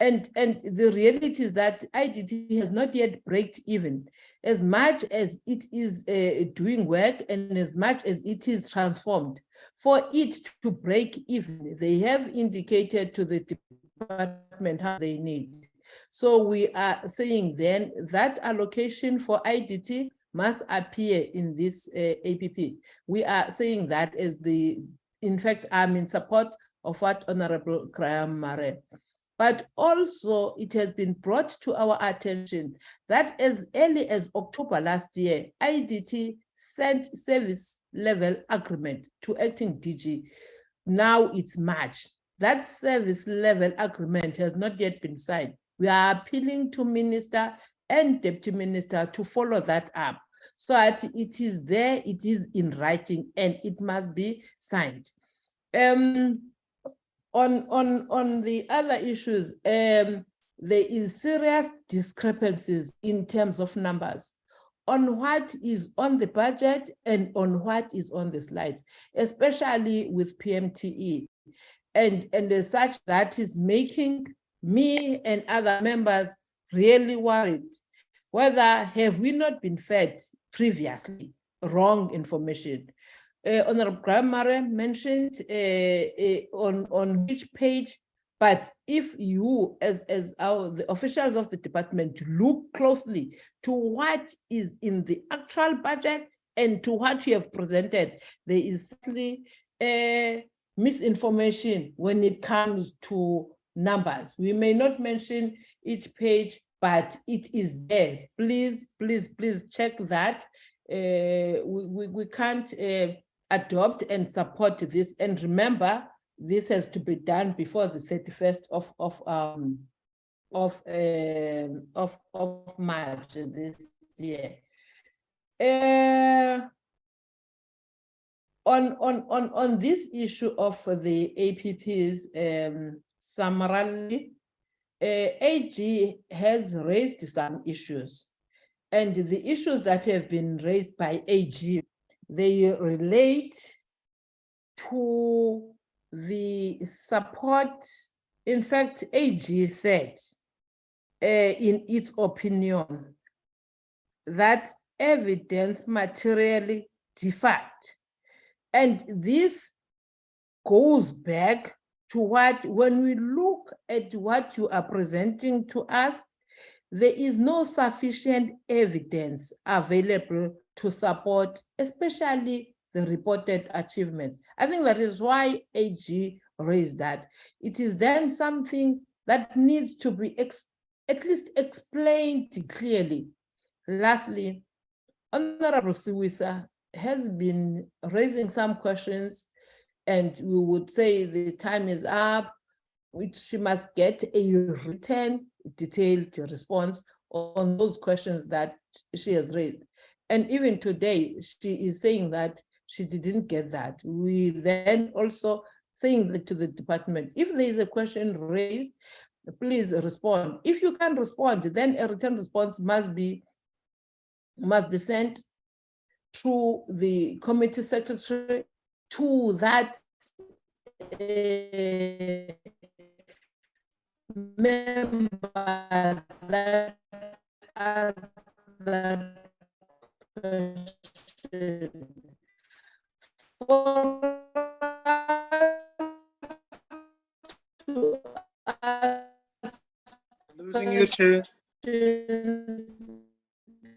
And the reality is that IDT has not yet breaked even. As much as it is doing work and as much as it is transformed, for it to break even, they have indicated to the department how they need. So we are saying then that allocation for IDT must appear in this APP. We are saying that as in fact, I'm in support of what Honorable Graham Mare. But also it has been brought to our attention that as early as October last year, IDT sent service level agreement to acting DG. Now it's March. That service level agreement has not yet been signed. We are appealing to Minister and Deputy Minister to follow that up so that it is there, it is in writing, and it must be signed. On the other issues, there is serious discrepancies in terms of numbers on what is on the budget and on what is on the slides, especially with PMTE. And as such, that is making me and other members really worried. Whether have we not been fed previously wrong information? Honorable Grammar mentioned on which page, but if you, as the officials of the department, look closely to what is in the actual budget and to what you have presented, there is certainly misinformation when it comes to numbers. We may not mention each page, but it is there. Please, please, please check that. We can't adopt and support this. And remember, this has to be done before the 31st of March this year. On this issue of the APPs, summarily, AG has raised some issues, and the issues that have been raised by AG, they relate to the support. In fact, AG said in its opinion that evidence materially differed. And this goes back to what, when we look at what you are presenting to us, there is no sufficient evidence available to support, especially the reported achievements. I think that is why AG raised that. It is then something that needs to be at least explained clearly. Lastly, Honorable Siwisa has been raising some questions, and we would say the time is up, which she must get a written, detailed response on those questions that she has raised. And even today, she is saying that she didn't get that. We then also saying that to the department, if there is a question raised, please respond. If you can't respond, then a written response must be sent through the committee secretary to that member that asked that question. For Losing you, Chair.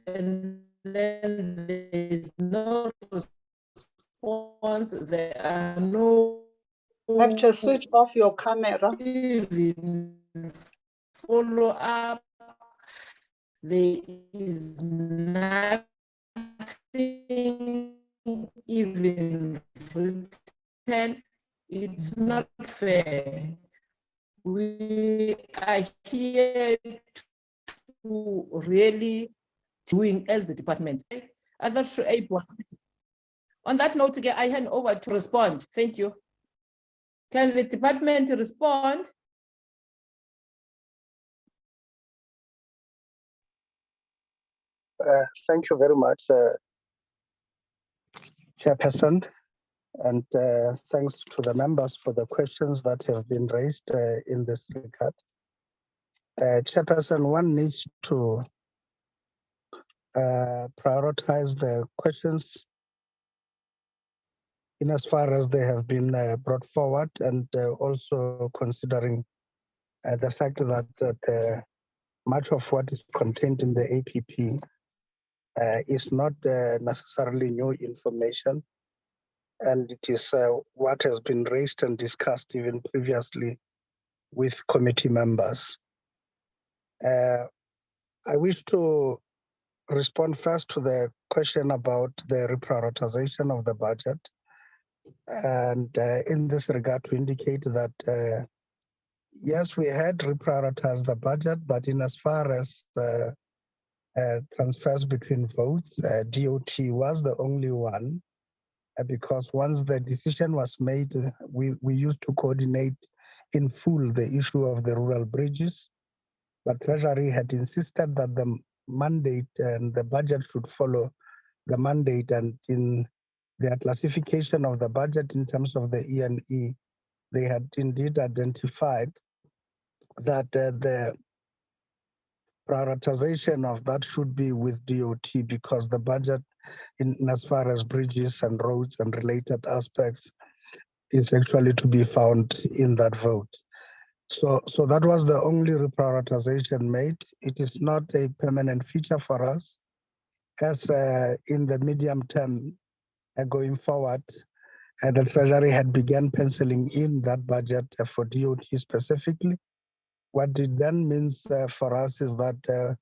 And then there is no response, there are no. Have to switch off your camera. Even follow up. There is nothing even written. It's not fair. We are here to really doing as the department. On that note, again, I hand over to respond. Thank you. Can the department respond? Thank you very much, Chairperson, and thanks to the members for the questions that have been raised in this regard. Chairperson, one needs to prioritize the questions in as far as they have been brought forward, and also considering the fact that much of what is contained in the APP is not necessarily new information, and it is what has been raised and discussed even previously with committee members. I wish to respond first to the question about the reprioritization of the budget. And in this regard, to indicate that, yes, we had reprioritized the budget, but in as far as transfers between votes, DOT was the only one, because once the decision was made, we used to coordinate in full the issue of the rural bridges, but Treasury had insisted that the mandate, and the budget should follow the mandate. And in their classification of the budget in terms of the E&E, they had indeed identified that the prioritization of that should be with DOT, because the budget in as far as bridges and roads and related aspects is actually to be found in that vote. So that was the only reprioritization made. It is not a permanent feature for us, as in the medium term going forward, the Treasury had begun penciling in that budget for DOT specifically. What it then means for us is that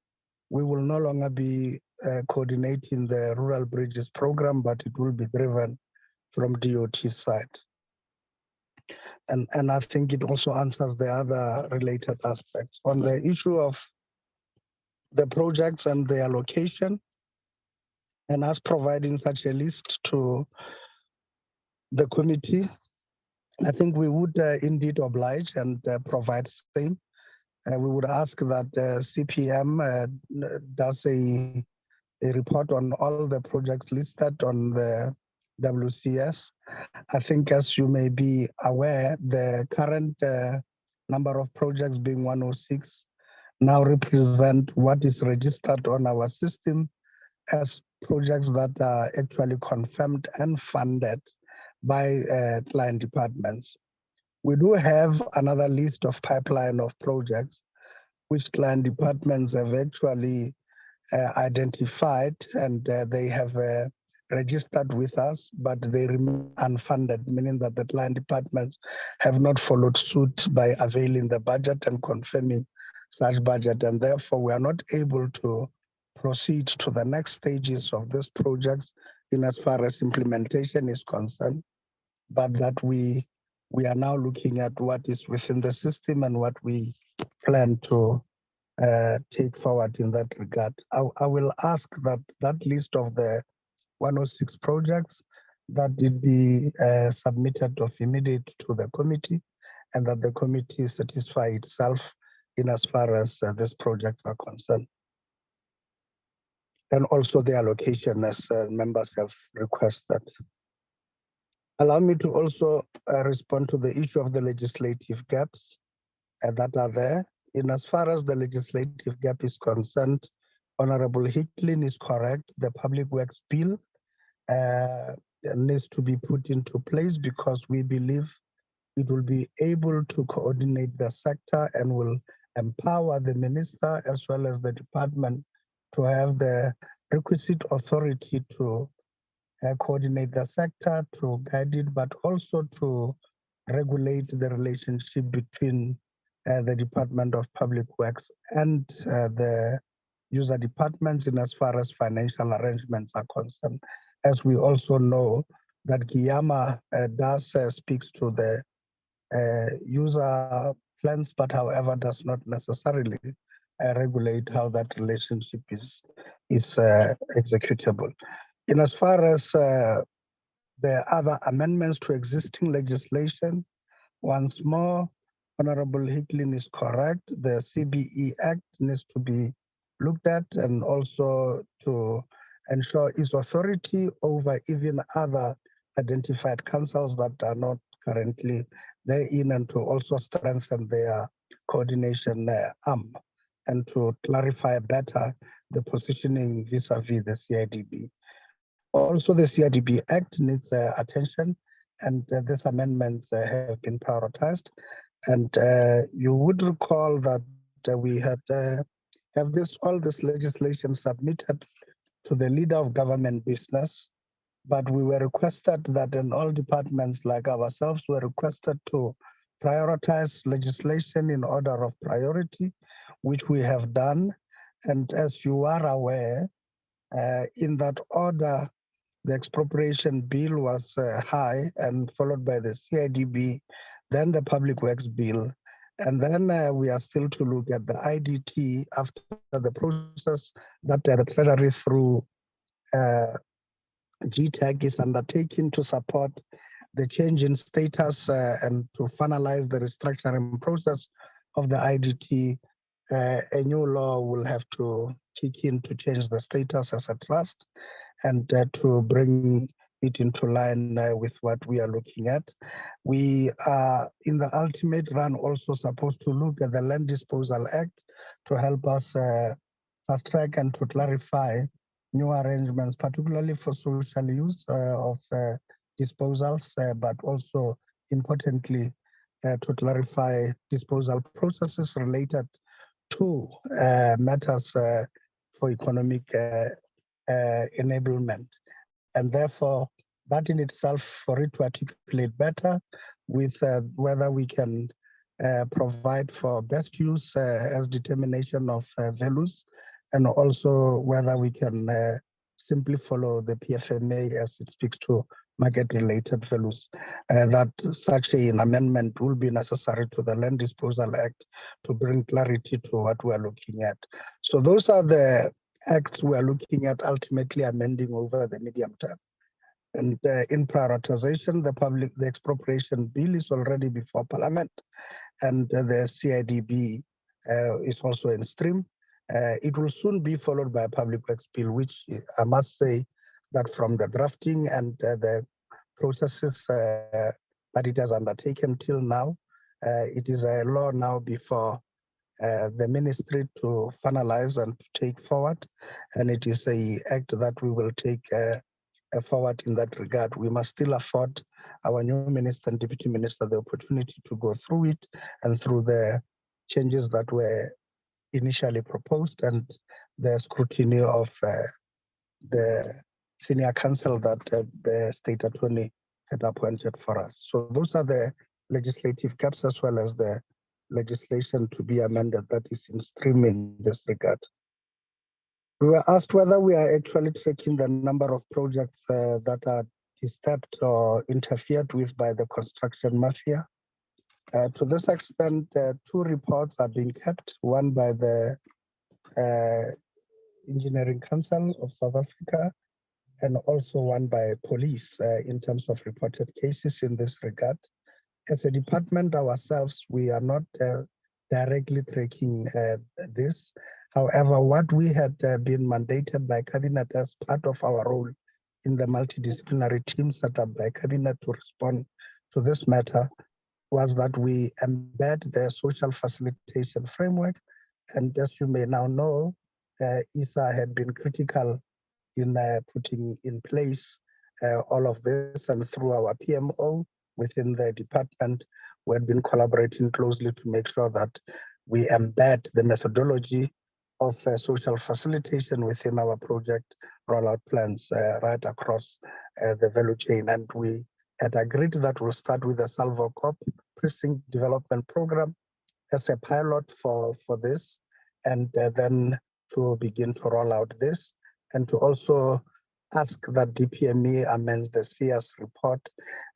we will no longer be coordinating the rural bridges program, but it will be driven from DOT side. And I think it also answers the other related aspects. On the issue of the projects and the allocation, and us providing such a list to the committee, I think we would indeed oblige and provide same. We would ask that CPM does a report on all the projects listed on the WCS. I think, as you may be aware, the current number of projects being 106 now represent what is registered on our system as projects that are actually confirmed and funded by client departments. We do have another list of pipeline of projects which client departments have actually identified, and they have registered with us, but they remain unfunded, meaning that the client departments have not followed suit by availing the budget and confirming such budget, and therefore we are not able to proceed to the next stages of these projects in as far as implementation is concerned, but that we are now looking at what is within the system and what we plan to take forward in that regard. I will ask that that list of the 106 projects that it be submitted of immediate to the committee, and that the committee satisfy itself in as far as these projects are concerned. And also the allocation as members have requested. Allow me to also respond to the issue of the legislative gaps that are there. In as far as the legislative gap is concerned, Honorable Hicklin is correct. The Public Works Bill needs to be put into place, because we believe it will be able to coordinate the sector and will empower the minister as well as the department to have the requisite authority to coordinate the sector, to guide it, but also to regulate the relationship between the Department of Public Works and the user departments in as far as financial arrangements are concerned. As we also know that GIAMA does speaks to the user plans, but however does not necessarily regulate how that relationship is executable. In as far as the other amendments to existing legislation, once more, Honorable Hicklin is correct. The CBE Act needs to be looked at, and also to ensure its authority over even other identified councils that are not currently therein, and to also strengthen their coordination arm, and to clarify better the positioning vis-a-vis the CIDB. Also, the CIDB Act needs attention, and these amendments have been prioritized. And you would recall that we had have all this legislation submitted to the leader of government business, but we were requested that in all departments like ourselves were requested to prioritize legislation in order of priority, which we have done. And as you are aware, in that order, the expropriation bill was high, and followed by the CIDB, then the Public Works bill. And then we are still to look at the IDT after the process that the Treasury through GTAG is undertaking to support the change in status and to finalize the restructuring process of the IDT. a new law will have to kick in to change the status as a trust and to bring it into line with what we are looking at. We are in the ultimate run also supposed to look at the Land Disposal Act to help us fast track and to clarify new arrangements, particularly for social use of disposals, but also importantly to clarify disposal processes related to matters for economic enablement. And therefore, that in itself, for it to articulate better with whether we can provide for best use as determination of values, and also whether we can simply follow the PFMA as it speaks to market-related values, that such an amendment will be necessary to the Land Disposal Act to bring clarity to what we are looking at. So those are the acts we are looking at ultimately amending over the medium term. And in prioritization, the expropriation bill is already before Parliament, and the CIDB is also in stream. It will soon be followed by a public works bill, which I must say that from the drafting and the processes that it has undertaken till now, it is a law now before the ministry to finalize and to take forward, and it is an act that we will take forward in that regard. We must still afford our new minister and deputy minister the opportunity to go through it and through the changes that were initially proposed and the scrutiny of the senior council that the state attorney had appointed for us. So those are the legislative gaps as well as the legislation to be amended that is in stream in this regard. We were asked whether we are actually tracking the number of projects that are disturbed or interfered with by the construction mafia. To this extent, two reports are being kept, one by the Engineering Council of South Africa and also one by police in terms of reported cases in this regard. As a department ourselves, we are not directly tracking this. However, what we had been mandated by Cabinet as part of our role in the multidisciplinary team set up by Cabinet to respond to this matter was that we embed the social facilitation framework. And as you may now know, ISA had been critical in putting in place all of this, and through our PMO within the department, we had been collaborating closely to make sure that we embed the methodology of social facilitation within our project rollout plans right across the value chain. And we had agreed that we'll start with the Salvo Corp Precinct Development Program as a pilot for this, and then to begin to roll out this, and to also ask that DPME amends the CS report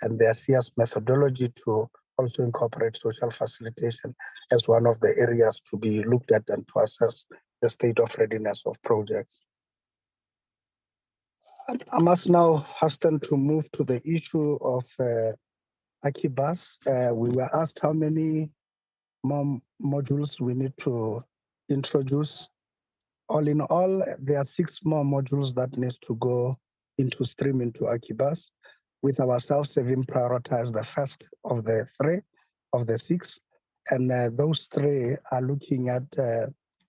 and their CS methodology to also incorporate social facilitation as one of the areas to be looked at and to assess the state of readiness of projects. I must now hasten to move to the issue of Akibas. We were asked how many more modules we need to introduce. All in all, there are 6 more modules that need to go into stream into Akibas, with ourselves having prioritized the first of the 3 of the 6. And those 3 are looking at,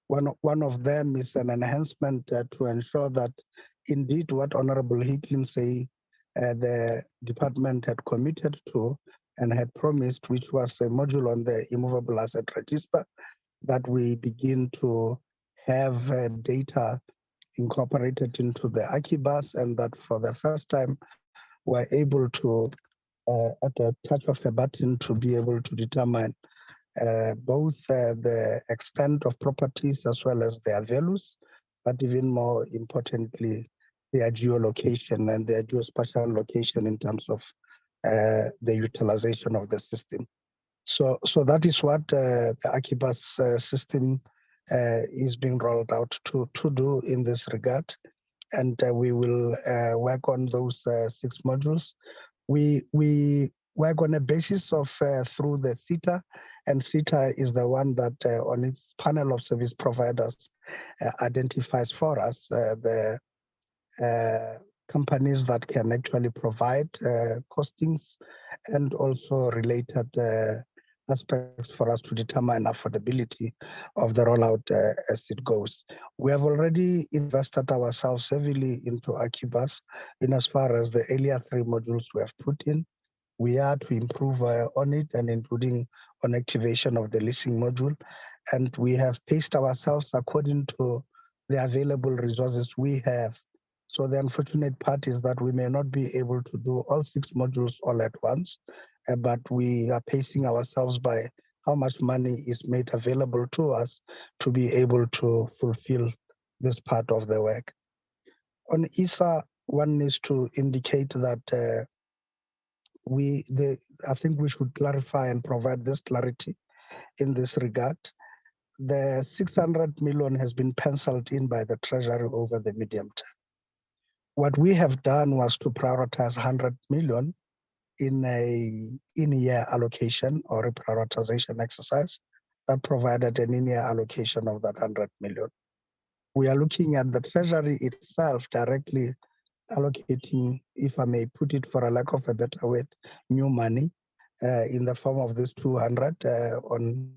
one of them is an enhancement to ensure that indeed what Honorable Hicklin say the department had committed to and had promised, which was a module on the immovable asset register, that we begin to have data incorporated into the Akibas, and that for the first time we're able to, at a touch of a button, to be able to determine both the extent of properties as well as their values, but even more importantly, their geolocation and their geospatial location in terms of the utilization of the system. So that is what the Akibas system is being rolled out to do in this regard. And we will work on those 6 modules. We work on a basis of through the CETA, and CETA is the one that on its panel of service providers identifies for us the companies that can actually provide costings and also related aspects for us to determine affordability of the rollout as it goes. We have already invested ourselves heavily into Akibas in as far as the earlier 3 modules we have put in. We are to improve on it, and including on activation of the leasing module. And we have paced ourselves according to the available resources we have. So the unfortunate part is that we may not be able to do all 6 modules all at once, but we are pacing ourselves by how much money is made available to us to be able to fulfill this part of the work. On ISA, one needs to indicate that I think we should clarify and provide this clarity in this regard. The 600 million has been penciled in by the Treasury over the medium term. What we have done was to prioritize 100 million in a in-year allocation or a prioritization exercise that provided an in-year allocation of that 100 million. We are looking at the Treasury itself directly allocating, if I may put it for a lack of a better word, new money in the form of this 200 on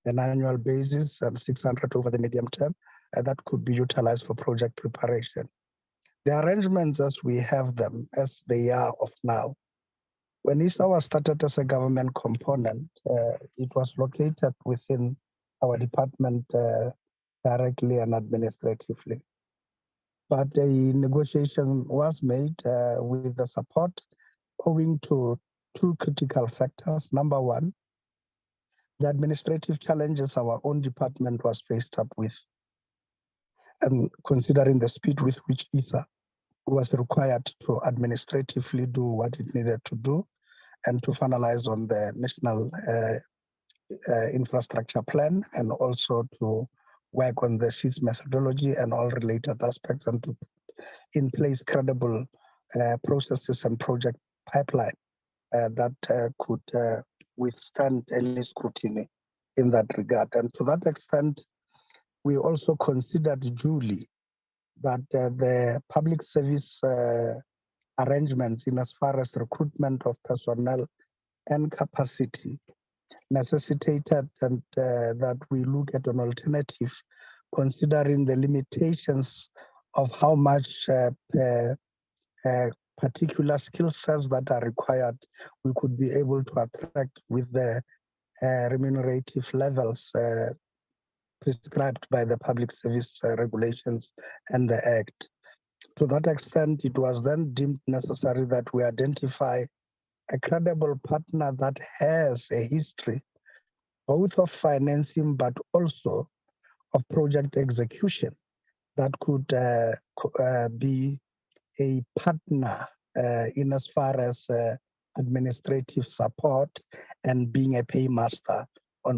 an annual basis and 600 over the medium term that could be utilized for project preparation. The arrangements as we have them, as they are of now, when ISA was started as a government component, it was located within our department directly and administratively. But a negotiation was made with the support owing to 2 critical factors. Number one, the administrative challenges our own department was faced up with, and considering the speed with which ISA was required to administratively do what it needed to do and to finalize on the national infrastructure plan, and also to work on the SEEDS methodology and all related aspects, and to put in place credible processes and project pipeline that could withstand any scrutiny in that regard. And to that extent, we also considered duly that the public service arrangements in as far as recruitment of personnel and capacity necessitated and that we look at an alternative, considering the limitations of how much particular skill sets that are required we could be able to attract with the remunerative levels prescribed by the public service regulations and the Act. To that extent, it was then deemed necessary that we identify a credible partner that has a history both of financing but also of project execution that could be a partner in as far as administrative support and being a paymaster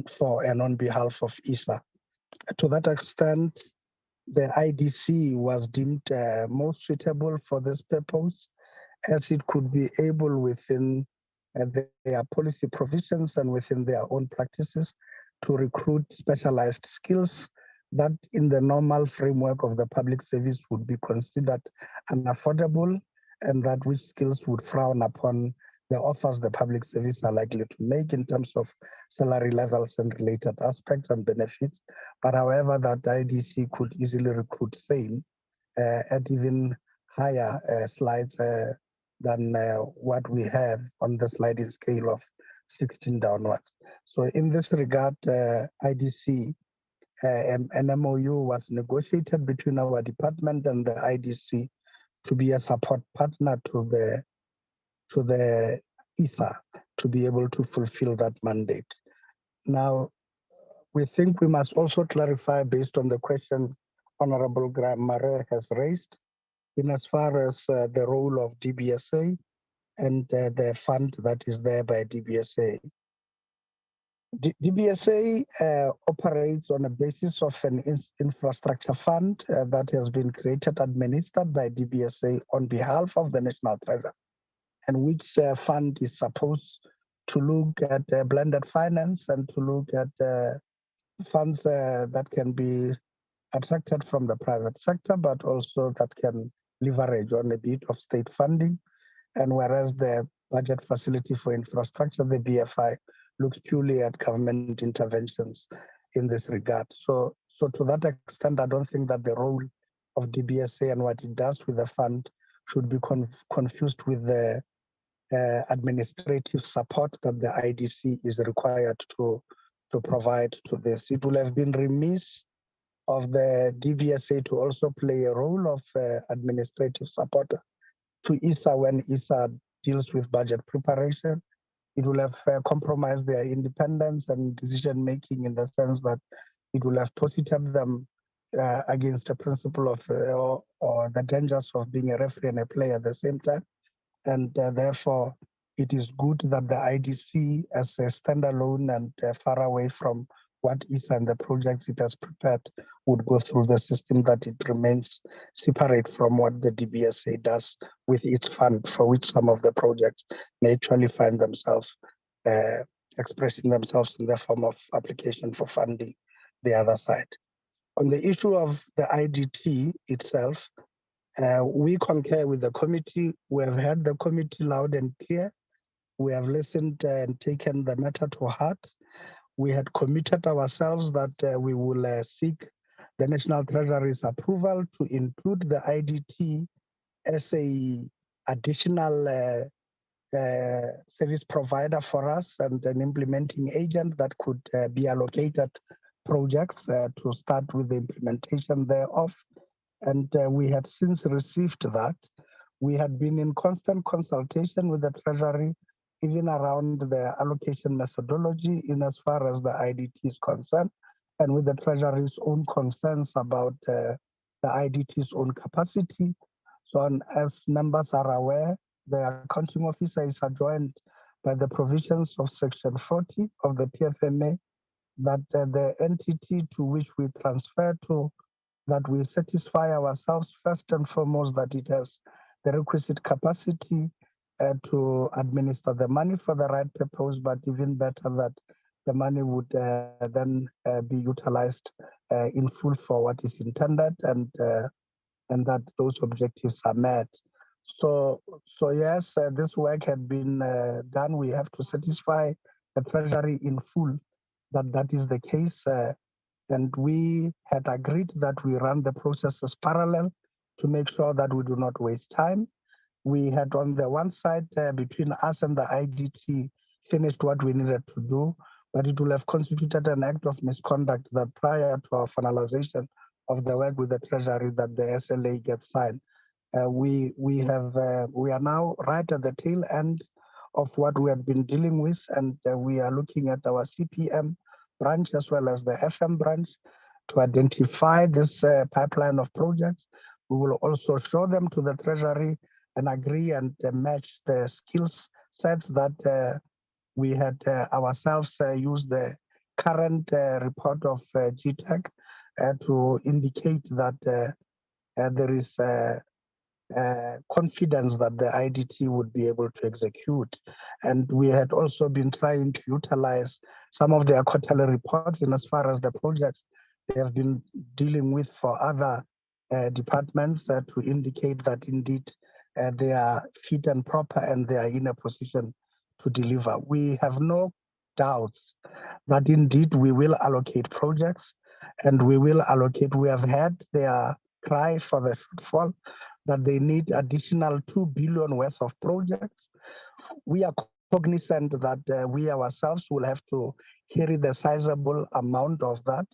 for and on behalf of ISA. To that extent, the IDC was deemed most suitable for this purpose, as it could be able within their policy provisions and within their own practices to recruit specialized skills that in the normal framework of the public service would be considered unaffordable, and that which skills would frown upon the offers the public service are likely to make in terms of salary levels and related aspects and benefits. But however, that IDC could easily recruit same at even higher slides than what we have on the sliding scale of 16 downwards. So in this regard, IDC, an MOU was negotiated between our department and the IDC to be a support partner to the ISA to be able to fulfill that mandate. Now, we think we must also clarify, based on the question Honorable Graham Murray has raised, in as far as the role of DBSA and the fund that is there by DBSA. DBSA operates on a basis of an infrastructure fund that has been created, administered by DBSA on behalf of the National Treasury. and which fund is supposed to look at blended finance and to look at funds that can be attracted from the private sector, but also that can leverage on a bit of state funding. And whereas the budget facility for infrastructure, the BFI, looks purely at government interventions in this regard. So to that extent, I don't think that the role of DBSA and what it does with the fund should be confused with the administrative support that the IDC is required to provide to this. It will have been remiss of the DBSA to also play a role of administrative support to ISA when ISA deals with budget preparation. It will have compromised their independence and decision making in the sense that it will have positioned them against the principle of or the dangers of being a referee and a player at the same time. And therefore, it is good that the IDC, as a standalone and far away from what ISA and the projects it has prepared, would go through the system, that it remains separate from what the DBSA does with its fund, for which some of the projects may actually find themselves expressing themselves in the form of application for funding the other side. On the issue of the IDT itself, we concur with the committee. We have heard the committee loud and clear. We have listened and taken the matter to heart. We had committed ourselves that we will seek the National Treasury's approval to include the IDT as a additional service provider for us and an implementing agent that could be allocated projects to start with the implementation thereof. And we had since received that. We had been in constant consultation with the Treasury, even around the allocation methodology in as far as the IDT is concerned, and with the Treasury's own concerns about the IDT's own capacity. So as members are aware, the accounting officer is adjoined by the provisions of Section 40 of the PFMA, that the entity to which we transfer to, that we satisfy ourselves first and foremost that it has the requisite capacity to administer the money for the right purpose, but even better that the money would then be utilized in full for what is intended, and that those objectives are met. So yes, this work had been done. We have to satisfy the Treasury in full that is the case. And we had agreed that we run the processes parallel to make sure that we do not waste time. We had on the one side between us and the IDT finished what we needed to do, but it will have constituted an act of misconduct that prior to our finalization of the work with the Treasury that the SLA gets signed. We are now right at the tail end of what we have been dealing with, and we are looking at our CPM branch as well as the FM branch to identify this pipeline of projects. We will also show them to the Treasury and agree and match the skills sets that we had ourselves used the current report of GTEC to indicate that there is confidence that the IDT would be able to execute. And we had also been trying to utilize some of their quarterly reports in as far as the projects they have been dealing with for other departments to indicate that indeed they are fit and proper and they are in a position to deliver. We have no doubts that indeed we will allocate projects, and we will allocate. We have had their cry for the shortfall that they need additional 2 billion worth of projects. We are cognizant that we ourselves will have to carry the sizable amount of that,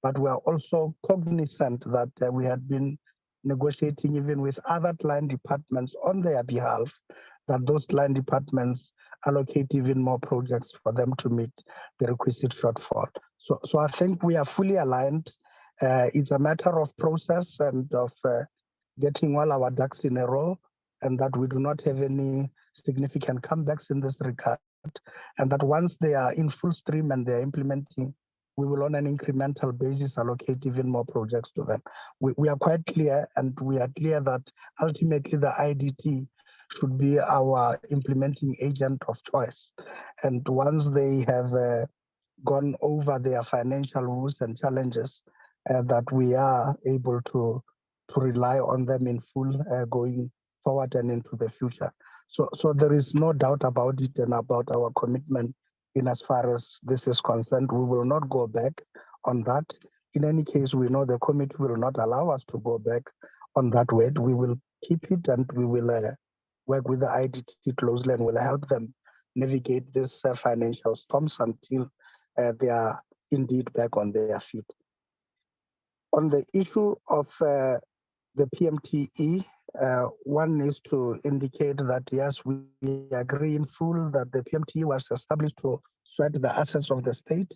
but we are also cognizant that we had been negotiating even with other client departments on their behalf, that those client departments allocate even more projects for them to meet the requisite shortfall. So I think we are fully aligned. It's a matter of process and of getting all our ducks in a row, and that we do not have any significant comebacks in this regard. And that once they are in full stream and they're implementing, we will on an incremental basis allocate even more projects to them. We are quite clear, and we are clear that ultimately the IDT should be our implementing agent of choice. And once they have gone over their financial woes and challenges, that we are able to rely on them in full going forward and into the future. So there is no doubt about it and about our commitment in as far as this is concerned. We will not go back on that. In any case, we know the committee will not allow us to go back on that word. We will keep it and we will work with the IDT closely and will help them navigate this financial storms until they are indeed back on their feet. On the issue of the PMTE, one is to indicate that yes, we agree in full that the PMTE was established to sweat the assets of the state.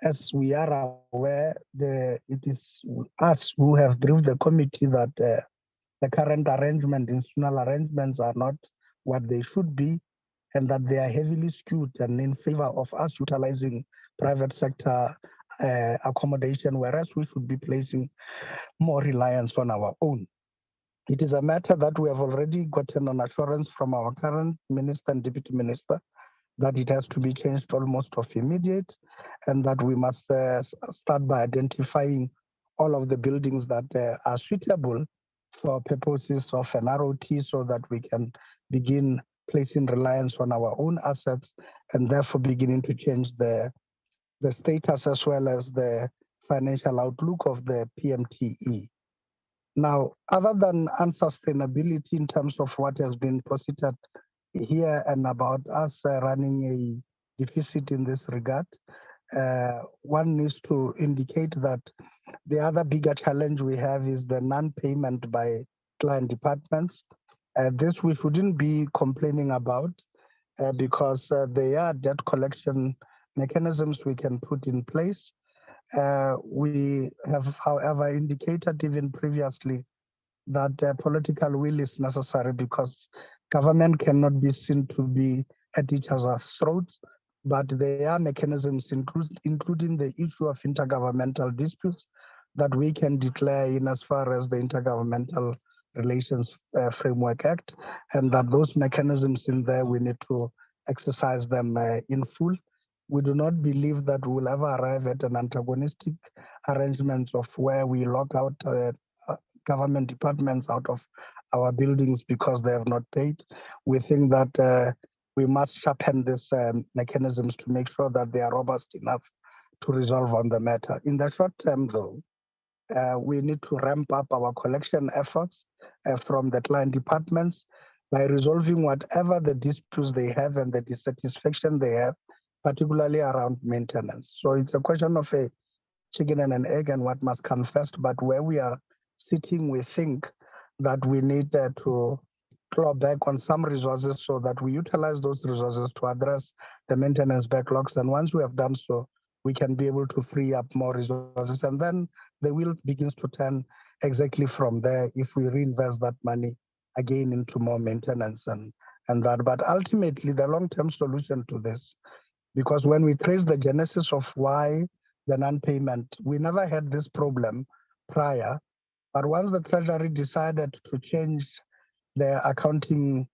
As we are aware, it is us who have briefed the committee that the current institutional arrangements are not what they should be, and that they are heavily skewed and in favor of us utilizing private sector accommodation, whereas we should be placing more reliance on our own. It is a matter that we have already gotten an assurance from our current minister and deputy minister that it has to be changed almost of immediate, and that we must start by identifying all of the buildings that are suitable for purposes of an ROT, so that we can begin placing reliance on our own assets and therefore beginning to change the status as well as the financial outlook of the PMTE. Now, other than unsustainability in terms of what has been posited here and about us running a deficit in this regard, one needs to indicate that the other bigger challenge we have is the non-payment by client departments. This we shouldn't be complaining about because there are debt collection mechanisms we can put in place. We have, however, indicated even previously that political will is necessary because government cannot be seen to be at each other's throats, but there are mechanisms, including the issue of intergovernmental disputes, that we can declare in as far as the Intergovernmental Relations Framework Act, and that those mechanisms in there, we need to exercise them in full. We do not believe that we'll ever arrive at an antagonistic arrangement of where we lock out government departments out of our buildings because they have not paid. We think that we must sharpen these mechanisms to make sure that they are robust enough to resolve on the matter. In the short term, though, we need to ramp up our collection efforts from the client departments by resolving whatever the disputes they have and the dissatisfaction they have, particularly around maintenance. So it's a question of a chicken and an egg and what must come first, but where we are sitting, we think that we need to claw back on some resources so that we utilize those resources to address the maintenance backlogs. And once we have done so, we can be able to free up more resources. And then the wheel begins to turn exactly from there if we reinvest that money again into more maintenance and that. But ultimately, the long-term solution to this, because when we trace the genesis of why the non-payment, we never had this problem prior. But once the Treasury decided to change their accounting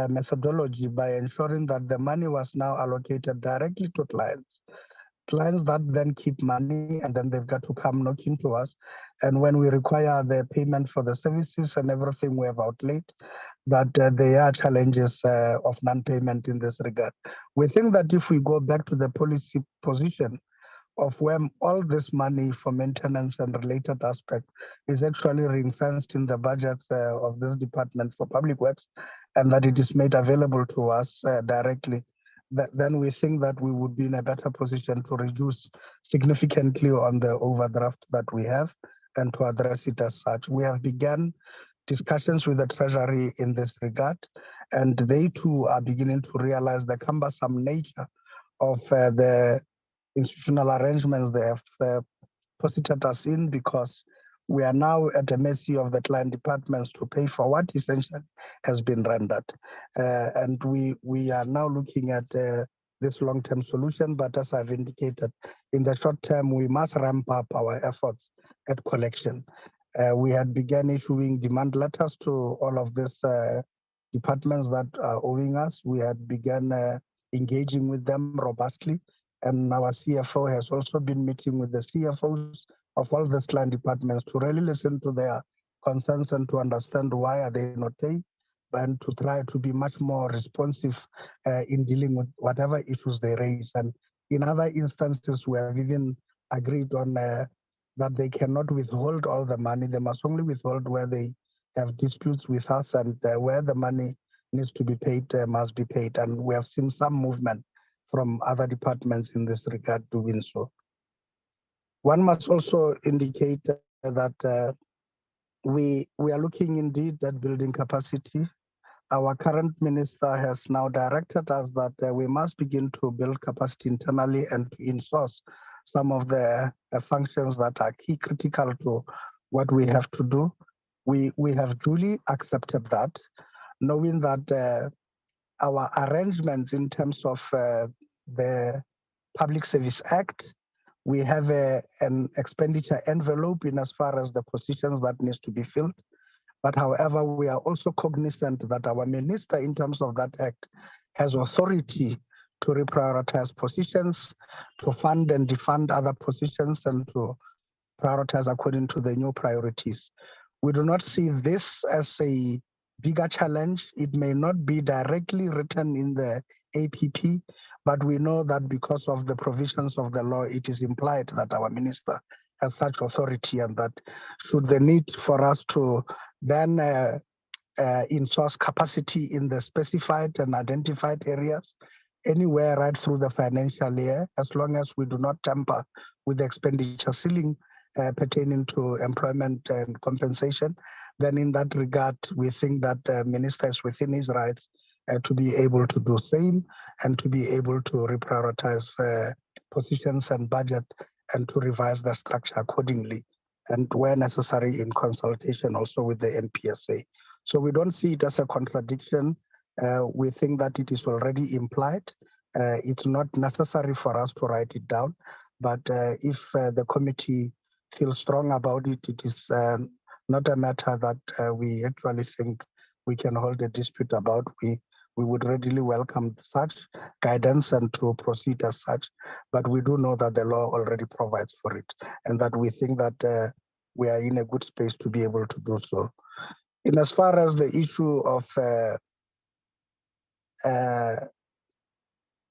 methodology by ensuring that the money was now allocated directly to clients that then keep money and then they've got to come knocking to us. And when we require the payment for the services and everything we have outlaid, that there are challenges of non-payment in this regard. We think that if we go back to the policy position of where all this money for maintenance and related aspects is actually ring-fenced in the budgets of this department for public works, and that it is made available to us directly, then we think that we would be in a better position to reduce significantly on the overdraft that we have and to address it as such. We have begun discussions with the Treasury in this regard, and they too are beginning to realize the cumbersome nature of the institutional arrangements they have posited us in, because we are now at the mercy of the client departments to pay for what essentially has been rendered. And we are now looking at this long-term solution, but as I've indicated, in the short term, we must ramp up our efforts at collection. We had begun issuing demand letters to all of these departments that are owing us. We had begun engaging with them robustly, and our CFO has also been meeting with the CFOs of all the land departments to really listen to their concerns and to understand why are they not paying, and to try to be much more responsive in dealing with whatever issues they raise. And in other instances, we have even agreed on that they cannot withhold all the money. They must only withhold where they have disputes with us, and where the money needs to be paid must be paid. And we have seen some movement from other departments in this regard doing so. One must also indicate that we are looking indeed at building capacity. Our current minister has now directed us that we must begin to build capacity internally and to insource some of the functions that are key critical to what we have to do. We have duly accepted that, knowing that our arrangements in terms of the Public Service Act, we have an expenditure envelope in as far as the positions that needs to be filled. But however, we are also cognizant that our minister, in terms of that act, has authority to reprioritize positions, to fund and defund other positions, and to prioritize according to the new priorities. We do not see this as a bigger challenge. It may not be directly written in the APP, but we know that because of the provisions of the law, it is implied that our minister has such authority, and that should the need for us to then in-source capacity in the specified and identified areas, anywhere right through the financial year, as long as we do not tamper with the expenditure ceiling pertaining to employment and compensation, then in that regard, we think that the minister is within his rights to be able to do same and to be able to reprioritize positions and budget and to revise the structure accordingly, and where necessary in consultation also with the NPSA. So we don't see it as a contradiction. We think that it is already implied. It's not necessary for us to write it down, but if the committee feels strong about it, it is not a matter that we actually think we can hold a dispute about. We would readily welcome such guidance and to proceed as such, but we do know that the law already provides for it, and that we think that we are in a good space to be able to do so. In as far as the issue of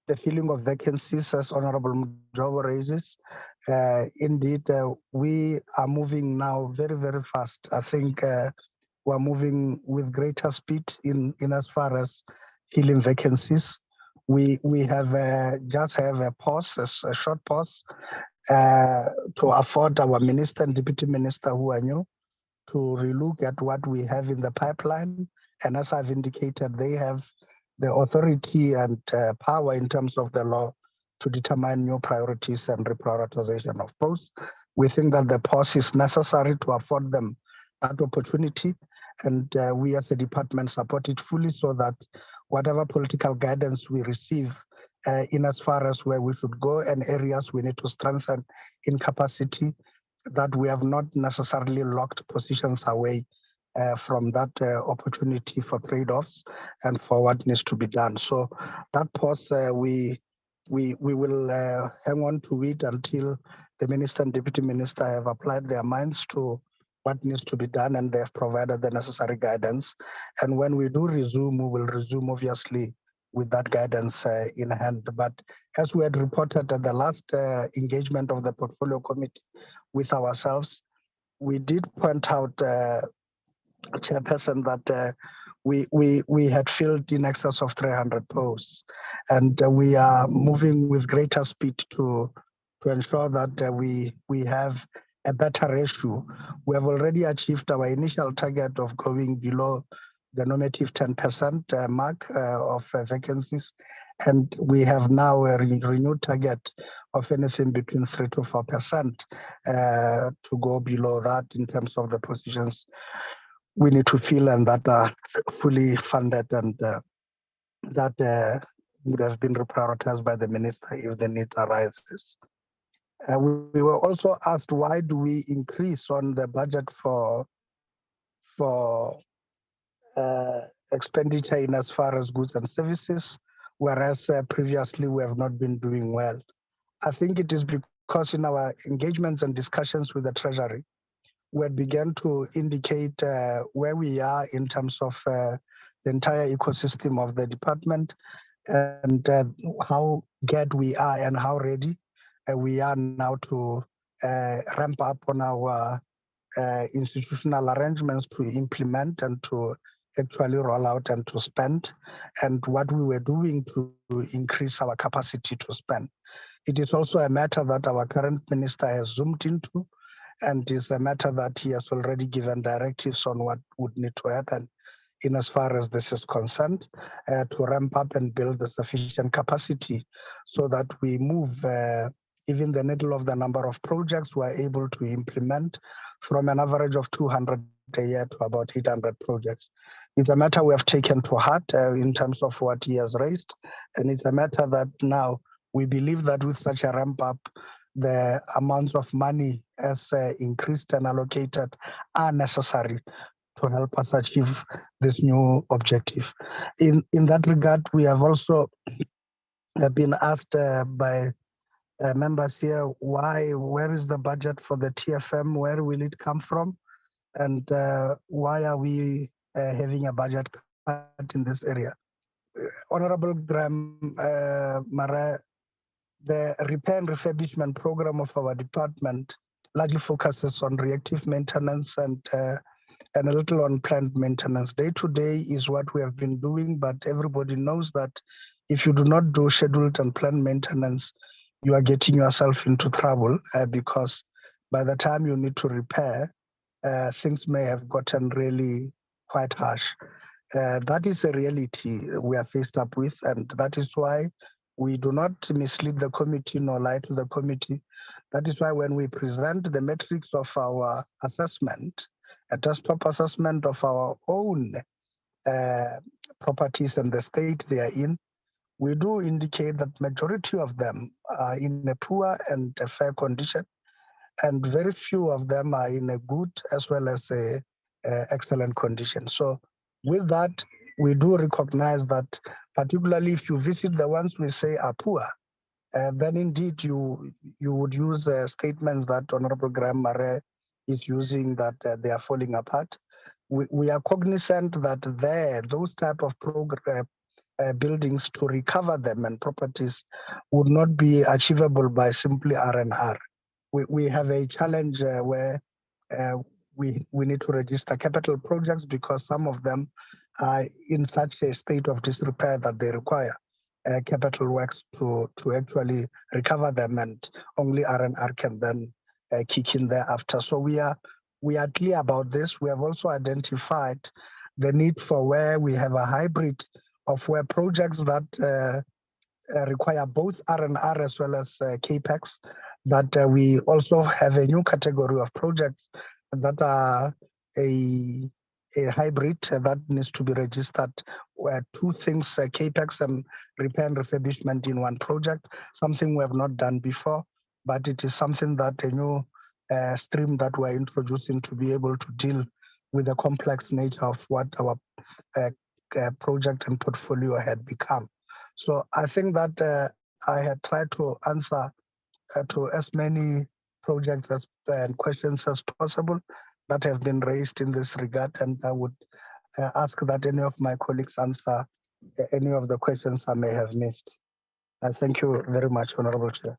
the filling of vacancies, as Honorable Mjobo raises, indeed, we are moving now very, very fast. I think we're moving with greater speed in as far as filling vacancies. We have just have a pause, a short pause, to afford our minister and deputy minister who are new to relook at what we have in the pipeline. And as I've indicated, they have the authority and power in terms of the law to determine new priorities and reprioritization of posts. We think that the pause is necessary to afford them that opportunity. And we as a department support it fully, so that whatever political guidance we receive in as far as where we should go and areas we need to strengthen in capacity, that we have not necessarily locked positions away from that opportunity for trade-offs and for what needs to be done. So that pause, we will hang on to it until the minister and deputy minister have applied their minds to what needs to be done, and they have provided the necessary guidance. And when we do resume, we will resume obviously with that guidance in hand. But as we had reported at the last engagement of the portfolio committee with ourselves, we did point out, Chairperson, that we had filled in excess of 300 posts, and we are moving with greater speed to ensure that we have a better ratio. We have already achieved our initial target of going below the normative 10% mark of vacancies, and we have now a renewed target of anything between 3 to 4% to go below that in terms of the positions we need to fill and that are fully funded, and that would have been reprioritized by the minister if the need arises. We were also asked, why do we increase on the budget for expenditure in as far as goods and services, whereas previously we have not been doing well. I think it is because in our engagements and discussions with the Treasury, we began to indicate where we are in terms of the entire ecosystem of the department and how good we are and how ready we are now to ramp up on our institutional arrangements to implement and to actually roll out and to spend, and what we were doing to increase our capacity to spend. It is also a matter that our current minister has zoomed into, and is a matter that he has already given directives on what would need to happen in as far as this is concerned, to ramp up and build the sufficient capacity so that we move even the needle of the number of projects we're able to implement from an average of 200 a year to about 800 projects. It's a matter we have taken to heart in terms of what he has raised, and it's a matter that now we believe that with such a ramp up, the amounts of money as increased and allocated are necessary to help us achieve this new objective. In that regard, we have also been asked by members here, where is the budget for the TFM? Where will it come from? And why are we having a budget cut in this area? Honorable Graham Mara, the repair and refurbishment program of our department largely focuses on reactive maintenance and a little on planned maintenance. Day to day is what we have been doing, but everybody knows that if you do not do scheduled and planned maintenance, you are getting yourself into trouble because by the time you need to repair, things may have gotten really quite harsh. That is a reality we are faced up with, and that is why we do not mislead the committee nor lie to the committee. That is why when we present the metrics of our assessment, a desktop assessment of our own properties and the state they are in, we do indicate that majority of them are in a poor and a fair condition, and very few of them are in a good as well as a excellent condition. So with that, we do recognize that, particularly if you visit the ones we say are poor, then indeed you would use statements that Honorable Graham Mare is using, that they are falling apart. We are cognizant that those type of buildings, to recover them and properties would not be achievable by simply R&R. We have a challenge where we need to register capital projects because some of them are in such a state of disrepair that they require capital works to actually recover them, and only R&R can then kick in thereafter. So we are clear about this. We have also identified the need for where we have a hybrid of where projects that require both R&R as well as CAPEX, that we also have a new category of projects that are a hybrid that needs to be registered, where two things, CAPEX and repair and refurbishment in one project, something we have not done before, but it is something that a new stream that we're introducing to be able to deal with the complex nature of what our project and portfolio had become. So I think that I had tried to answer to as many projects and questions as possible that have been raised in this regard, and I would ask that any of my colleagues answer any of the questions I may have missed. Thank you very much, Honorable Chair.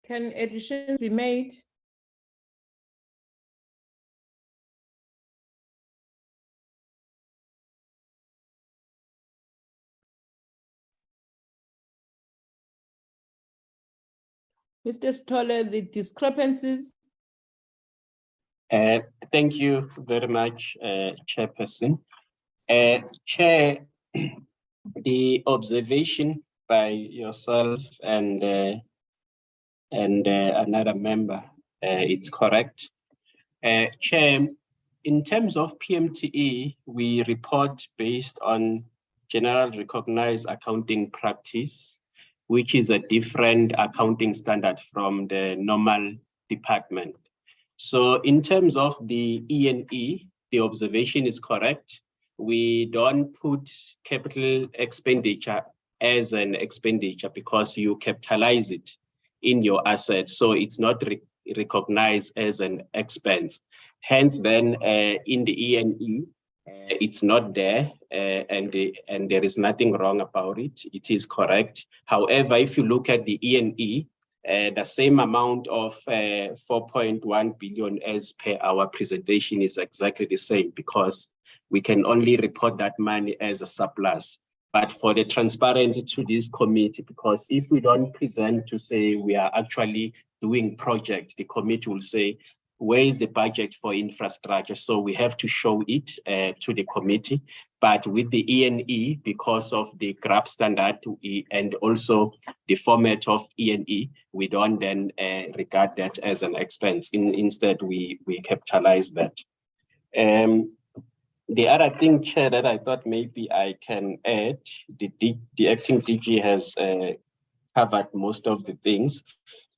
Can additions be made? Mr. Stoller, the discrepancies. Thank you very much, Chairperson. Chair, the observation by yourself and another member, it's correct. Chair, in terms of PMTE, we report based on general recognized accounting practice, which is a different accounting standard from the normal department. So in terms of the E&E, the observation is correct. We don't put capital expenditure as an expenditure because you capitalize it in your assets. So it's not recognized as an expense. Hence then in the E&E, it's not there and there is nothing wrong about it. It is correct. However, if you look at the E&E, the same amount of 4.1 billion as per our presentation is exactly the same because we can only report that money as a surplus. But for the transparency to this committee, because if we don't present to say we are actually doing project, the committee will say, where is the budget for infrastructure? So we have to show it to the committee. But with the E&E, because of the GRAP standard and also the format of E&E, we don't then regard that as an expense. Instead, we capitalize that. The other thing, Chair, that I thought maybe I can add, the acting DG has covered most of the things.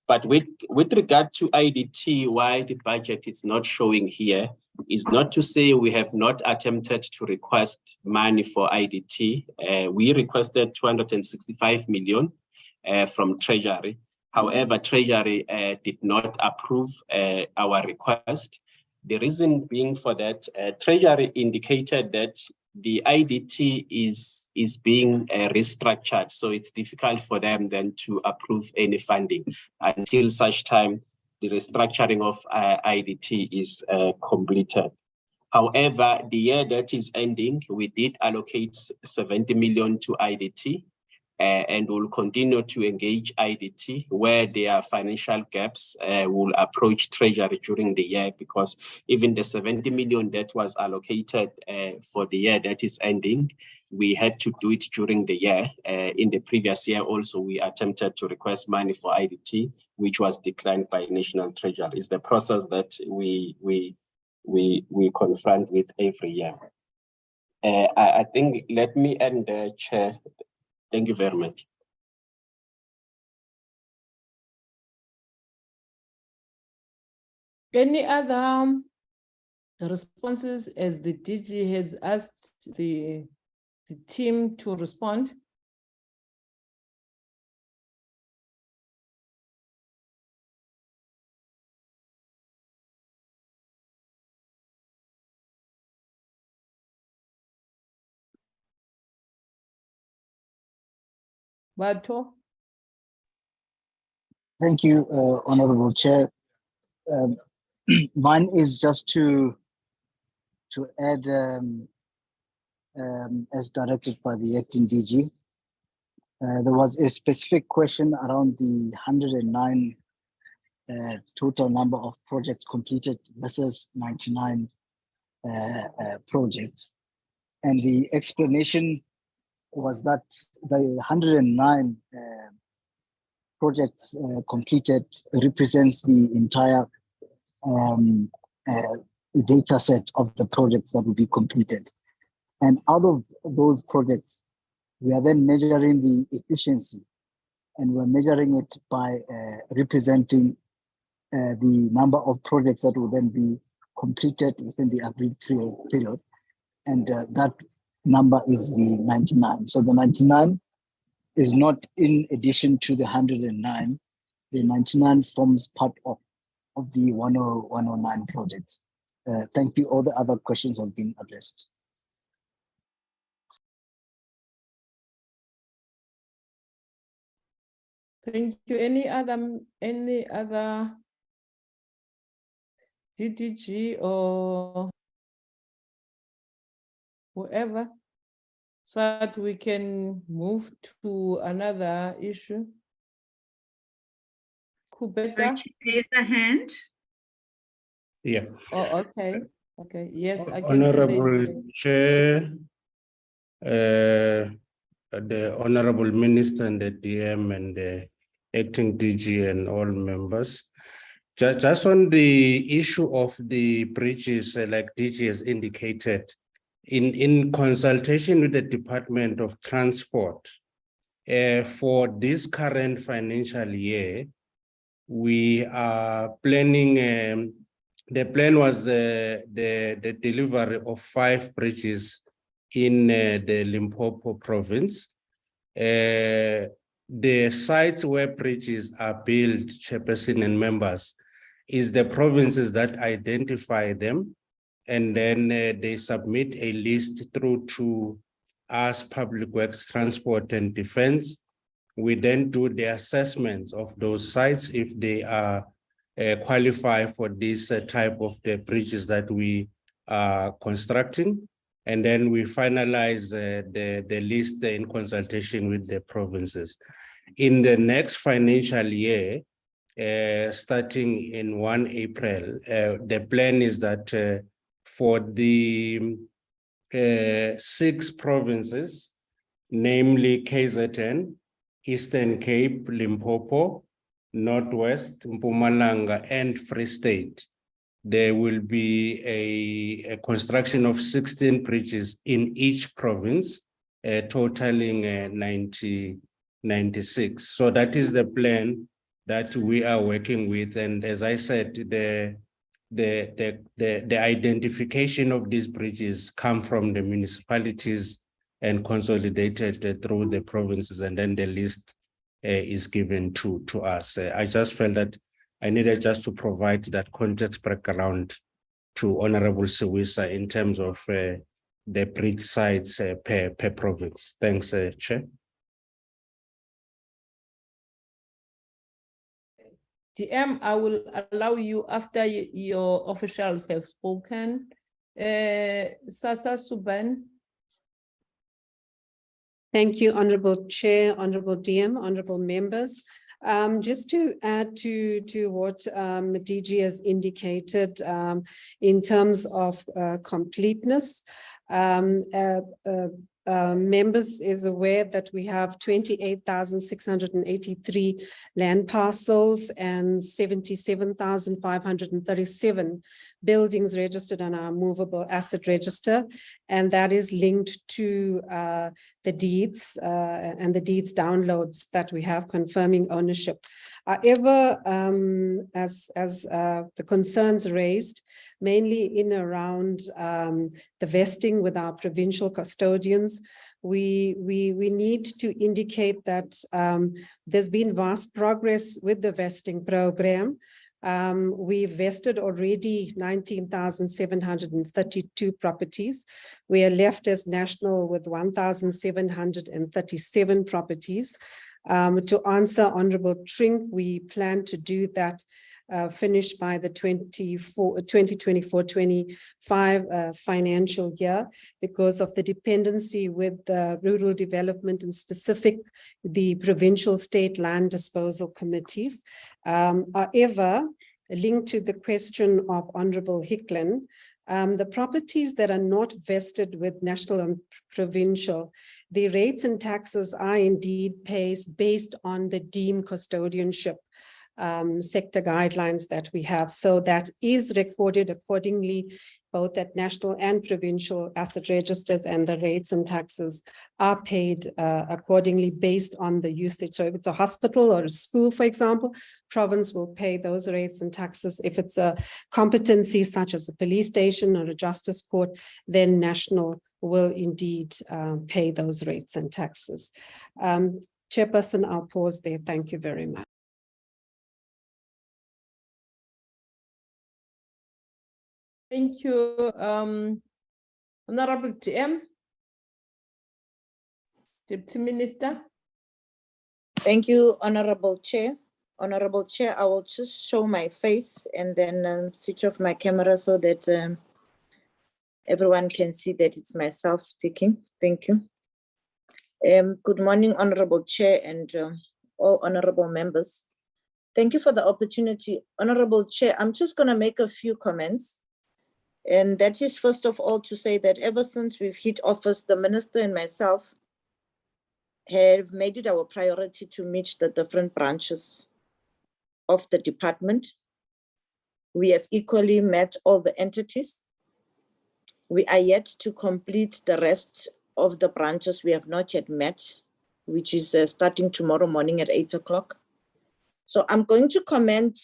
But with regard to IDT, why the budget is not showing here is not to say we have not attempted to request money for IDT. We requested 265 million from Treasury. However, Treasury did not approve our request. The reason being for that, Treasury indicated that the IDT is being restructured, so it's difficult for them then to approve any funding until such time the restructuring of IDT is completed. However, the year that is ending, we did allocate 70 million to IDT and will continue to engage IDT where there are financial gaps. Will approach Treasury during the year because even the 70 million that was allocated for the year that is ending, we had to do it during the year. In the previous year also, we attempted to request money for IDT, which was declined by National Treasury. It's the process that we confront with every year. I think, let me end there, Chair. Thank you very much. Any other responses as the DG has asked the team to respond? Bato? Thank you, Honorable Chair. Mine is just to add, as directed by the acting DG, there was a specific question around the 109 total number of projects completed versus 99 projects. And the explanation was that the 109 projects completed represents the entire data set of the projects that will be completed. And out of those projects, we are then measuring the efficiency, and we're measuring it by representing the number of projects that will then be completed within the agreed period. And that number is the 99. So the 99 is not in addition to the 109. The 99 forms part of the 109 projects. Thank you. All the other questions have been addressed. Thank you. Any other DDG or whoever, so that we can move to another issue? Kubeka? Raise the hand. Yeah. Oh, okay. Okay. Yes, I can Honorable see Chair, the Honorable Minister and the DM and the acting DG and all members. Just on the issue of the bridges, like DG has indicated, in consultation with the Department of Transport, For this current financial year, we are planning, the plan was the delivery of 5 bridges in the Limpopo province. The sites where bridges are built, chairperson and members, is the provinces that identify them, and then they submit a list through to us, Public Works, Transport and Defense. We then do the assessments of those sites if they are qualify for this type of the bridges that we are constructing. And then we finalize the list in consultation with the provinces. In the next financial year, starting in 1 April, the plan is that for the 6 provinces, namely KZN, Eastern Cape, Limpopo, Northwest, Mpumalanga, and Free State, there will be a construction of 16 bridges in each province, totaling 96. So that is the plan that we are working with. And as I said, the identification of these bridges come from the municipalities and consolidated through the provinces, and then the list is given to us. I just felt that I needed just to provide that context background to Honorable Siwisa in terms of the bridge sites per province. Thanks, Chair. DM, I will allow you after your officials have spoken. Sasa Suban. Thank you, Honorable Chair, Honorable DM, Honorable members. Just to add to what DG has indicated in terms of completeness, members is aware that we have 28,683 land parcels and 77,537 buildings registered on our movable asset register, and that is linked to the deeds and the deeds downloads that we have confirming ownership. However, as the concerns raised, mainly in around the vesting with our provincial custodians, we need to indicate that there's been vast progress with the vesting program. We've vested already 19,732 properties. We are left as national with 1,737 properties. To answer Honorable Trink, we plan to do that finish by the 2024-25 financial year because of the dependency with the rural development and specific the provincial state land disposal committees. However, linked to the question of Honorable Hicklin, the properties that are not vested with national and provincial, the rates and taxes are indeed based on the deemed custodianship sector guidelines that we have. So that is recorded accordingly, both at national and provincial asset registers, and the rates and taxes are paid accordingly based on the usage. So if it's a hospital or a school, for example, province will pay those rates and taxes. If it's a competency such as a police station or a justice court, then national will indeed pay those rates and taxes. Chairperson, I'll pause there. Thank you very much. Thank you, Honorable TM, Deputy Minister. Thank you, Honorable Chair. Honorable Chair, I will just show my face and then switch off my camera so that everyone can see that it's myself speaking. Thank you. Good morning, Honorable Chair and all honorable members. Thank you for the opportunity. Honorable Chair, I'm just going to make a few comments. And that is first of all to say that ever since we've hit office, the minister and myself have made it our priority to meet the different branches of the department. We have equally met all the entities. We are yet to complete the rest of the branches we have not yet met. which is starting tomorrow morning at 8 o'clock. So I'm going to comment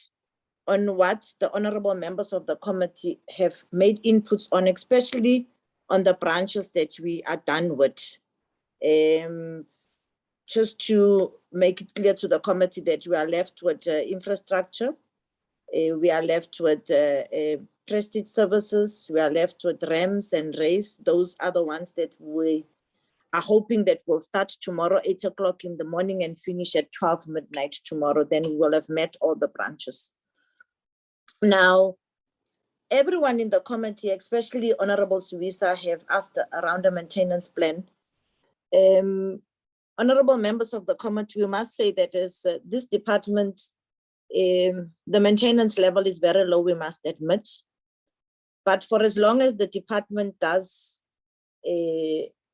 on what the honorable members of the committee have made inputs on, especially on the branches that we are done with. Just to make it clear to the committee that we are left with infrastructure, we are left with prestige services, we are left with REMS and RAISE. Those are the ones that we are hoping that will start tomorrow, 8 o'clock in the morning and finish at 12 midnight tomorrow. Then we will have met all the branches. Now, everyone in the committee, especially Honorable Suisa, have asked around the maintenance plan. Honorable members of the committee, we must say that as this department, the maintenance level is very low, we must admit. But for as long as the department does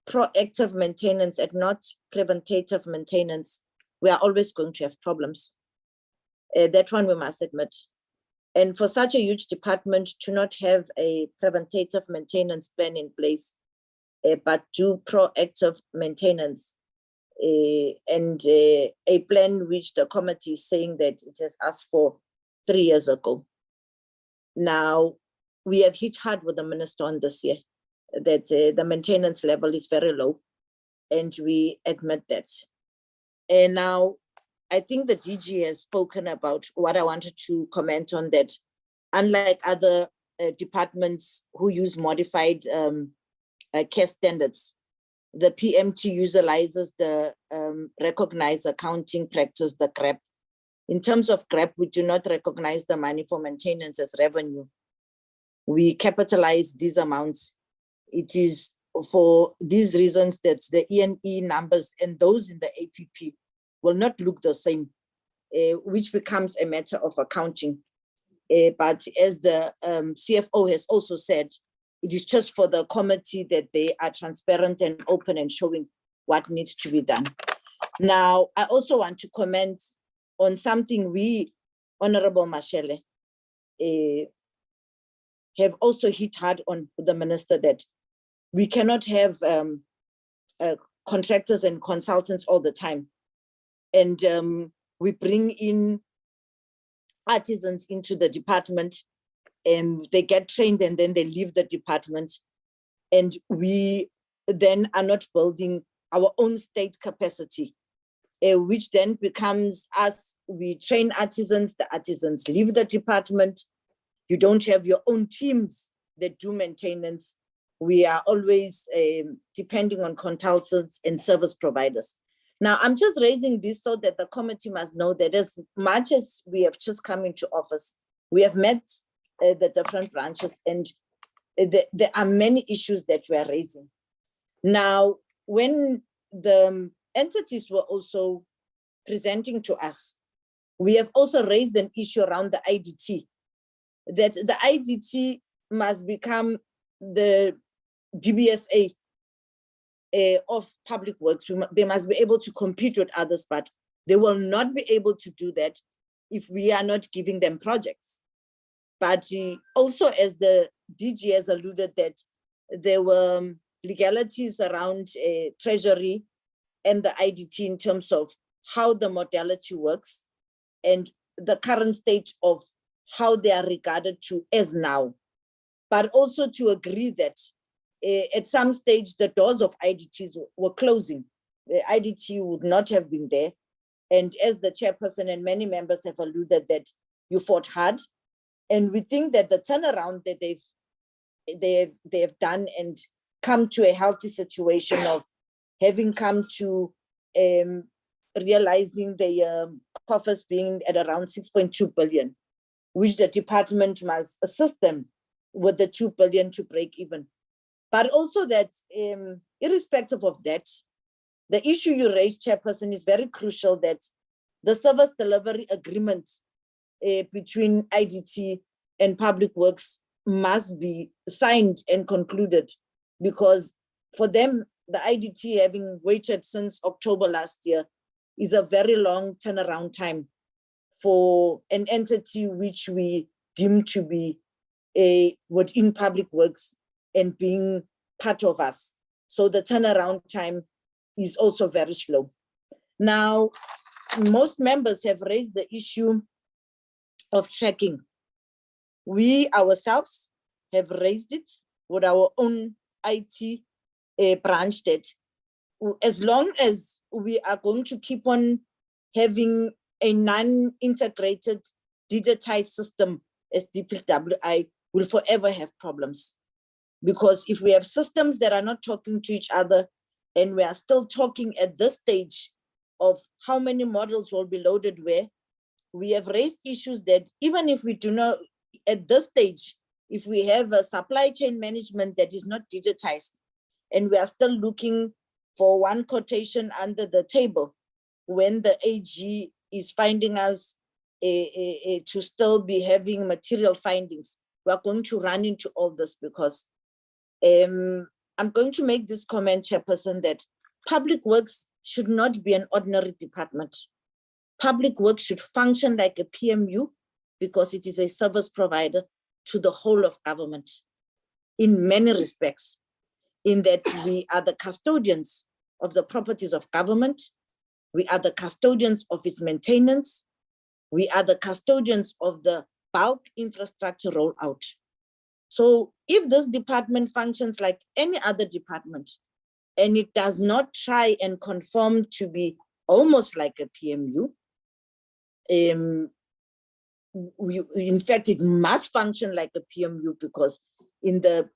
proactive maintenance and not preventative maintenance, we are always going to have problems. That one we must admit. And for such a huge department to not have a preventative maintenance plan in place, but do proactive maintenance, and a plan which the committee is saying that it has asked for 3 years ago. Now, we have hit hard with the minister on this year, that the maintenance level is very low, and we admit that. And now, I think the DG has spoken about what I wanted to comment on, that unlike other departments who use modified care standards, the PMTE utilizes the recognized accounting practice, the GRAP. In terms of GRAP, we do not recognize the money for maintenance as revenue. We capitalize these amounts. It is for these reasons that the E&E numbers and those in the APP will not look the same, which becomes a matter of accounting. But as the CFO has also said, it is just for the committee that they are transparent and open and showing what needs to be done. Now, I also want to comment on something we, Honorable Mashele, have also hit hard on the minister, that we cannot have contractors and consultants all the time. And we bring in artisans into the department, and they get trained and then they leave the department. And we then are not building our own state capacity, which then becomes us, we train artisans, the artisans leave the department. You don't have your own teams that do maintenance. We are always depending on consultants and service providers. Now, I'm just raising this so that the committee must know that as much as we have just come into office, we have met the different branches, and there are many issues that we are raising. Now, when the entities were also presenting to us, we have also raised an issue around the IDT, that the IDT must become the DBSA of public works. They must be able to compete with others, but they will not be able to do that if we are not giving them projects. But also, as the DG has alluded, that there were legalities around Treasury and the IDT in terms of how the modality works and the current state of how they are regarded to as now. But also to agree that at some stage, the doors of IDTs were closing. The IDT would not have been there. And as the chairperson and many members have alluded, that you fought hard. And we think that the turnaround that they've done and come to a healthy situation of having come to realizing the coffers being at around 6.2 billion, which the department must assist them with the 2 billion to break even. But also that irrespective of that, the issue you raised, Chairperson, is very crucial, that the service delivery agreement between IDT and Public Works must be signed and concluded, because for them, the IDT having waited since October last year is a very long turnaround time for an entity which we deem to be within Public Works and being part of us. So the turnaround time is also very slow. Now, most members have raised the issue of tracking. We ourselves have raised it with our own IT branch that as long as we are going to keep on having a non-integrated digitized system as DPWI, will forever have problems. Because if we have systems that are not talking to each other, and we are still talking at this stage of how many models will be loaded where, we have raised issues that even if we do not, at this stage, if we have a supply chain management that is not digitized, and we are still looking for one quotation under the table, when the AG is finding us to still be having material findings, we are going to run into all this because I'm going to make this comment, Chairperson, that public works should not be an ordinary department. Public works should function like a PMU because it is a service provider to the whole of government in many respects, in that we are the custodians of the properties of government, we are the custodians of its maintenance, we are the custodians of the bulk infrastructure rollout. So if this department functions like any other department, and it does not try and conform to be almost like a PMU, in fact, it must function like a PMU because in the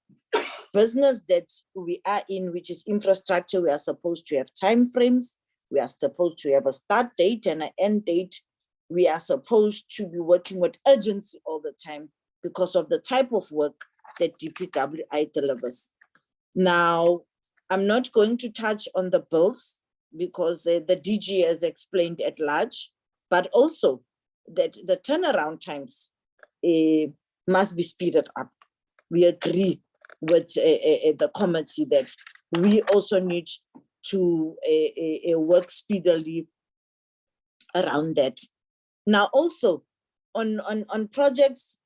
business that we are in, which is infrastructure, we are supposed to have timeframes, we are supposed to have a start date and an end date, we are supposed to be working with urgency all the time because of the type of work that DPWI delivers. Now, I'm not going to touch on the bills because the DG has explained at large, but also that the turnaround times must be speeded up. We agree with the committee that we also need to work speedily around that. Now, also on projects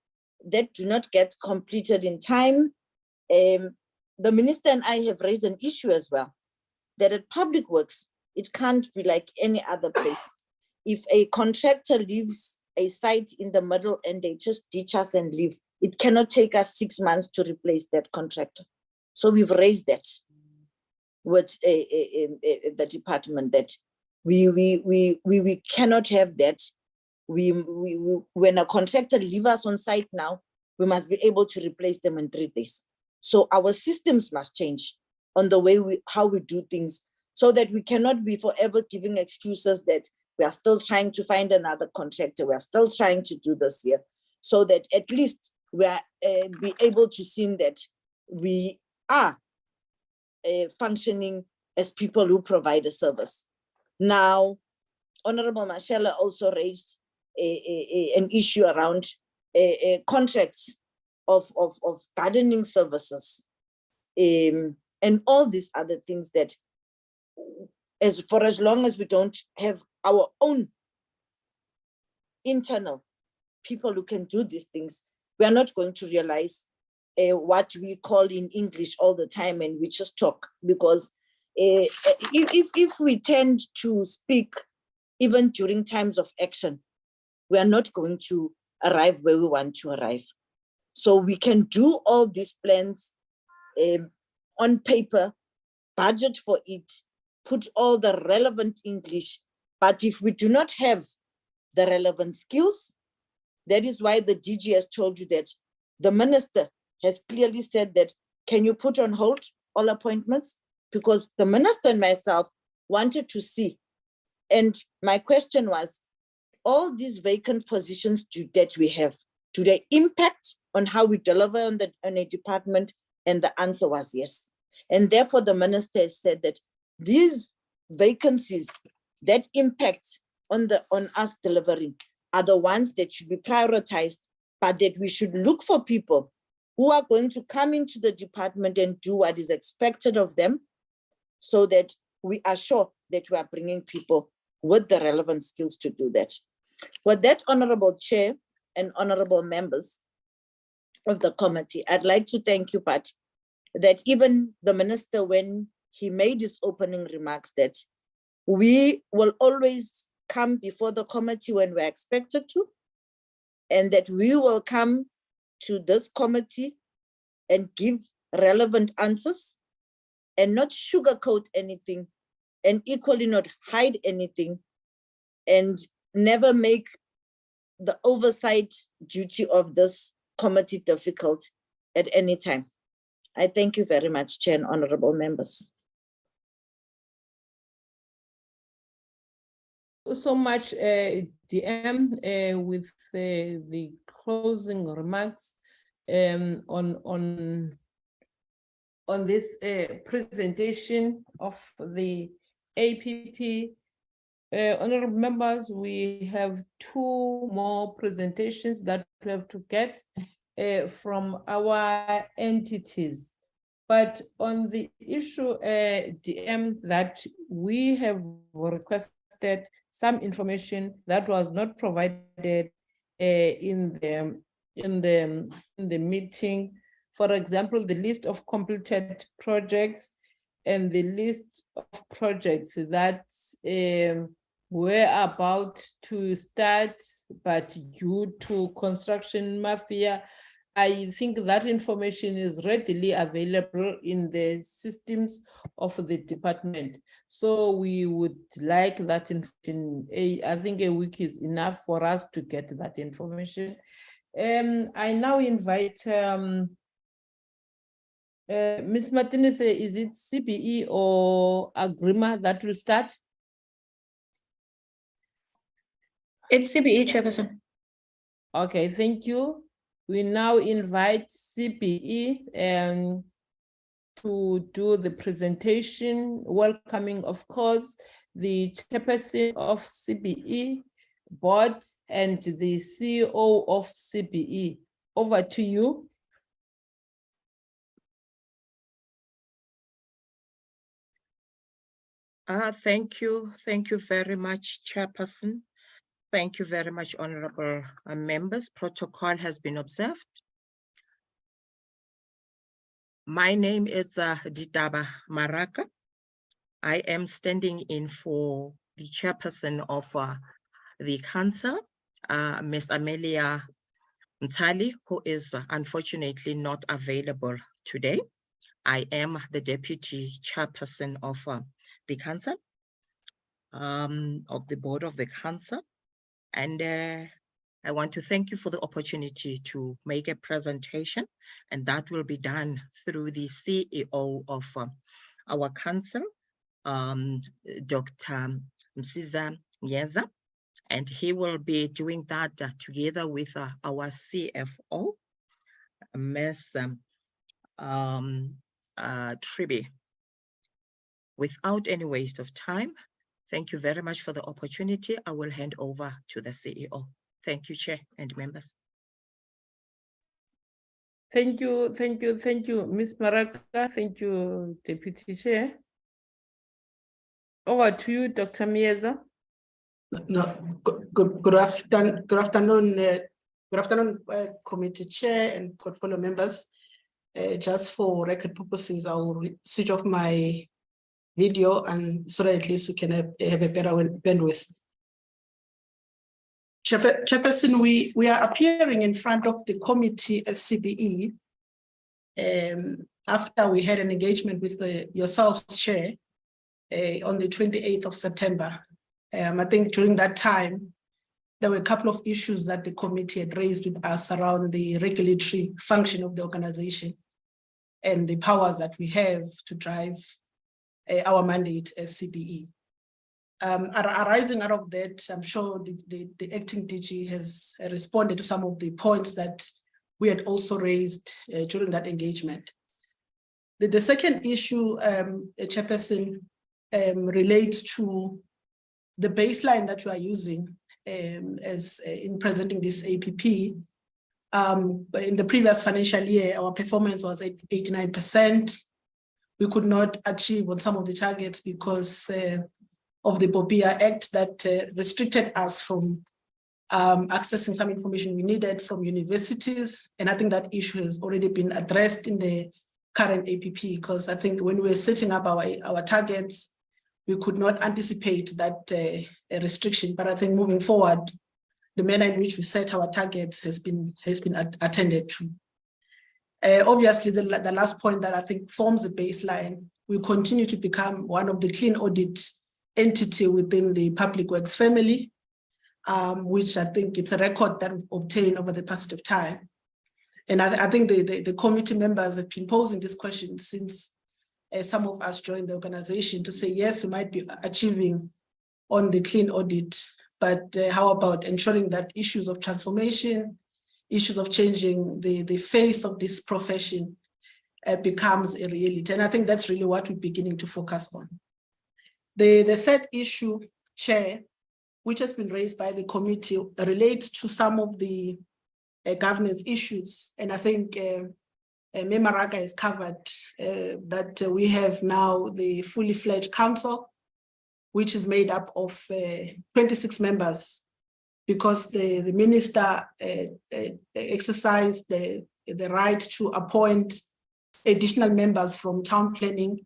that do not get completed in time, the minister and I have raised an issue as well, that at public works, it can't be like any other place. If a contractor leaves a site in the middle and they just ditch us and leave, it cannot take us 6 months to replace that contractor. So we've raised that with the department that we cannot have that. When a contractor leaves us on site now, we must be able to replace them in 3 days. So our systems must change on the way how we do things, so that we cannot be forever giving excuses that we are still trying to find another contractor, we are still trying to do this here, so that at least we are be able to see that we are functioning as people who provide a service. Now, Honorable Mashela also raised an issue around contracts of gardening services and all these other things that for as long as we don't have our own internal people who can do these things, we are not going to realize what we call in English all the time, and we just talk, because if we tend to speak even during times of action, we are not going to arrive where we want to arrive. So we can do all these plans on paper, budget for it, put all the relevant English, but if we do not have the relevant skills, that is why the DG has told you that the minister has clearly said that, can you put on hold all appointments? Because the minister and myself wanted to see. And my question was, all these vacant positions that we have, do they impact on how we deliver on a department? And the answer was yes. And therefore the minister has said that these vacancies that impact on us delivering are the ones that should be prioritized, but that we should look for people who are going to come into the department and do what is expected of them, so that we are sure that we are bringing people with the relevant skills to do that. With that, Honorable Chair and honorable members of the committee, I'd like to thank you, Pat, that even the minister, when he made his opening remarks, that we will always come before the committee when we're expected to, and that we will come to this committee and give relevant answers and not sugarcoat anything, and equally not hide anything, and never make the oversight duty of this committee difficult at any time. I thank you very much, Chair and honorable members. So much, DM, with the closing remarks on this presentation of the APP. Honorable members, we have 2 more presentations that we have to get from our entities. But on the issue, DM, that we have requested some information that was not provided in the meeting. For example, the list of completed projects and the list of projects that were about to start, but due to construction mafia, I think that information is readily available in the systems of the department. So we would like that information. I think a week is enough for us to get that information. I now invite Ms. Martinez, is it CPE or Agrement that will start? It's CPE, Chairperson. Okay, thank you. We now invite CPE to do the presentation, welcoming, of course, the chairperson of CPE board and the CEO of CPE. Over to you. Thank you very much, Chairperson. Thank you very much, honorable members. Protocol has been observed. My name is Ditaba Maraka. I am standing in for the chairperson of the council, Ms. Amelia Ntali, who is unfortunately not available today. I am the deputy chairperson of the council, of the board of the council. And I want to thank you for the opportunity to make a presentation, and that will be done through the CEO of our council, Dr. Msiza Nyeza, and he will be doing that together with our CFO, Ms. Tribi. Without any waste of time, thank you very much for the opportunity. I will hand over to the CEO. Thank you, Chair and members. Thank you, Ms. Maraka. Thank you, Deputy Chair. Over to you, Dr. Mieza. Good afternoon, committee chair and portfolio members. Just for record purposes, I will switch off my video and so that at least we can have a better bandwidth. Chairperson, we are appearing in front of the committee as CPE after we had an engagement with yourself, Chair, on the 28th of September. I think during that time, there were a couple of issues that the committee had raised with us around the regulatory function of the organization and the powers that we have to drive our mandate as CPE. Arising out of that, I'm sure the acting DG has responded to some of the points that we had also raised during that engagement. The second issue, Chairperson, relates to the baseline that we are using as in presenting this APP. In the previous financial year, our performance was at 89%. We could not achieve on some of the targets because of the POPIA Act that restricted us from accessing some information we needed from universities. And I think that issue has already been addressed in the current APP, because I think when we were setting up our targets, we could not anticipate that restriction. But I think moving forward, the manner in which we set our targets has been attended to. Obviously, the last point that I think forms the baseline, we continue to become one of the clean audit entity within the public works family, which I think it's a record that we've obtained over the passage of time. And I think the committee members have been posing this question since some of us joined the organization to say, yes, we might be achieving on the clean audit, but how about ensuring that issues of transformation, issues of changing the face of this profession becomes a reality. And I think that's really what we're beginning to focus on. The third issue, Chair, which has been raised by the committee, relates to some of the governance issues. And I think Maraka has covered that we have now the fully fledged council, which is made up of 26 members, because the minister exercised the right to appoint additional members from town planning,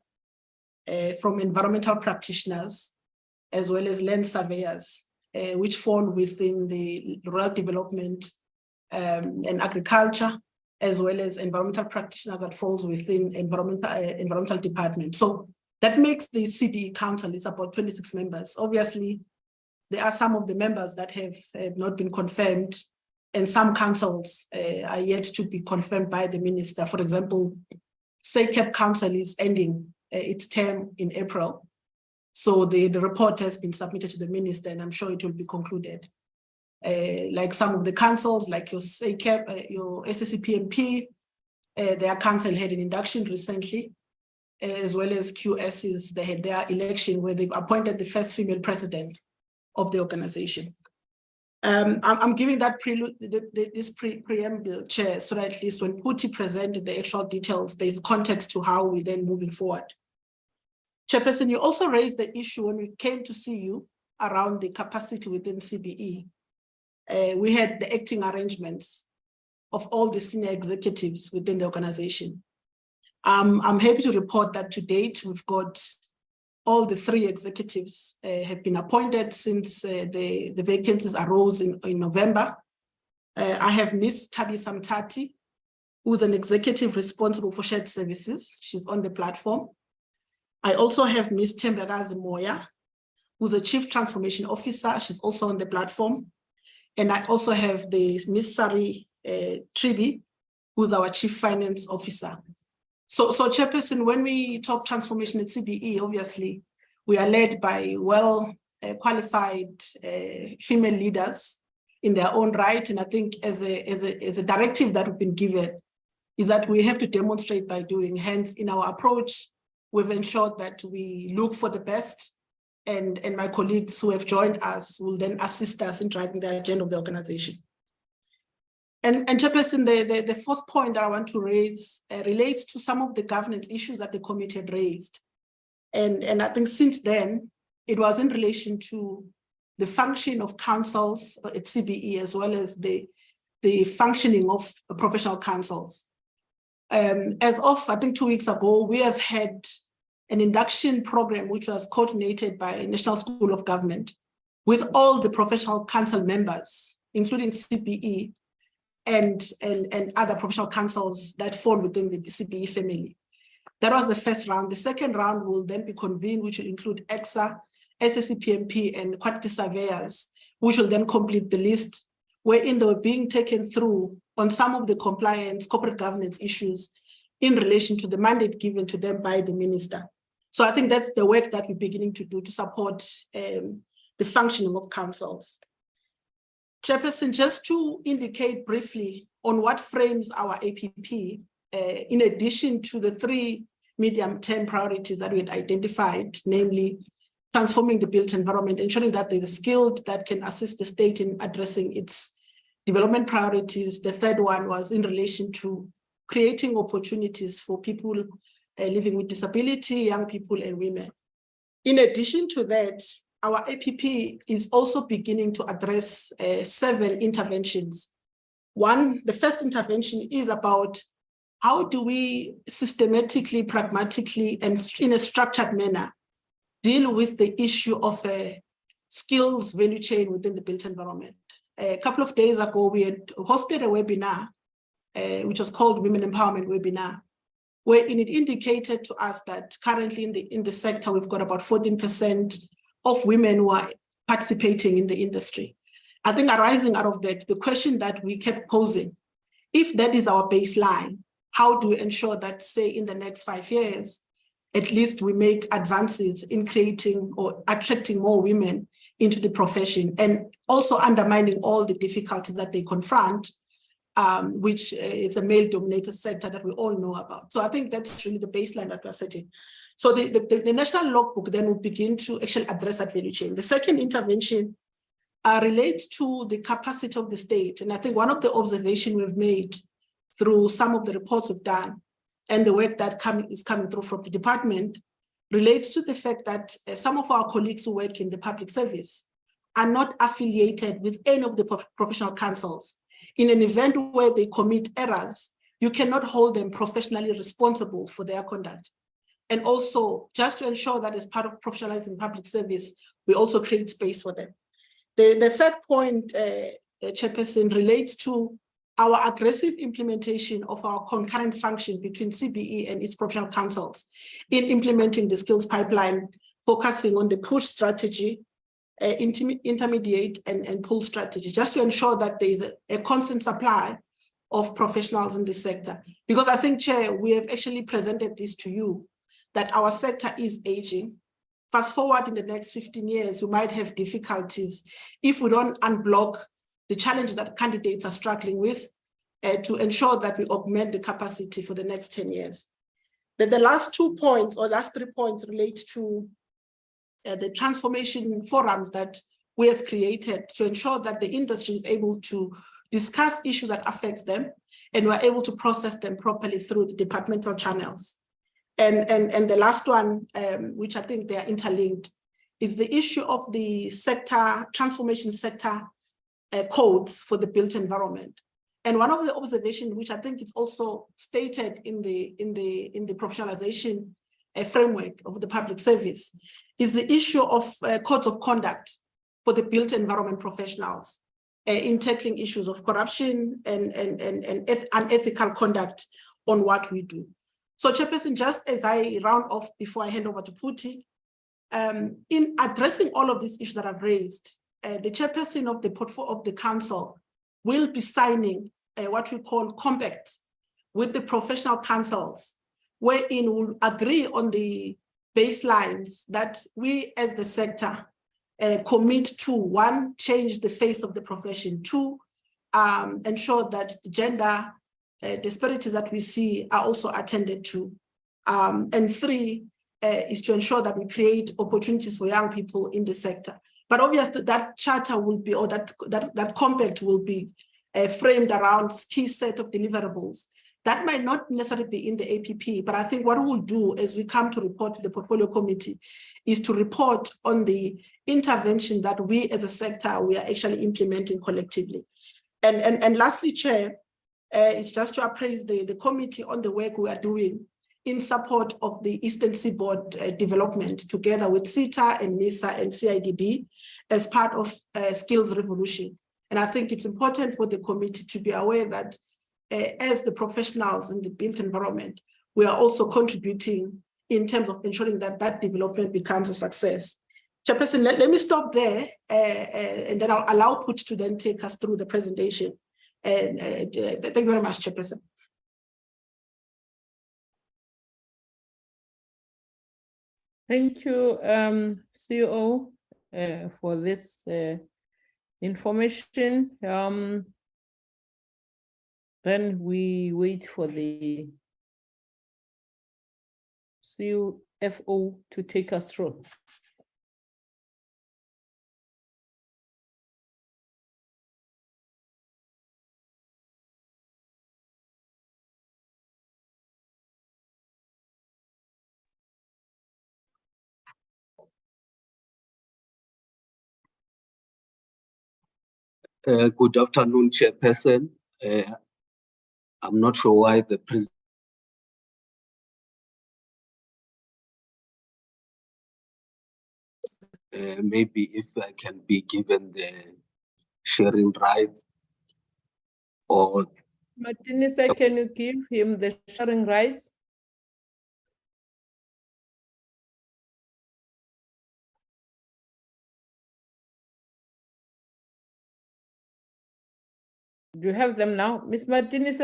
from environmental practitioners, as well as land surveyors, which fall within the rural development and agriculture, as well as environmental practitioners that falls within environmental department. So that makes the CBE council is about 26 members. Obviously, there are some of the members that have not been confirmed, and some councils are yet to be confirmed by the minister. For example, SACEP council is ending its term in April. So the report has been submitted to the minister, and I'm sure it will be concluded. Like some of the councils, like your SACEP, your SSCPMP, their council had an induction recently, as well as QSs, they had their election where they've appointed the first female president of the organization. I'm giving that preamble, Chair, so that at least when Puti presented the actual details, there's context to how we then moving forward. Chairperson, you also raised the issue when we came to see you around the capacity within CBE. We had the acting arrangements of all the senior executives within the organization. I'm happy to report that to date, we've got all the 3 executives have been appointed since the vacancies arose in November. I have Ms. Tabisa Mtati, who's an executive responsible for shared services. She's on the platform. I also have Ms. Tembekazi Moya, who's a chief transformation officer. She's also on the platform. And I also have the Ms. Sari Tribi, who's our chief finance officer. So Chairperson, when we talk transformation at CBE, obviously, we are led by well-qualified female leaders in their own right. And I think as a directive that we've been given is that we have to demonstrate by doing. Hence, in our approach, we've ensured that we look for the best, and my colleagues who have joined us will then assist us in driving the agenda of the organization. And Chairperson, the fourth point that I want to raise relates to some of the governance issues that the committee had raised. And I think since then, it was in relation to the function of councils at CBE, as well as the functioning of professional councils. As of, I think 2 weeks ago, we have had an induction program which was coordinated by National School of Government with all the professional council members, including CBE and other professional councils that fall within the CBE family. That was the first round. The second round will then be convened, which will include EXA, SSCPMP, and quantity surveyors, which will then complete the list, wherein they were being taken through on some of the compliance, corporate governance issues in relation to the mandate given to them by the minister. So I think that's the work that we're beginning to do to support the functioning of councils. Chairperson, just to indicate briefly on what frames our APP, in addition to the 3 medium-term priorities that we had identified, namely transforming the built environment, ensuring that there's a skilled that can assist the state in addressing its development priorities. The third one was in relation to creating opportunities for people living with disability, young people and women. In addition to that, our APP is also beginning to address 7 interventions. One, the first intervention is about how do we systematically, pragmatically, and in a structured manner deal with the issue of a skills value chain within the built environment. A couple of days ago, we had hosted a webinar, which was called Women Empowerment Webinar, wherein it indicated to us that currently in the sector, we've got about 14% of women who are participating in the industry. I think arising out of that, the question that we kept posing, if that is our baseline, how do we ensure that, say, in the next 5 years, at least we make advances in creating or attracting more women into the profession, and also undermining all the difficulties that they confront, which is a male-dominated sector that we all know about. So I think that's really the baseline that we're setting. So the national logbook then will begin to actually address that value chain. The second intervention relates to the capacity of the state. And I think one of the observations we've made through some of the reports we've done and the work that is coming through from the department relates to the fact that some of our colleagues who work in the public service are not affiliated with any of the professional councils. In an event where they commit errors, you cannot hold them professionally responsible for their conduct. And also, just to ensure that as part of professionalizing public service, we also create space for them. The third point, Chairperson, relates to our aggressive implementation of our concurrent function between CBE and its professional councils in implementing the skills pipeline, focusing on the push strategy, intermediate and pull strategy, just to ensure that there is a constant supply of professionals in this sector. Because I think, Chair, we have actually presented this to you, that our sector is aging. Fast forward in the next 15 years, we might have difficulties if we don't unblock the challenges that candidates are struggling with to ensure that we augment the capacity for the next 10 years. The last 2 points or last 3 points relate to the transformation forums that we have created to ensure that the industry is able to discuss issues that affect them and we're able to process them properly through the departmental channels. And the last one, which I think they are interlinked, is the issue of the sector, transformation sector codes for the built environment. And one of the observations, which I think is also stated in the professionalization framework of the public service, is the issue of codes of conduct for the built environment professionals in tackling issues of corruption and unethical conduct on what we do. So, Chairperson, just as I round off before I hand over to Puti, in addressing all of these issues that I've raised, the Chairperson of the portfolio of the Council will be signing what we call compact with the professional councils, wherein we'll agree on the baselines that we as the sector commit to: 1, change the face of the profession; 2, ensure that the gender disparities that we see are also attended to; and 3 is to ensure that we create opportunities for young people in the sector. But obviously that charter will be, or that compact will be framed around key set of deliverables. That might not necessarily be in the APP, but I think what we'll do as we come to report to the portfolio committee is to report on the intervention that we as a sector, we are actually implementing collectively. And lastly, Chair, it's just to appraise the committee on the work we are doing in support of the Eastern Seaboard development, together with CETA and NISA and CIDB as part of Skills Revolution. And I think it's important for the committee to be aware that as the professionals in the built environment, we are also contributing in terms of ensuring that that development becomes a success. Chairperson, let me stop there, and then I'll allow Put to then take us through the presentation. And thank you very much, Chairperson. Thank you, CEO, for this information. Then we wait for the CFO to take us through. Good afternoon, Chairperson. I'm not sure why the president maybe if I can be given the sharing rights or Martinez, can you give him the sharing rights? Do you have them now, Ms. Martinez?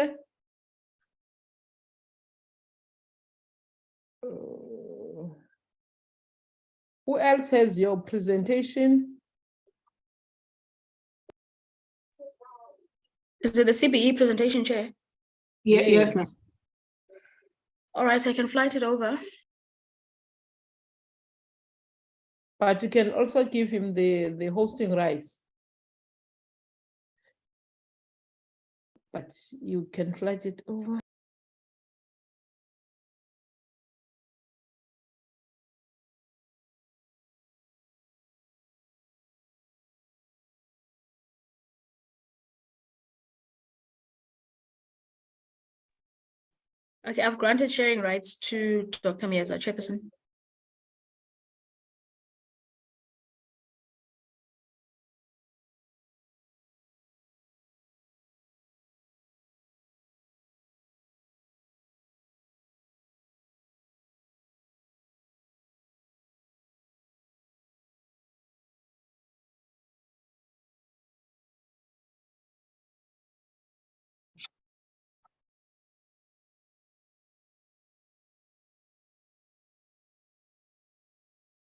Who else has your presentation? Is it the CBE presentation, Chair? Yes, ma'am. All right, I can flight it over. But you can also give him the hosting rights. But you can flight it over. Okay, I've granted sharing rights to Dr. Mieza, Chairperson.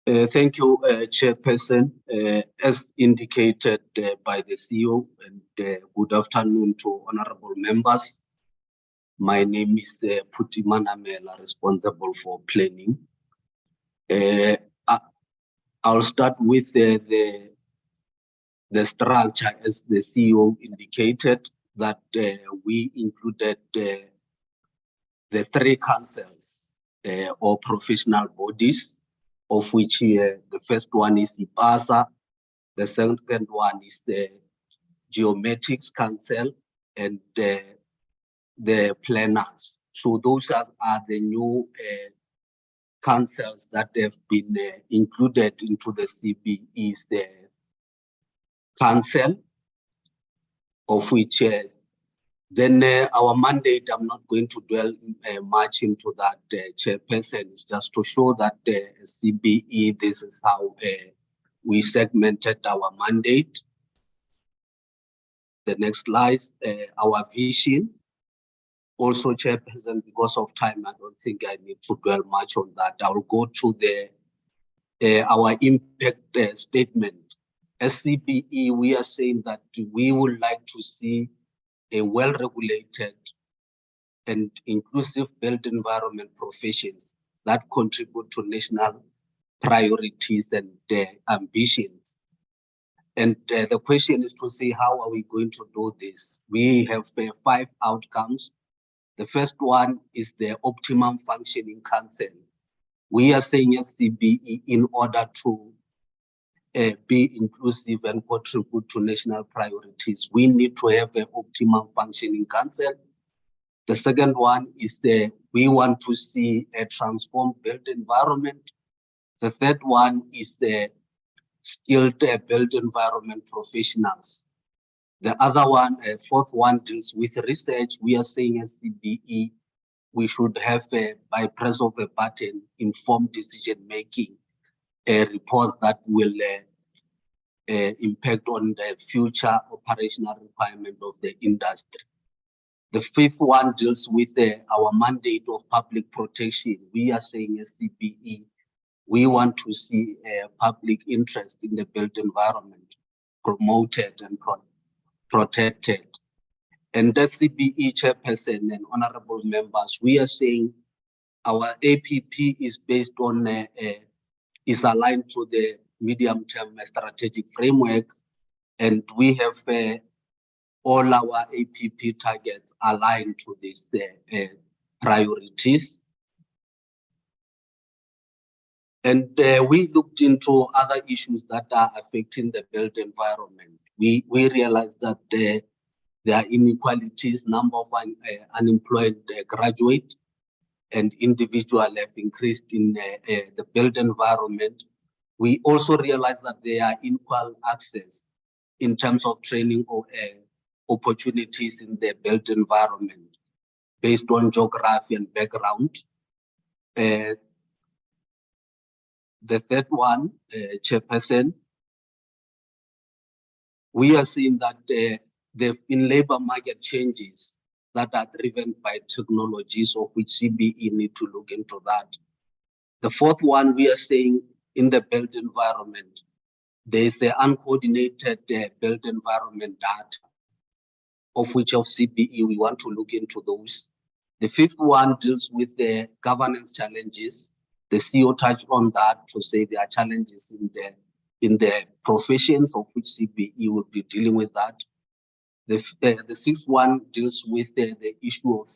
Thank you, Chairperson. As indicated by the CEO, and good afternoon to honorable members. My name is Puti Manamela, responsible for planning. I'll start with the structure as the CEO indicated that we included the three councils or professional bodies, of which the first one is IPASA, the second one is the Geometrics Council, and the planners. So those are the new councils that have been included into the CBE's the council, of which then our mandate, I'm not going to dwell much into that, Chairperson, is just to show that CBE, this is how we segmented our mandate. The next slide, our vision. Also, Chairperson, because of time, I don't think I need to dwell much on that. I will go to the our impact statement. As CBE, we are saying that we would like to see a well-regulated and inclusive built environment professions that contribute to national priorities and ambitions. And the question is to say, how are we going to do this? We have 5 outcomes. The first one is the optimum functioning council. We are saying as CBE, in order to be inclusive and contribute to national priorities, we need to have an optimum functioning council. The second one is we want to see a transformed built environment. The third one is the skilled built environment professionals. The other one, fourth one, deals with research. We are saying as CBE, we should have by press of a button, informed decision-making reports that will impact on the future operational requirement of the industry. The fifth one deals with our mandate of public protection. We are saying as CBE, we want to see public interest in the built environment promoted and protected. And the CBE Chairperson and honorable members, we are saying our APP is based on, is aligned to the medium-term strategic frameworks, and we have all our APP targets aligned to these priorities. And we looked into other issues that are affecting the built environment. We realized that there are inequalities, number of unemployed graduates and individuals have increased in the built environment. We also realize that there are equal access in terms of training or opportunities in the built environment based on geography and background. The third one, Chairperson, we are seeing that there have been labor market changes that are driven by technologies, of which CBE need to look into that. The fourth one, we are saying in the built environment, there is the uncoordinated built environment data, of which of CBE we want to look into those. The fifth one deals with the governance challenges. The CEO touched on that to say there are challenges in the professions, of which CBE will be dealing with that. The sixth one deals with the issue of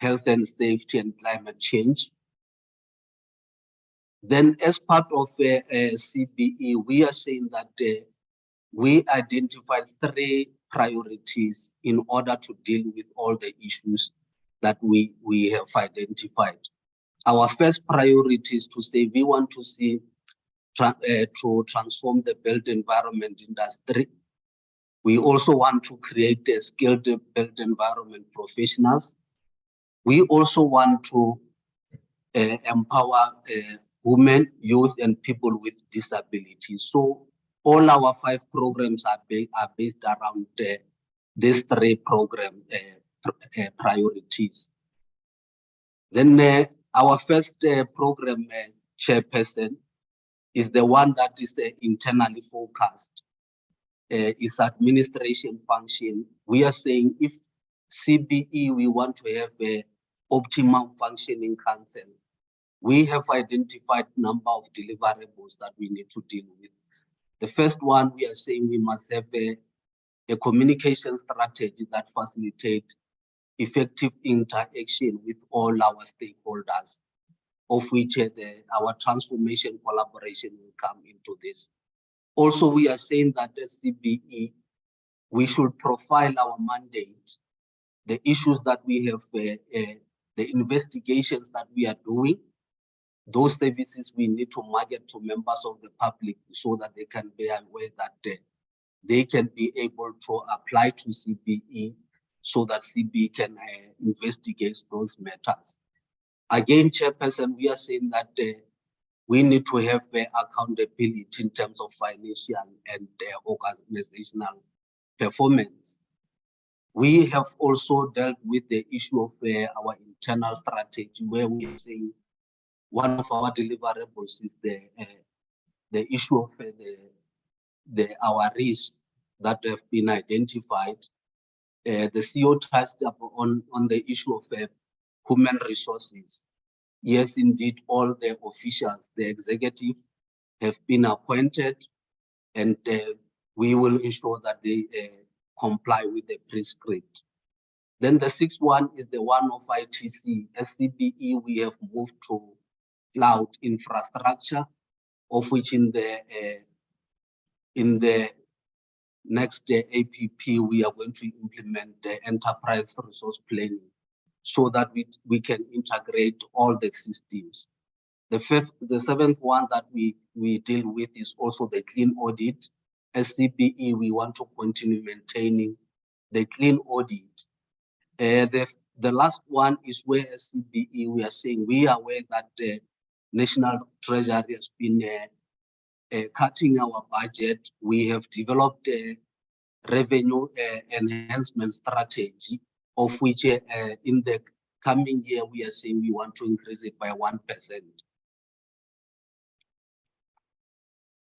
health and safety and climate change. Then as part of CBE, we are saying that we identified 3 priorities in order to deal with all the issues that we have identified. Our first priority is to say we want to see to transform the built environment industry. We also want to create a skilled built environment professionals. We also want to empower women, youth, and people with disabilities. So all our 5 programs are based around these 3 program priorities. Then our first program chairperson is the one that is internally focused. Is administration function. We are saying if CBE, we want to have a optimum functioning council, we have identified number of deliverables that we need to deal with. The first one, we are saying we must have a communication strategy that facilitates effective interaction with all our stakeholders, of which our transformation collaboration will come into this. Also, we are saying that as CBE, we should profile our mandate, the issues that we have, the investigations that we are doing, those services we need to market to members of the public so that they can be aware that they can be able to apply to CBE so that CBE can investigate those matters. Again, Chairperson, we are saying that we need to have accountability in terms of financial and organizational performance. We have also dealt with the issue of our internal strategy, where we are saying one of our deliverables is the issue of our risks that have been identified. The CEO touched on the issue of human resources. Yes, indeed, all the officials, the executive, have been appointed, and we will ensure that they comply with the prescript. Then the sixth one is the one of ITC. As CBE, we have moved to cloud infrastructure, of which in the next APP, we are going to implement the enterprise resource planning so that we can integrate all the systems. The seventh one that we deal with is also the clean audit. As CBE, we want to continue maintaining the clean audit. The last one is where as CBE, we are saying we are aware that the National Treasury has been cutting our budget. We have developed a revenue enhancement strategy, of which in the coming year, we are saying we want to increase it by 1%.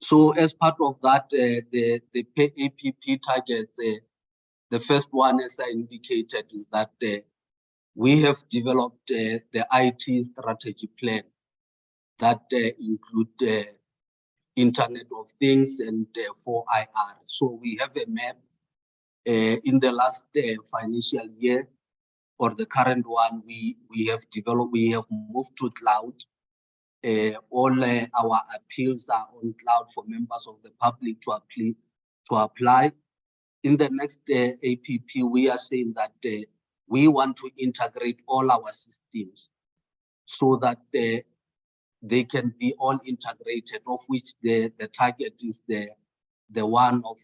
So as part of that, the APP targets, the first one, as I indicated, is that we have developed the IT strategy plan that include Internet of Things and 4IR. So we have a map in the last financial year, or the current one, we have developed, we have moved to cloud. All our appeals are on cloud for members of the public to apply. In the next APP, we are saying that we want to integrate all our systems so that they can be all integrated, of which the target is the one of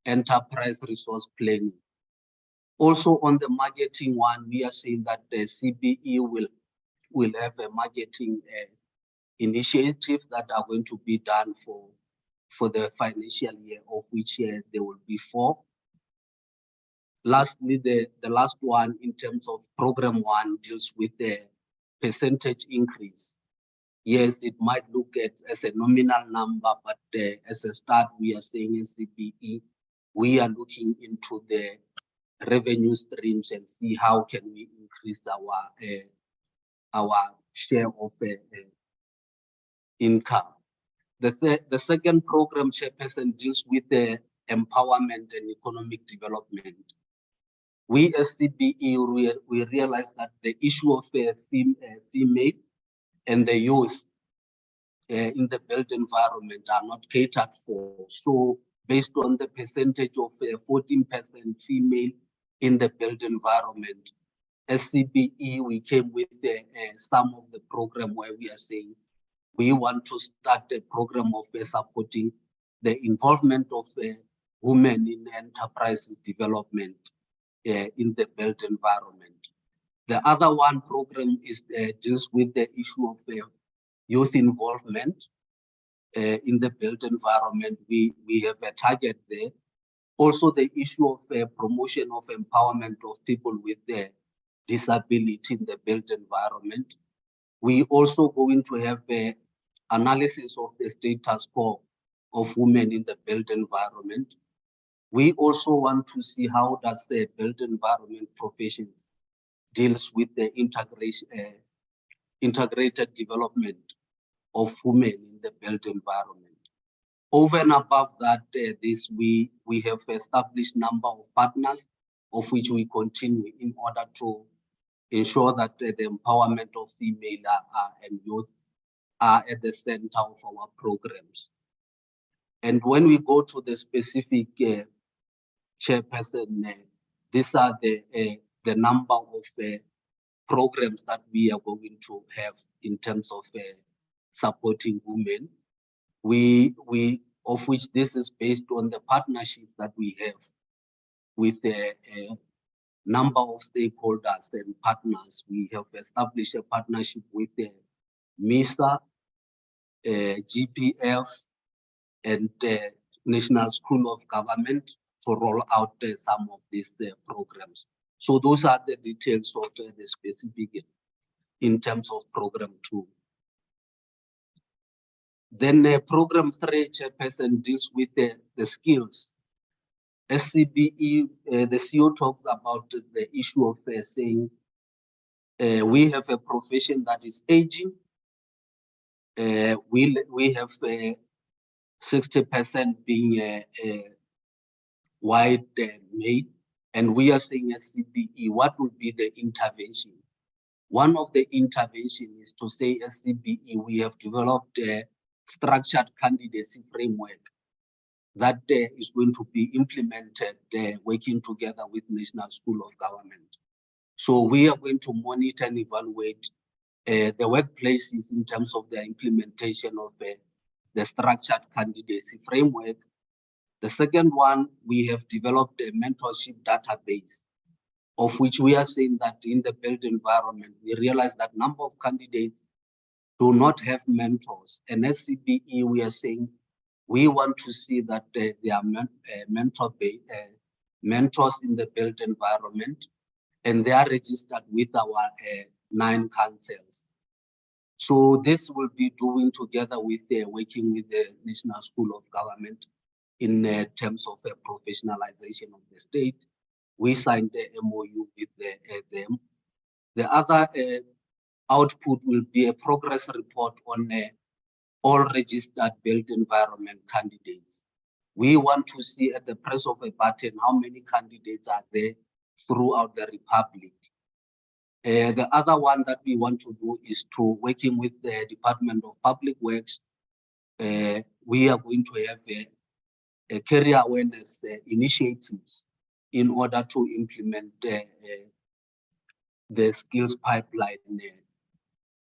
enterprise resource planning. Also on the marketing one, we are saying that the CBE will have a marketing initiatives that are going to be done for the financial year, of which there will be 4. Lastly, the last one in terms of program 1 deals with the percentage increase. Yes, it might look at as a nominal number, but as a start, we are saying in CBE, we are looking into the revenue streams and see how can we increase our share of income. The second program, Chairperson, deals with the empowerment and economic development. We as CBE, we realize that the issue of female and the youth in the built environment are not catered for. So based on the percentage of 14% female in the built environment, as CBE, we came with some of the program where we are saying we want to start a program of supporting the involvement of women in enterprises development in the built environment. The other one program is deals with the issue of youth involvement in the built environment. We have a target there. Also the issue of promotion of empowerment of people with disability in the built environment. We also going to have an analysis of the status quo of women in the built environment. We also want to see how does the built environment professions deals with the integrated development of women in the built environment. Over and above that, we have established number of partners of which we continue in order to ensure that the empowerment of female and youth are at the center of our programs. And when we go to the specific chairperson, these are the number of programs that we are going to have in terms of supporting women. Of which this is based on the partnership that we have with a number of stakeholders and partners. We have established a partnership with MISA, GPF, and National School of Government to roll out some of these programs. So those are the details of the specific in terms of program 2. Then program 3, chairperson, deals with the skills. SCBE, the CEO talks about the issue of saying we have a profession that is aging. We have 60% being white male, and we are saying SCBE, what would be the intervention? One of the intervention is to say SCBE, we have developed a structured candidacy framework that is going to be implemented working together with National School of Government. So we are going to monitor and evaluate the workplaces in terms of the implementation of the structured candidacy framework. The second one, we have developed a mentorship database, of which we are saying that in the built environment, we realize that number of candidates do not have mentors. And as CBE, we are saying we want to see that there are mentors in the built environment, and they are registered with our 9 councils. So this will be doing together with working with the National School of Government in terms of professionalization of the state. We signed the MOU with them. The other output will be a progress report on all registered built environment candidates. We want to see at the press of a button how many candidates are there throughout the Republic. The other one that we want to do is to working with the Department of Public Works. We are going to have a career awareness initiatives in order to implement the skills pipeline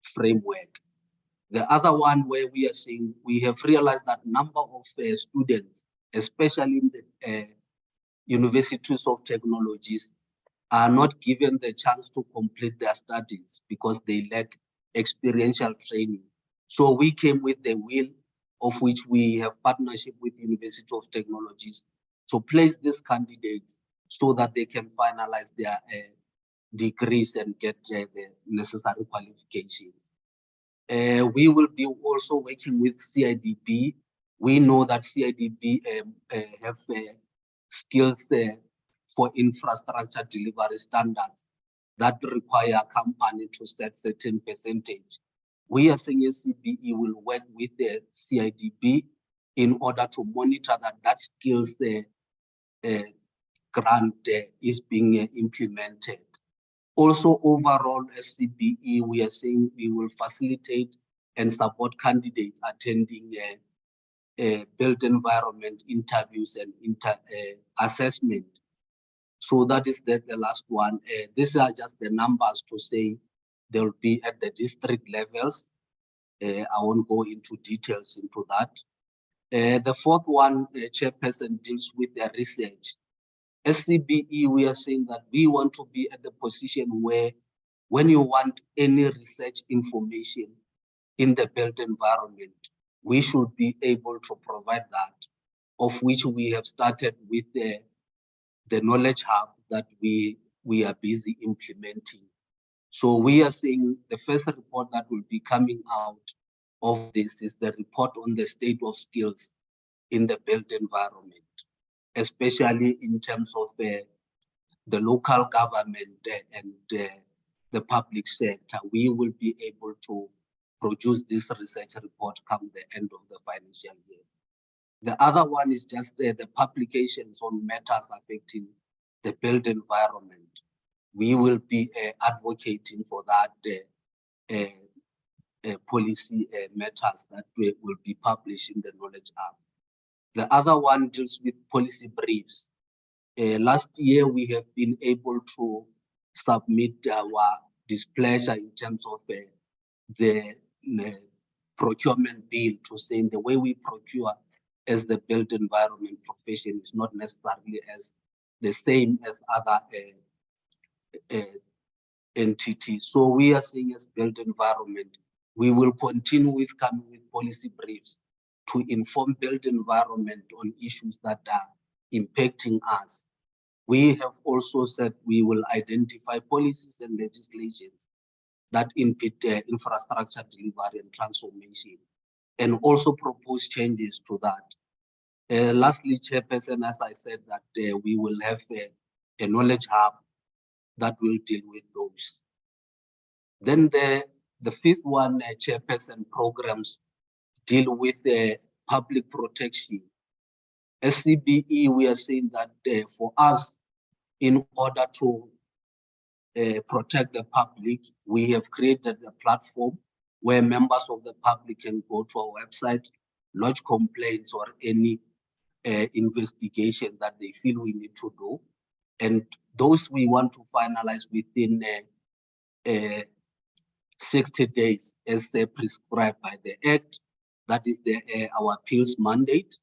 framework. The other one where we are saying we have realized that number of students, especially in the universities of technologies, are not given the chance to complete their studies because they lack experiential training. So we came with the will, of which we have partnership with University of Technologies, to place these candidates so that they can finalize their degrees and get the necessary qualifications. We will be also working with CIDB. We know that CIDB have skills for infrastructure delivery standards that require a company to set certain percentage. We as CBE will work with the CIDB in order to monitor that skills grant is being implemented. Also, overall, as CBE, we are saying we will facilitate and support candidates attending built environment interviews and assessment. So that is the last one. These are just the numbers to say they will be at the district levels. I won't go into details into that. The fourth one, Chairperson, deals with the research. As CBE, we are saying that we want to be at the position where when you want any research information in the built environment, we should be able to provide that, of which we have started with the knowledge hub that we are busy implementing. So we are saying the first report that will be coming out of this is the report on the state of skills in the built environment, especially in terms of the local government and the public sector. We will be able to produce this research report come the end of the financial year. The other one is just the publications on matters affecting the built environment. We will be advocating for that policy matters that will be published in the Knowledge Hub. The other one deals with policy briefs. Last year, we have been able to submit our displeasure in terms of the procurement bill, to say the way we procure as the built environment profession is not necessarily as the same as other entities. So we are saying as built environment, we will continue with coming with policy briefs to inform built environment on issues that are impacting us. We have also said we will identify policies and legislations that impede infrastructure delivery and transformation, and also propose changes to that. Lastly, Chairperson, as I said, that we will have a knowledge hub that will deal with those. Then the fifth one, Chairperson, programs deal with public protection. As CBE, we are saying that for us, in order to protect the public, we have created a platform where members of the public can go to our website, lodge complaints or any investigation that they feel we need to do. And those we want to finalize within 60 days as prescribed by the Act. That is our appeals mandate.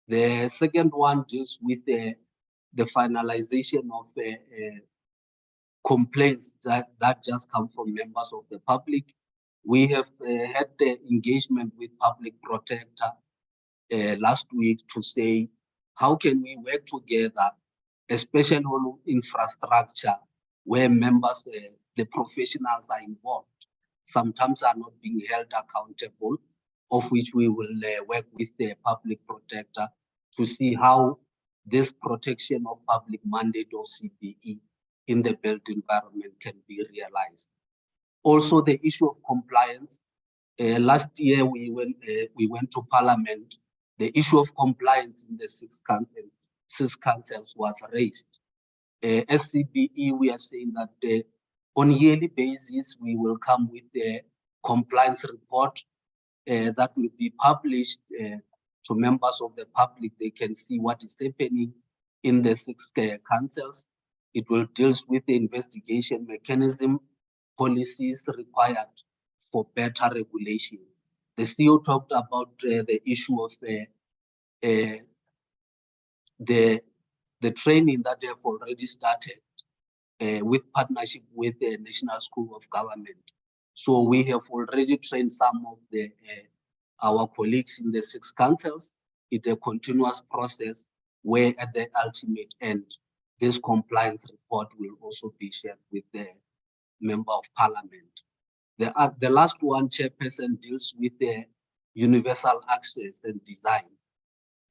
The second one deals with the finalization of complaints that just come from members of the public. We have had the engagement with Public Protector last week to say, how can we work together, especially on infrastructure where members, the professionals are involved, sometimes are not being held accountable, of which we will work with the Public Protector to see how this protection of public mandate of CBE in the built environment can be realized. Also, the issue of compliance. Last year, we went to Parliament. The issue of compliance in the six councils was raised. As CBE, we are saying that on a yearly basis, we will come with a compliance report that will be published to members of the public. They can see what is happening in the six councils. It will deal with the investigation mechanism, policies required for better regulation. The CEO talked about the issue of the training that they have already started with partnership with the National School of Government. So we have already trained some of our colleagues in the 6 councils. It's a continuous process where at the ultimate end, this compliance report will also be shared with the Member of Parliament. The last one, Chairperson, deals with the universal access and design.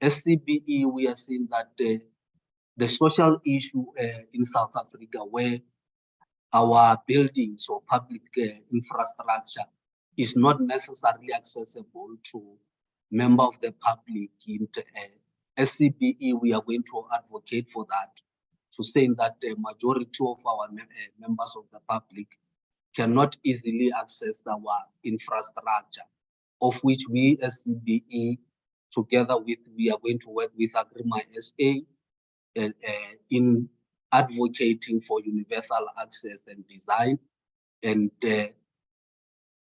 SCBE, we are seeing that the social issue in South Africa where our buildings or public infrastructure is not necessarily accessible to member of the public. In SCBE, we are going to advocate for that, to saying that the majority of our members of the public cannot easily access our infrastructure, of which we SCBE together with, we are going to work with Agrement SA in advocating for universal access and design. And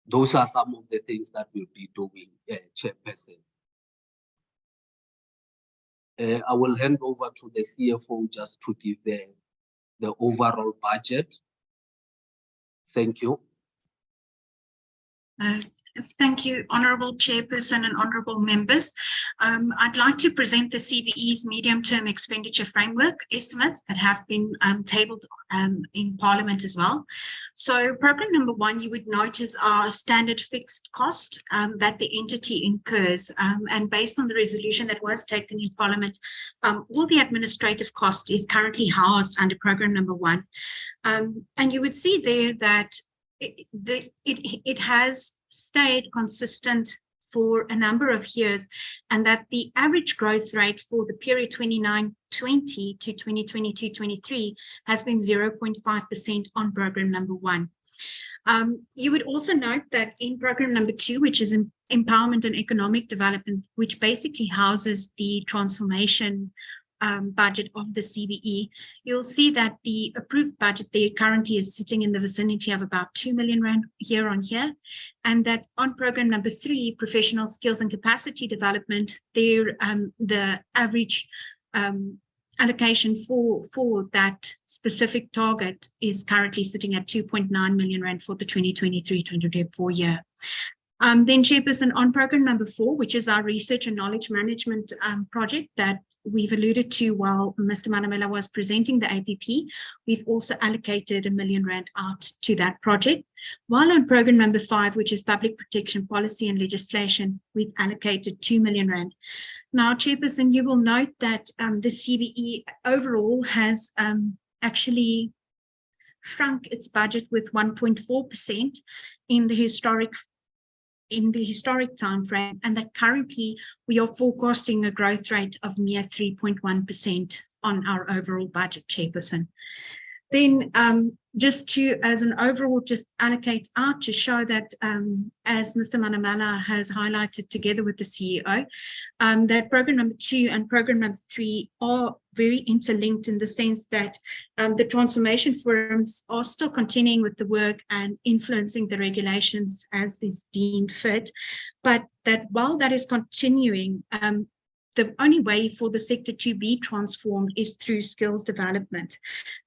those are some of the things that we'll be doing, Chairperson. I will hand over to the CFO just to give the overall budget. Thank you. Thank you, Honourable Chairperson and Honourable Members. I'd like to present the CBE's medium-term expenditure framework estimates that have been tabled in Parliament as well. So program number 1, you would notice our standard fixed cost that the entity incurs. And based on the resolution that was taken in Parliament, all the administrative cost is currently housed under program number 1. And you would see there that it has stayed consistent for a number of years, and that the average growth rate for the period 29-20 to 2022-23 has been 0.5% on program number 1. You would also note that in program number 2, which is empowerment and economic development, which basically houses the transformation budget of the CBE, you'll see that the approved budget there currently is sitting in the vicinity of about 2 million rand year on year, and that on program number 3, professional skills and capacity development, there the average allocation for that specific target is currently sitting at 2.9 million rand for the 2023-2024 year. Then Chairperson, on program number 4, which is our research and knowledge management project that we've alluded to while Mr. Manamela was presenting the APP, we've also allocated 1 million rand out to that project. While on program number 5, which is public protection policy and legislation, we've allocated 2 million rand. Now, Chairperson, you will note that the CBE overall has actually shrunk its budget with 1.4% in the historic time frame, and that currently we are forecasting a growth rate of mere 3.1% on our overall budget, Chairperson. Then just to, as an overall, just allocate out to show that, as Mr. Manamela has highlighted together with the CEO, that program number 2 and program number 3 are very interlinked in the sense that the transformation forums are still continuing with the work and influencing the regulations as is deemed fit, but that while that is continuing, the only way for the sector to be transformed is through skills development.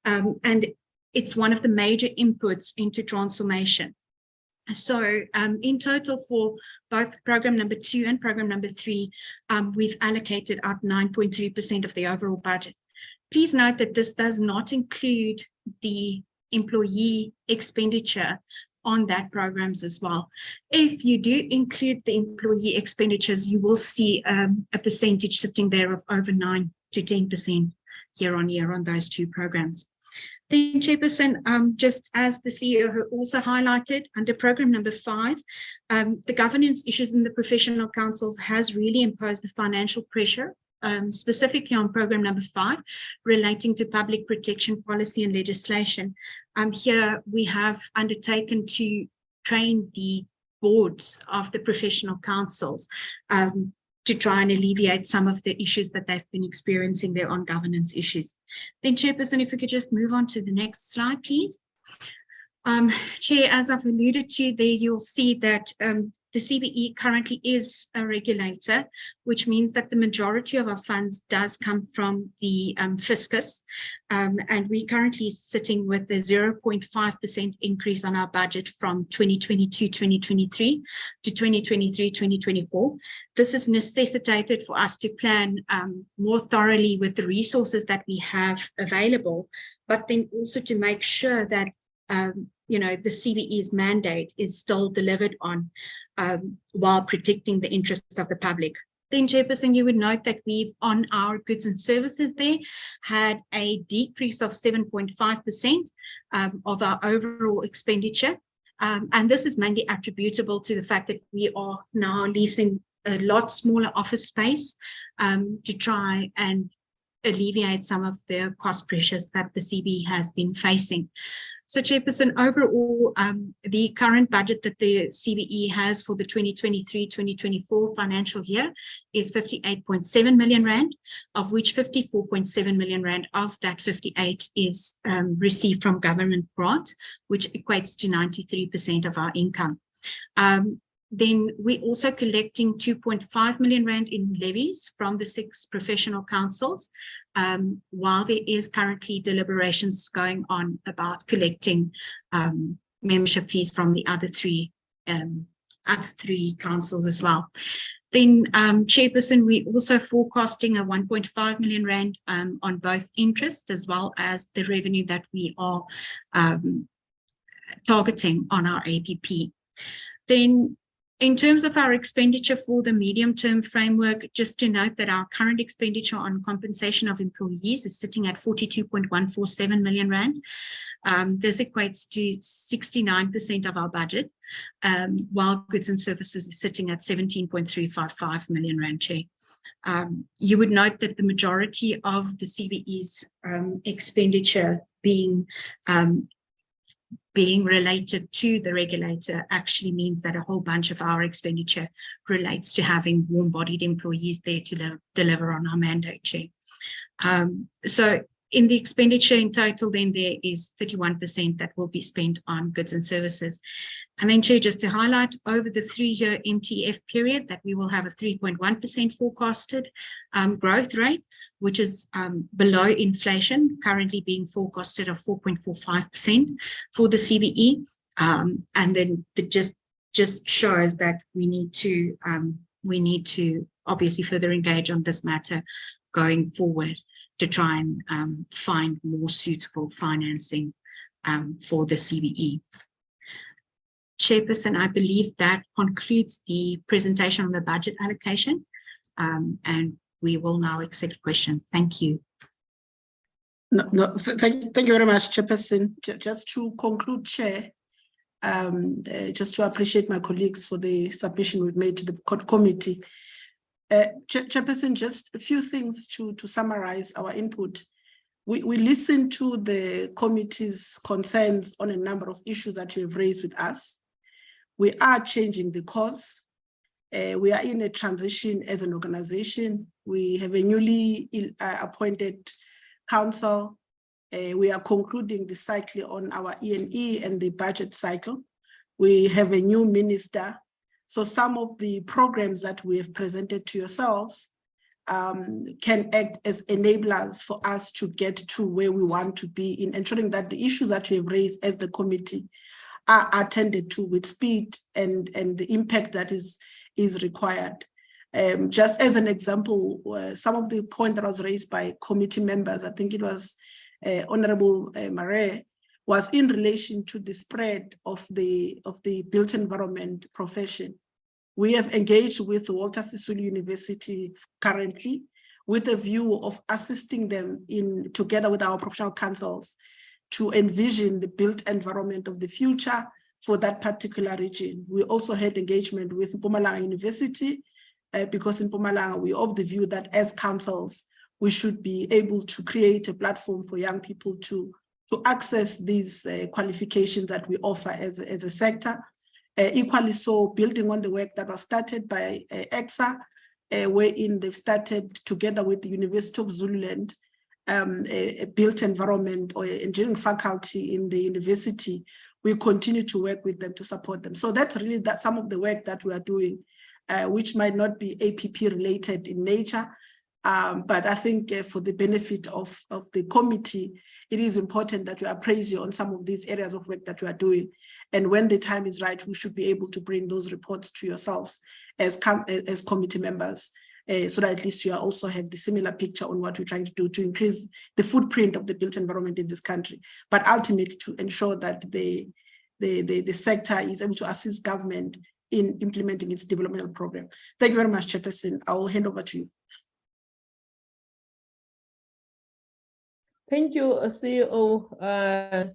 And it's one of the major inputs into transformation. So in total for both program number 2 and program number 3, we've allocated out 9.3% of the overall budget. Please note that this does not include the employee expenditure on that programs as well. If you do include the employee expenditures, you will see a percentage sitting there of over 9 to 10% year on year on those 2 programs. Then, Chairperson, just as the CEO also highlighted, under program number 5, the governance issues in the professional councils has really imposed the financial pressure, specifically on program number 5, relating to public protection policy and legislation. Here we have undertaken to train the boards of the professional councils to try and alleviate some of the issues that they've been experiencing there on governance issues. Then, Chairperson, if we could just move on to the next slide, please. Chair, as I've alluded to there, you'll see that the CBE currently is a regulator, which means that the majority of our funds does come from the fiscus. And we're currently sitting with a 0.5% increase on our budget from 2022-2023 to 2023-2024. This is necessitated for us to plan more thoroughly with the resources that we have available, but then also to make sure that the CBE's mandate is still delivered on while protecting the interests of the public. Then, Chairperson, you would note that we've, on our goods and services there, had a decrease of 7.5% of our overall expenditure. And this is mainly attributable to the fact that we are now leasing a lot smaller office space to try and alleviate some of the cost pressures that the CBE has been facing. So, Chairperson, overall, the current budget that the CBE has for the 2023-2024 financial year is 58.7 million rand, of which 54.7 million rand of that 58 is received from government grant, which equates to 93% of our income. Then we're also collecting 2.5 million rand in levies from the 6 professional councils, while there is currently deliberations going on about collecting membership fees from the other three councils as well. Then, Chairperson, we're also forecasting a 1.5 million rand on both interest as well as the revenue that we are targeting on our APP. Then, in terms of our expenditure for the medium-term framework, just to note that our current expenditure on compensation of employees is sitting at 42.147 million rand. This equates to 69% of our budget, while goods and services is sitting at 17.355 million rand, Chair. You would note that the majority of the CBE's expenditure being related to the regulator actually means that a whole bunch of our expenditure relates to having warm-bodied employees there to deliver on our mandate, Chair. So in the expenditure in total, then there is 31% that will be spent on goods and services. And then, Chair, just to highlight, over the 3-year MTF period, that we will have a 3.1% forecasted growth rate, which is below inflation, currently being forecasted of 4.45% for the CBE. And then it just shows that we need to obviously further engage on this matter going forward to try and find more suitable financing for the CBE. Chairperson, I believe that concludes the presentation on the budget allocation, and we will now accept questions. Thank you. Thank you very much, Chairperson. Just to conclude, Chair, just to appreciate my colleagues for the submission we've made to the committee. Chairperson, just a few things to summarize our input. We listened to the committee's concerns on a number of issues that you have raised with us. We are changing the course. We are in a transition as an organization. We have a newly appointed council. We are concluding the cycle on our E&E and the budget cycle. We have a new minister. So some of the programs that we have presented to yourselves can act as enablers for us to get to where we want to be in ensuring that the issues that we have raised as the committee are attended to with speed and the impact that is required. Just as an example, some of the point that was raised by committee members, I think it was Honorable Mare, was in relation to the spread of the built environment profession. We have engaged with Walter Sisulu University currently with a view of assisting them in, together with our professional councils, to envision the built environment of the future for that particular region. We also had engagement with Mpumalanga University because in Mpumalanga, we of the view that as councils, we should be able to create a platform for young people to access these qualifications that we offer as a sector. Equally so, building on the work that was started by EXA, wherein they've started together with the University of Zululand, a built environment or engineering faculty in the university, we continue to work with them to support them. So that's really some of the work that we are doing, which might not be APP related in nature, but I think for the benefit of the committee, it is important that we appraise you on some of these areas of work that we are doing. And when the time is right, we should be able to bring those reports to yourselves as committee members, so that at least you also have the similar picture on what we're trying to do to increase the footprint of the built environment in this country, but ultimately to ensure that the sector is able to assist government in implementing its developmental program. Thank you very much, Chairperson. I will hand over to you. Thank you, CEO.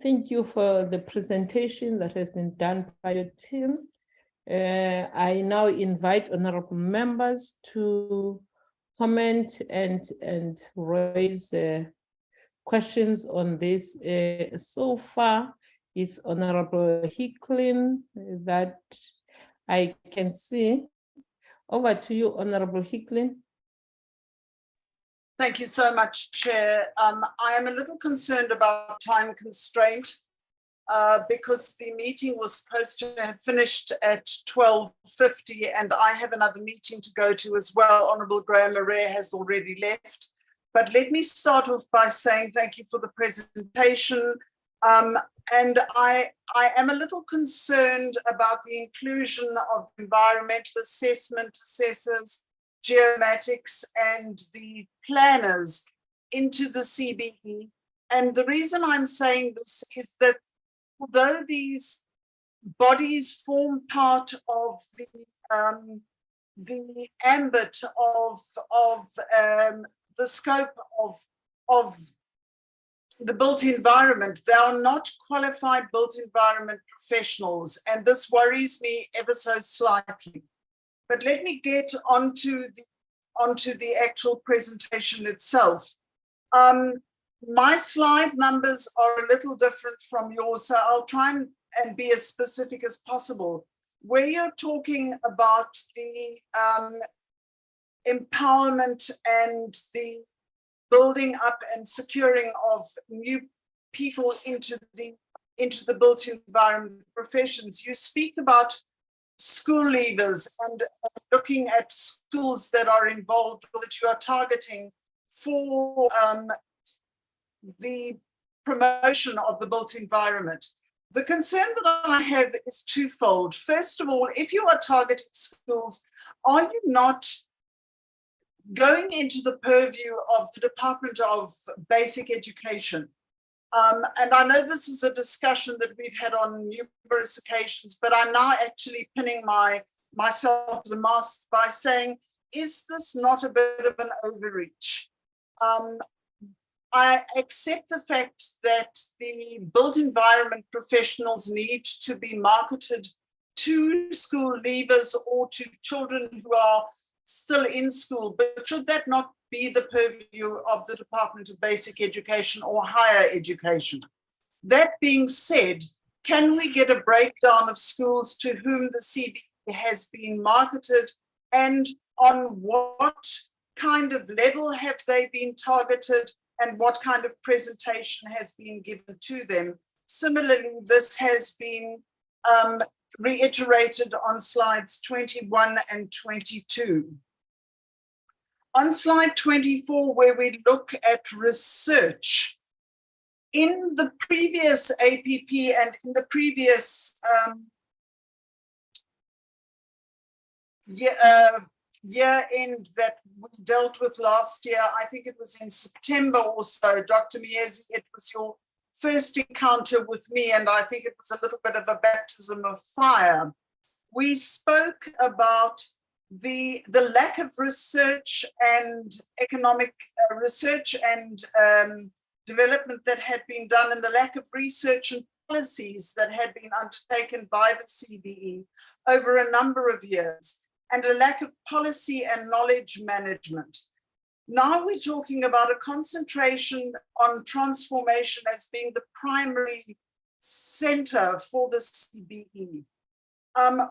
Thank you for the presentation that has been done by your team. I now invite honorable members to comment and raise questions on this. So far, it's Honorable Hicklin that I can see. Over to you, Honorable Hicklin. Thank you so much, Chair. I am a little concerned about time constraint because the meeting was supposed to have finished at 12:50 and I have another meeting to go to as well. Honourable Graham Murray has already left. But let me start off by saying thank you for the presentation. And I am a little concerned about the inclusion of environmental assessment assessors, geomatics, and the planners into the CBE. And the reason I'm saying this is that although these bodies form part of the ambit of the scope of the built environment, they are not qualified built environment professionals, and this worries me ever so slightly. But let me get onto the actual presentation itself. My slide numbers are a little different from yours, so I'll try and be as specific as possible. Where you're talking about the empowerment and the building up and securing of new people into the built environment professions, you speak about school leavers and looking at schools that are involved or that you are targeting for the promotion of the built environment. The concern that I have is twofold. First of all, if you are targeting schools, are you not going into the purview of the Department of Basic Education? And I know this is a discussion that we've had on numerous occasions, but I'm now actually pinning myself to the mast by saying, is this not a bit of an overreach? I accept the fact that the built environment professionals need to be marketed to school leavers or to children who are still in school, but should that not be the purview of the Department of Basic Education or Higher Education? That being said, can we get a breakdown of schools to whom the CBE has been marketed and on what kind of level have they been targeted and what kind of presentation has been given to them? Similarly, this has been reiterated on slides 21 and 22. On slide 24, where we look at research, in the previous APP and in the previous year end that we dealt with last year, I think it was in September or so, Dr. Miezi, it was your first encounter with me, and I think it was a little bit of a baptism of fire. We spoke about the lack of research and economic research and development that had been done, and the lack of research and policies that had been undertaken by the CBE over a number of years, and a lack of policy and knowledge management. Now we're talking about a concentration on transformation as being the primary center for the CBE.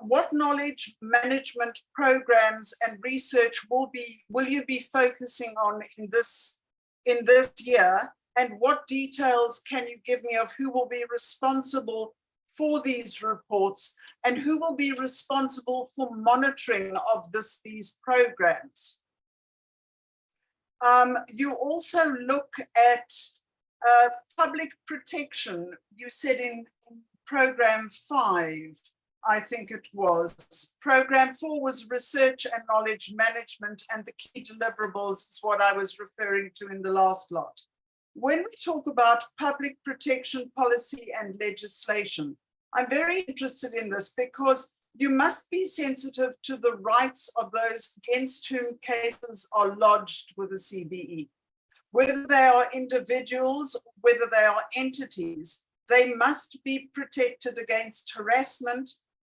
What knowledge management programs and research will you be focusing on in this year? And what details can you give me of who will be responsible for these reports and who will be responsible for monitoring of these programs? You also look at public protection. You said in program 5, I think it was. Program 4 was research and knowledge management, and the key deliverables is what I was referring to in the last lot. When we talk about public protection policy and legislation, I'm very interested in this because you must be sensitive to the rights of those against whom cases are lodged with the CBE. Whether they are individuals, whether they are entities, they must be protected against harassment,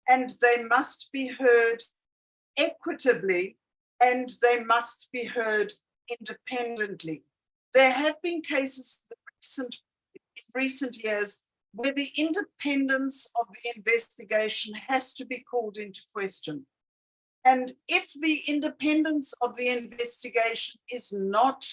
and they must be heard equitably, and they must be heard independently. There have been cases in recent years where the independence of the investigation has to be called into question. And if the independence of the investigation is not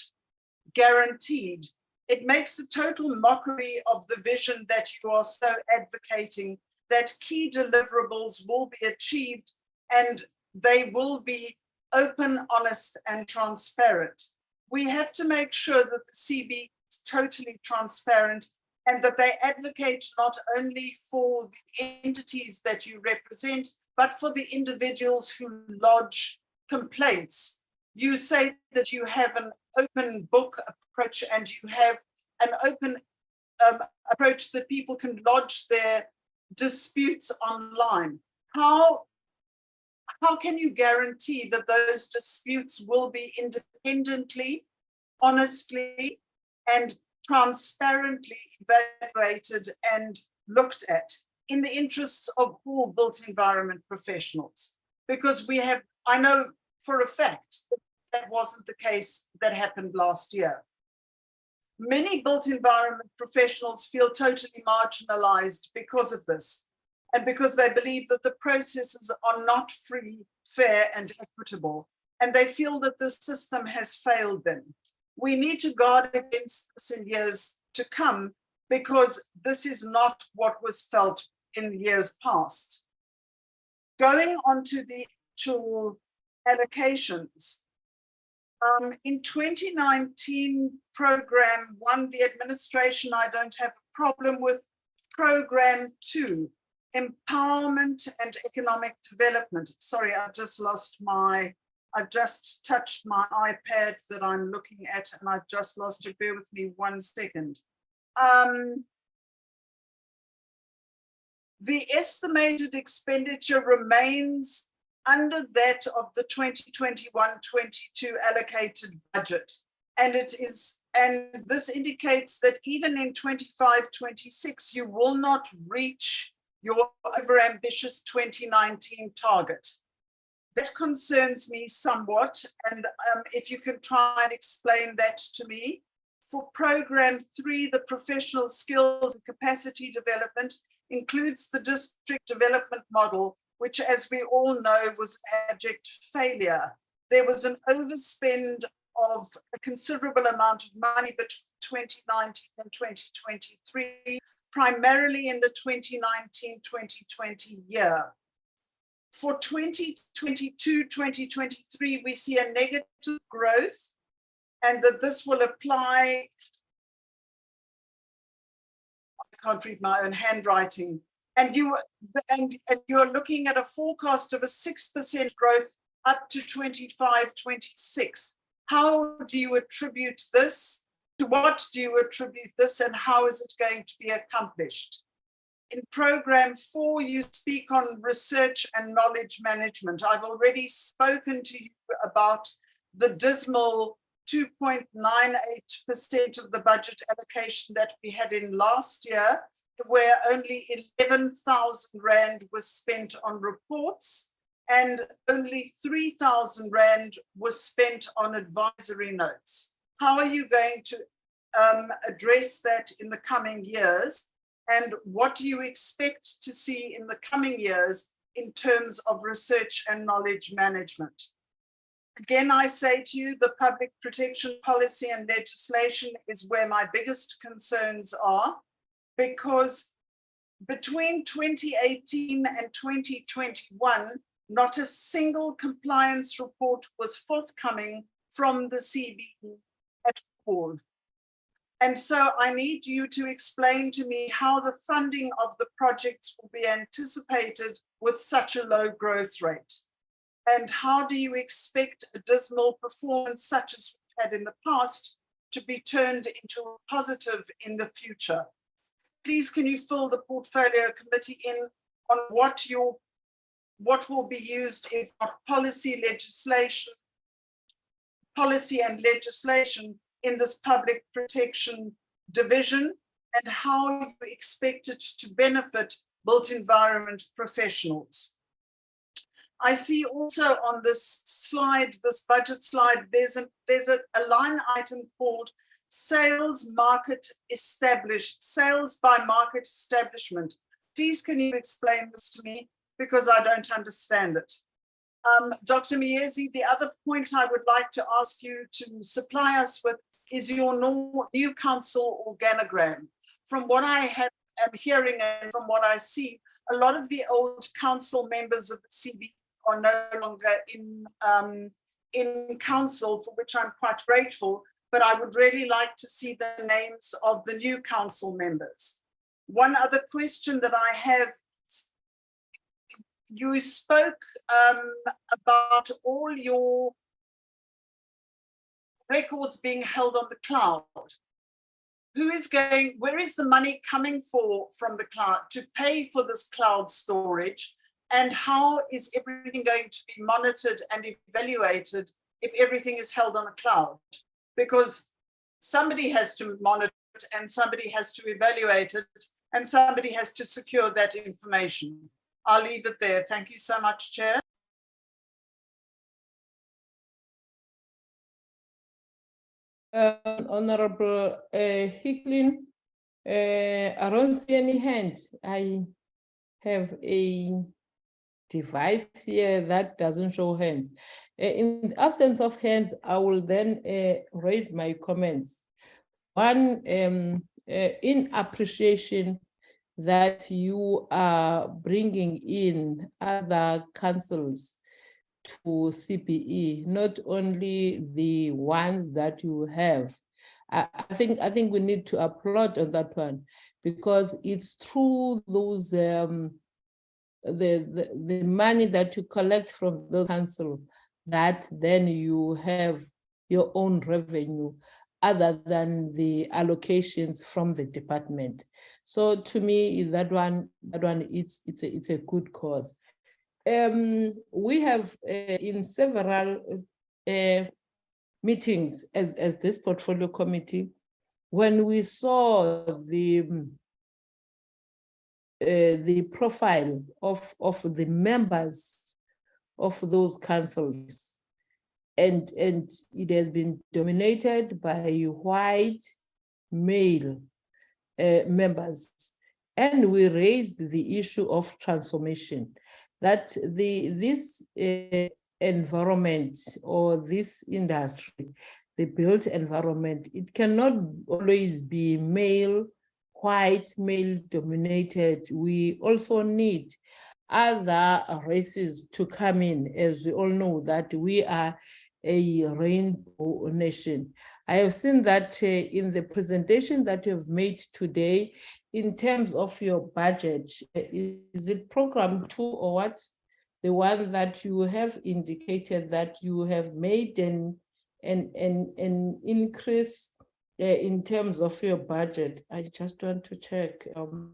guaranteed, it makes a total mockery of the vision that you are so advocating, that key deliverables will be achieved and they will be open, honest, and transparent. We have to make sure that the CB is totally transparent and that they advocate not only for the entities that you represent, but for the individuals who lodge complaints. You say that you have an open book approach and you have an open approach that people can lodge their disputes online. How can you guarantee that those disputes will be independently, honestly, and transparently evaluated and looked at in the interests of all built environment professionals? Because I know for a fact that wasn't the case that happened last year. Many built environment professionals feel totally marginalized because of this, and because they believe that the processes are not free, fair, and equitable, and they feel that the system has failed them. We need to guard against this in years to come, because this is not what was felt in the years past. Going on to the actual allocations. In 2019, program 1, the administration, I don't have a problem with. Program 2, empowerment and economic development. Sorry, I've just touched my iPad that I'm looking at and I've just lost it. Bear with me 1 second. The estimated expenditure remains under that of the 2021-22 allocated budget. And this indicates that even in 25-26, you will not reach your overambitious 2019 target. That concerns me somewhat, and if you can try and explain that to me. For program 3, the professional skills and capacity development includes the district development model, which, as we all know, was abject failure. There was an overspend of a considerable amount of money between 2019 and 2023, primarily in the 2019-2020 year. For 2022-2023, we see a negative growth, and that this will apply. I can't read my own handwriting. And you're looking at a forecast of a 6% growth up to 25-26. How do you attribute this? To what do you attribute this, and how is it going to be accomplished? In program 4, you speak on research and knowledge management. I've already spoken to you about the dismal 2.98% of the budget allocation that we had in last year, where only 11,000 Rand was spent on reports and only 3,000 Rand was spent on advisory notes. How are you going to address that in the coming years? And what do you expect to see in the coming years in terms of research and knowledge management? Again, I say to you, the public protection policy and legislation is where my biggest concerns are, because between 2018 and 2021, not a single compliance report was forthcoming from the CBE at all. And so I need you to explain to me how the funding of the projects will be anticipated with such a low growth rate. And how do you expect a dismal performance such as we've had in the past to be turned into a positive in the future? Please, can you fill the portfolio committee in on what will be used in policy and legislation in this public protection division, and how you expect it to benefit built environment professionals. I see also on this slide, this budget slide, there's a line item called sales by market establishment. Please, can you explain this to me? Because I don't understand it. Dr. Miezi, the other point I would like to ask you to supply us with is your new council organogram. From what I am hearing and from what I see, a lot of the old council members of the CBE are no longer in council, for which I'm quite grateful, but I would really like to see the names of the new council members. One other question that I have, you spoke about all your records being held on the cloud. Where is the money coming from the cloud to pay for this cloud storage? And how is everything going to be monitored and evaluated if everything is held on a cloud? Because somebody has to monitor it and somebody has to evaluate it and somebody has to secure that information. I'll leave it there. Thank you so much, Chair. Honorable Hicklin, I don't see any hand. I have a device here that doesn't show hands. In the absence of hands, I will then raise my comments. One, in appreciation that you are bringing in other councils to CPE, not only the ones that you have. I think we need to applaud on that one, because it's through those the money that you collect from those councils that then you have your own revenue other than the allocations from the department. So to me, that one it's a good cause. We have in several meetings as this portfolio committee, when we saw the profile of the members of those councils, and it has been dominated by white male members, and we raised the issue of transformation, that this environment or this industry, the built environment, it cannot always be white male dominated. We also need other races to come in, as we all know that we are a rainbow nation. I have seen that in the presentation that you have made today, in terms of your budget, is it program 2 or what? The one that you have indicated that you have made an increase in terms of your budget. I just want to check on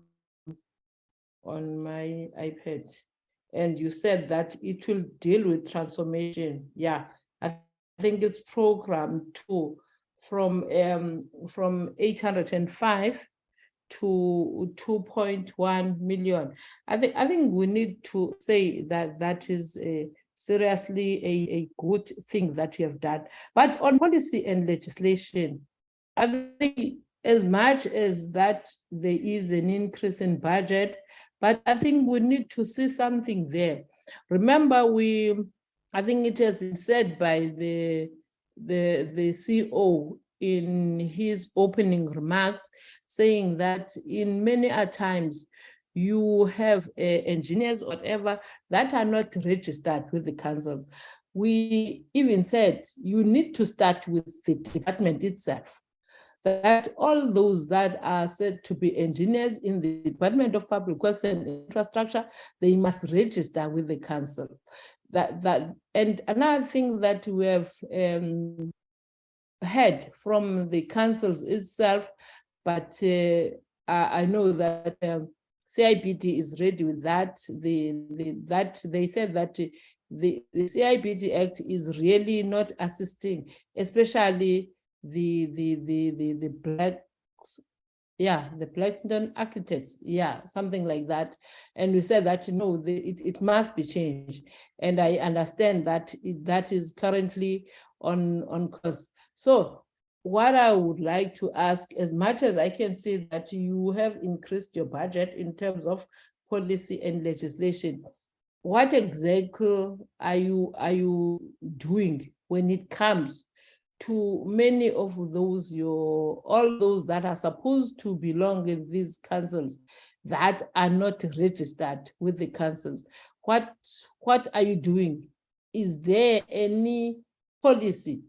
my iPad. And you said that it will deal with transformation. Yeah, I think it's program 2 from 805 to 2.1 million. I think we need to say that that is seriously a good thing that you have done. But on policy and legislation, I think as much as that there is an increase in budget, but I think we need to see something there. Remember, we I think it has been said by the CEO in his opening remarks, saying that in many times you have engineers, whatever, that are not registered with the councils. We even said you need to start with the department itself, that all those that are said to be engineers in the Department of Public Works and Infrastructure, they must register with the council. And another thing that we have heard from the councils itself, but I know that CIPD is ready with that. That they said that the CIPD Act is really not assisting, especially the blacks, yeah, the Blackstone architects, yeah, something like that. And we said that, no, it must be changed. And I understand that that is currently on course. So what I would like to ask, as much as I can see that you have increased your budget in terms of policy and legislation, what exactly are you doing when it comes to many of those, all those that are supposed to belong in these councils that are not registered with the councils? What are you doing? Is there any policy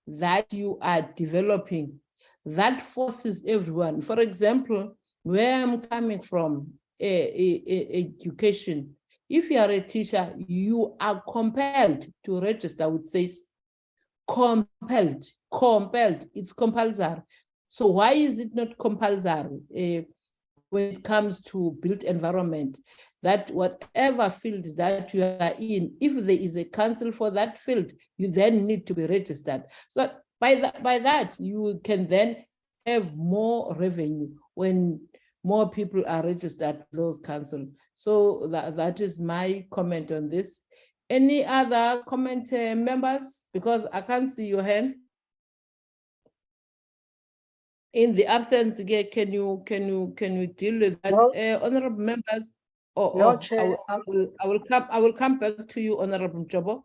that you are developing that forces everyone? For example, where I'm coming from, education, if you are a teacher, you are compelled to register with SACE. Compelled, it's compulsory. So why is it not compulsory when it comes to built environment, that whatever field that you are in, if there is a council for that field, you then need to be registered. So by that, you can then have more revenue when more people are registered those council. So that is my comment on this. Any other comment, members? Because I can't see your hands. In the absence, again, can you deal with that, No. honorable members? No, Chair. I will come back to you, Honorable Jobo.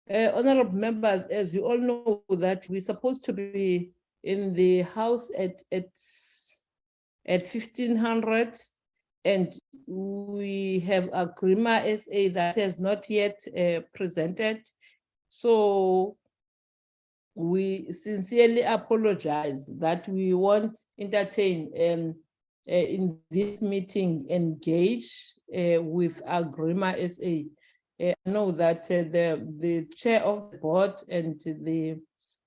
Honorable members, as you all know, that we're supposed to be in the house at 1500, and we have Agrement SA that has not yet presented. So we sincerely apologize that we won't entertain in this meeting engage with Agrement SA. I know that the chair of the board and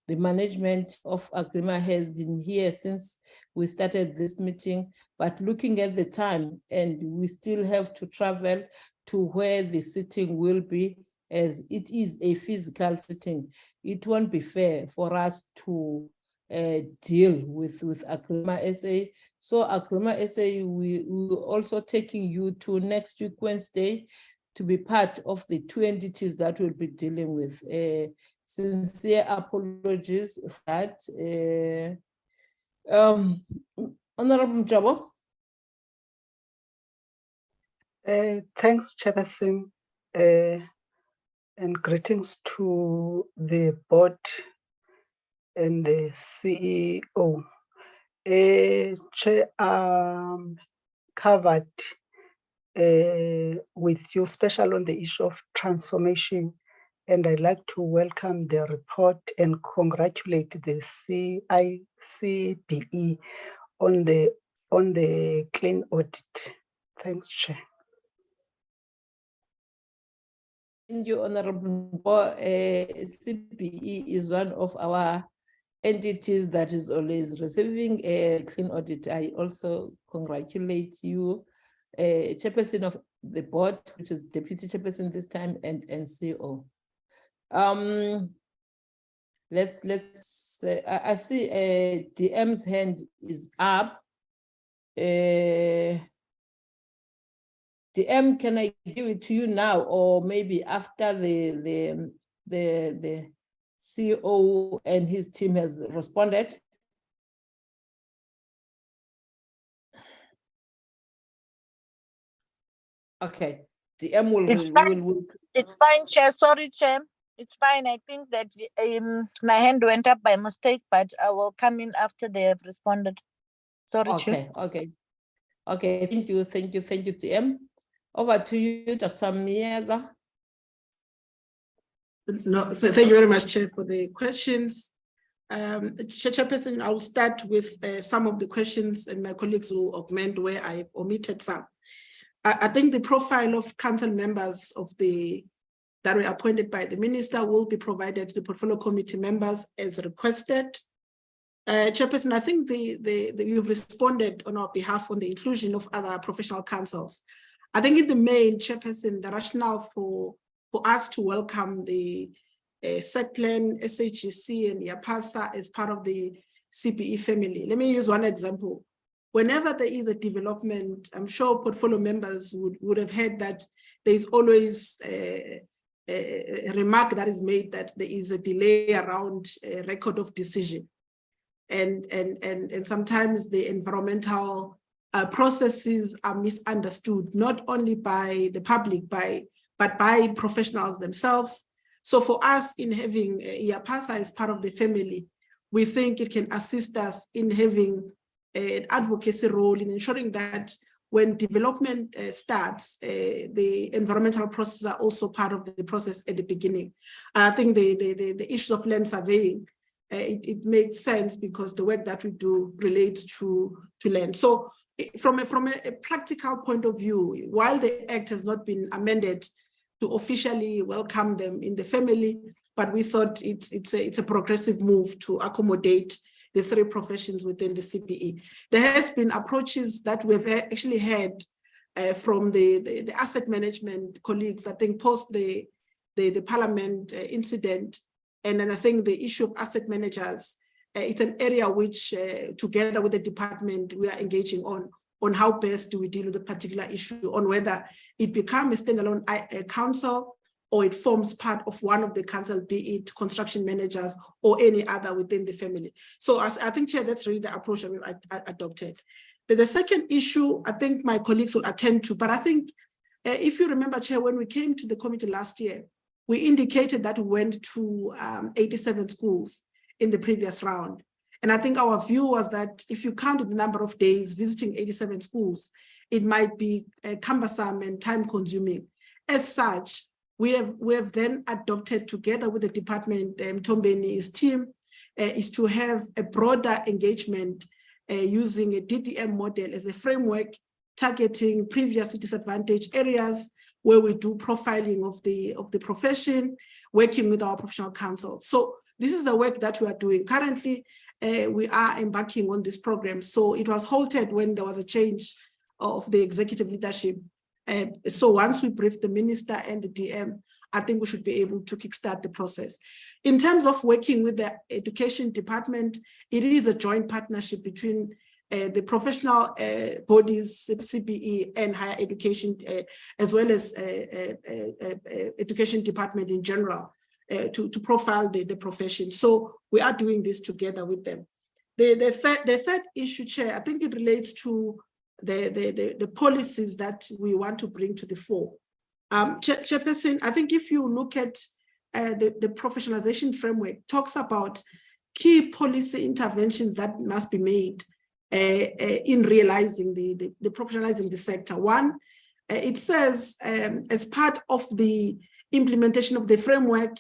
the management of Agrement has been here since we started this meeting, but looking at the time, and we still have to travel to where the sitting will be, as it is a physical sitting. It won't be fair for us to deal with Agrement SA. So Agrement SA, we will also taking you to next week, Wednesday, to be part of the 2 entities that we'll be dealing with. Sincere apologies for that. Honorable Jabo. Thanks, Chairperson, and greetings to the board and the CEO. Chair, covered with you, special on the issue of transformation, and I'd like to welcome the report and congratulate the CICBE on the clean audit. Thanks, Chair. Thank you, Honorable. CBE is one of our entities that is always receiving a clean audit. I also congratulate you, chairperson of the board, which is deputy chairperson this time, and CEO. Let's I see DM's hand is up. DM, can I give it to you now, or maybe after the CEO and his team has responded? Okay, DM will. It's fine, Chair. Sorry, Chair. It's fine. I think that my hand went up by mistake, but I will come in after they have responded. Sorry, Chair. Okay. Thank you, TM. Over to you, Dr. Mieza. No, thank you very much, Chair, for the questions. Chairperson, I will start with some of the questions and my colleagues will augment where I've omitted some. I think the profile of council members that were appointed by the minister will be provided to the portfolio committee members as requested. Chairperson, I think you've responded on our behalf on the inclusion of other professional councils. I think in the main, Chairperson, the rationale for us to welcome the SECPLAN, SHGC, and IAPASA as part of the CPE family. Let me use one example. Whenever there is a development, I'm sure portfolio members would have heard that there is always a remark that is made that there is a delay around a record of decision. And sometimes the environmental processes are misunderstood, not only by the public, but by professionals themselves. So for us in having IAPASA as part of the family, we think it can assist us in having an advocacy role in ensuring that when development starts, the environmental processes are also part of the process at the beginning. I think the issue of land surveying, it makes sense because the work that we do relates to land. So from a practical point of view, while the Act has not been amended to officially welcome them in the family, but we thought it's a progressive move to accommodate the three professions within the CPE. There has been approaches that we've actually had from the asset management colleagues, I think post the Parliament incident. And then I think the issue of asset managers, it's an area which together with the department, we are engaging on how best do we deal with a particular issue, on whether it becomes a standalone council or it forms part of one of the council, be it construction managers or any other within the family. So I think, Chair, that's really the approach I adopted. The second issue, I think my colleagues will attend to, but I think if you remember, Chair, when we came to the committee last year, we indicated that we went to 87 schools in the previous round. And I think our view was that if you counted the number of days visiting 87 schools, it might be cumbersome and time consuming. As such, we have then adopted together with the department, Tombeni's team, is to have a broader engagement using a DDM model as a framework targeting previously disadvantaged areas where we do profiling of the profession, working with our professional council. So this is the work that we are doing. Currently, we are embarking on this program. So it was halted when there was a change of the executive leadership. So once we brief the minister and the DM, I think we should be able to kickstart the process. In terms of working with the education department, it is a joint partnership between the professional bodies, CPE and higher education, as well as education department in general, to profile the profession. So we are doing this together with them. The third issue, Chair, I think it relates to the policies that we want to bring to the fore. Chairperson, I think if you look at the professionalization framework, talks about key policy interventions that must be made in realizing the professionalizing the sector. One, it says as part of the implementation of the framework,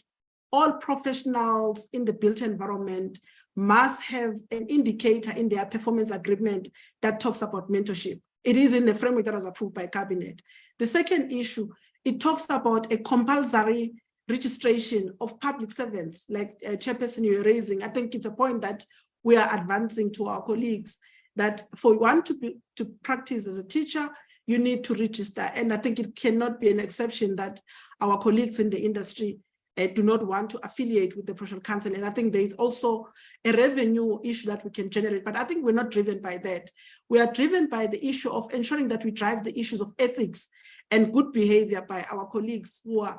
all professionals in the built environment must have an indicator in their performance agreement that talks about mentorship. It is in the framework that was approved by Cabinet. The second issue, it talks about a compulsory registration of public servants, like Chairperson you're raising. I think it's a point that we are advancing to our colleagues, that for one to practice as a teacher, you need to register. And I think it cannot be an exception that our colleagues in the industry do not want to affiliate with the professional council. And I think there is also a revenue issue that we can generate, but I think we're not driven by that. We are driven by the issue of ensuring that we drive the issues of ethics and good behavior by our colleagues who are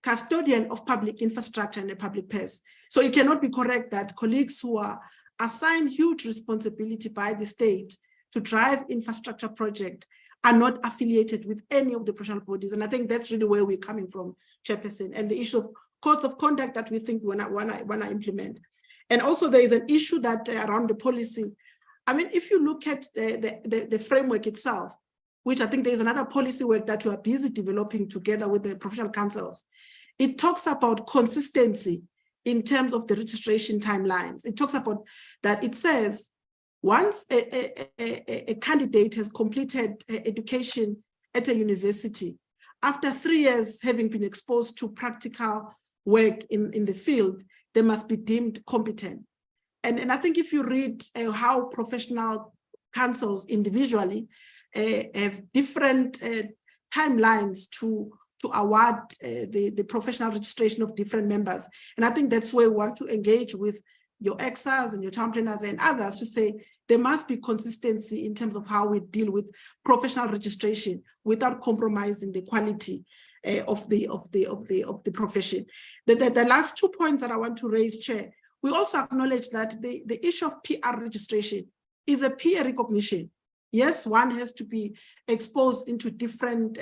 custodian of public infrastructure and the public purse. So it cannot be correct that colleagues who are assigned huge responsibility by the state to drive infrastructure project are not affiliated with any of the professional bodies. And I think that's really where we're coming from, Chairperson. And the issue codes of conduct that we think we want to implement. And also there is an issue that around the policy. I mean, if you look at the framework itself, which I think there's another policy work that we are busy developing together with the professional councils, it talks about consistency in terms of the registration timelines. It talks about that. It says, once a candidate has completed education at a university, after 3 years having been exposed to practical work in the field, they must be deemed competent. And I think if you read how professional councils individually have different timelines to award the professional registration of different members. And I think that's where we want to engage with your XRs and your town planners and others to say there must be consistency in terms of how we deal with professional registration without compromising the quality of the profession. The last 2 points that I want to raise, Chair, we also acknowledge that the issue of PR registration is a peer recognition. Yes, one has to be exposed into different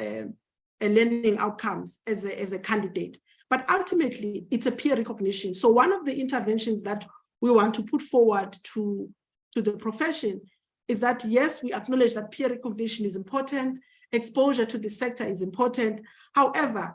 learning outcomes as a candidate, but ultimately it's a peer recognition. So one of the interventions that we want to put forward to the profession is that, yes, we acknowledge that peer recognition is important, exposure to the sector is important. However,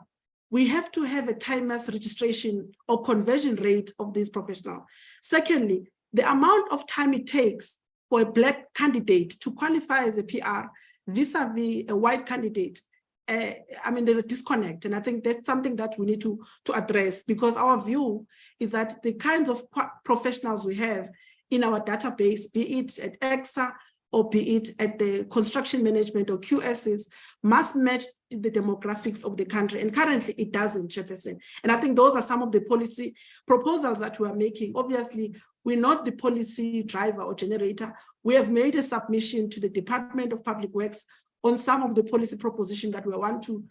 we have to have a timeless registration or conversion rate of these professionals. Secondly, the amount of time it takes for a Black candidate to qualify as a PR vis-a-vis a white candidate, I mean, there's a disconnect. And I think that's something that we need to address, because our view is that the kinds of professionals we have in our database, be it at EXA or be it at the construction management or QSs, must match the demographics of the country. And currently it doesn't, Chairperson. And I think those are some of the policy proposals that we are making. Obviously, we're not the policy driver or generator. We have made a submission to the Department of Public Works on some of the policy propositions that we want to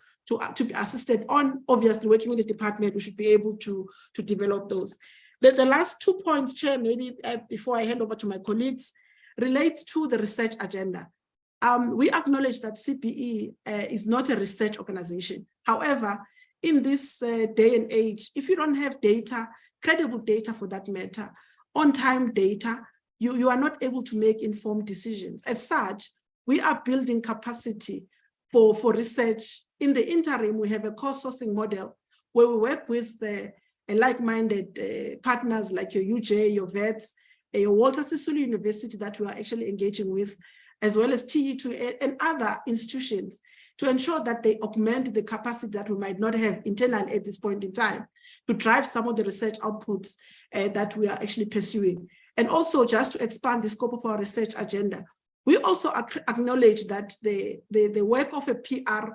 be assisted on. Obviously, working with the department, we should be able to develop those. The last 2 points, Chair, maybe before I hand over to my colleagues, relates to the research agenda. We acknowledge that CPE is not a research organization. However, in this day and age, if you don't have data, credible data for that matter, on-time data, you are not able to make informed decisions. As such, we are building capacity for research. In the interim, we have a co-sourcing model where we work with like-minded partners like your UJ, your VETS, your Walter Sisulu University that we are actually engaging with, as well as TE2 and other institutions, to ensure that they augment the capacity that we might not have internally at this point in time to drive some of the research outputs that we are actually pursuing. And also, just to expand the scope of our research agenda, we also acknowledge that the work of a PR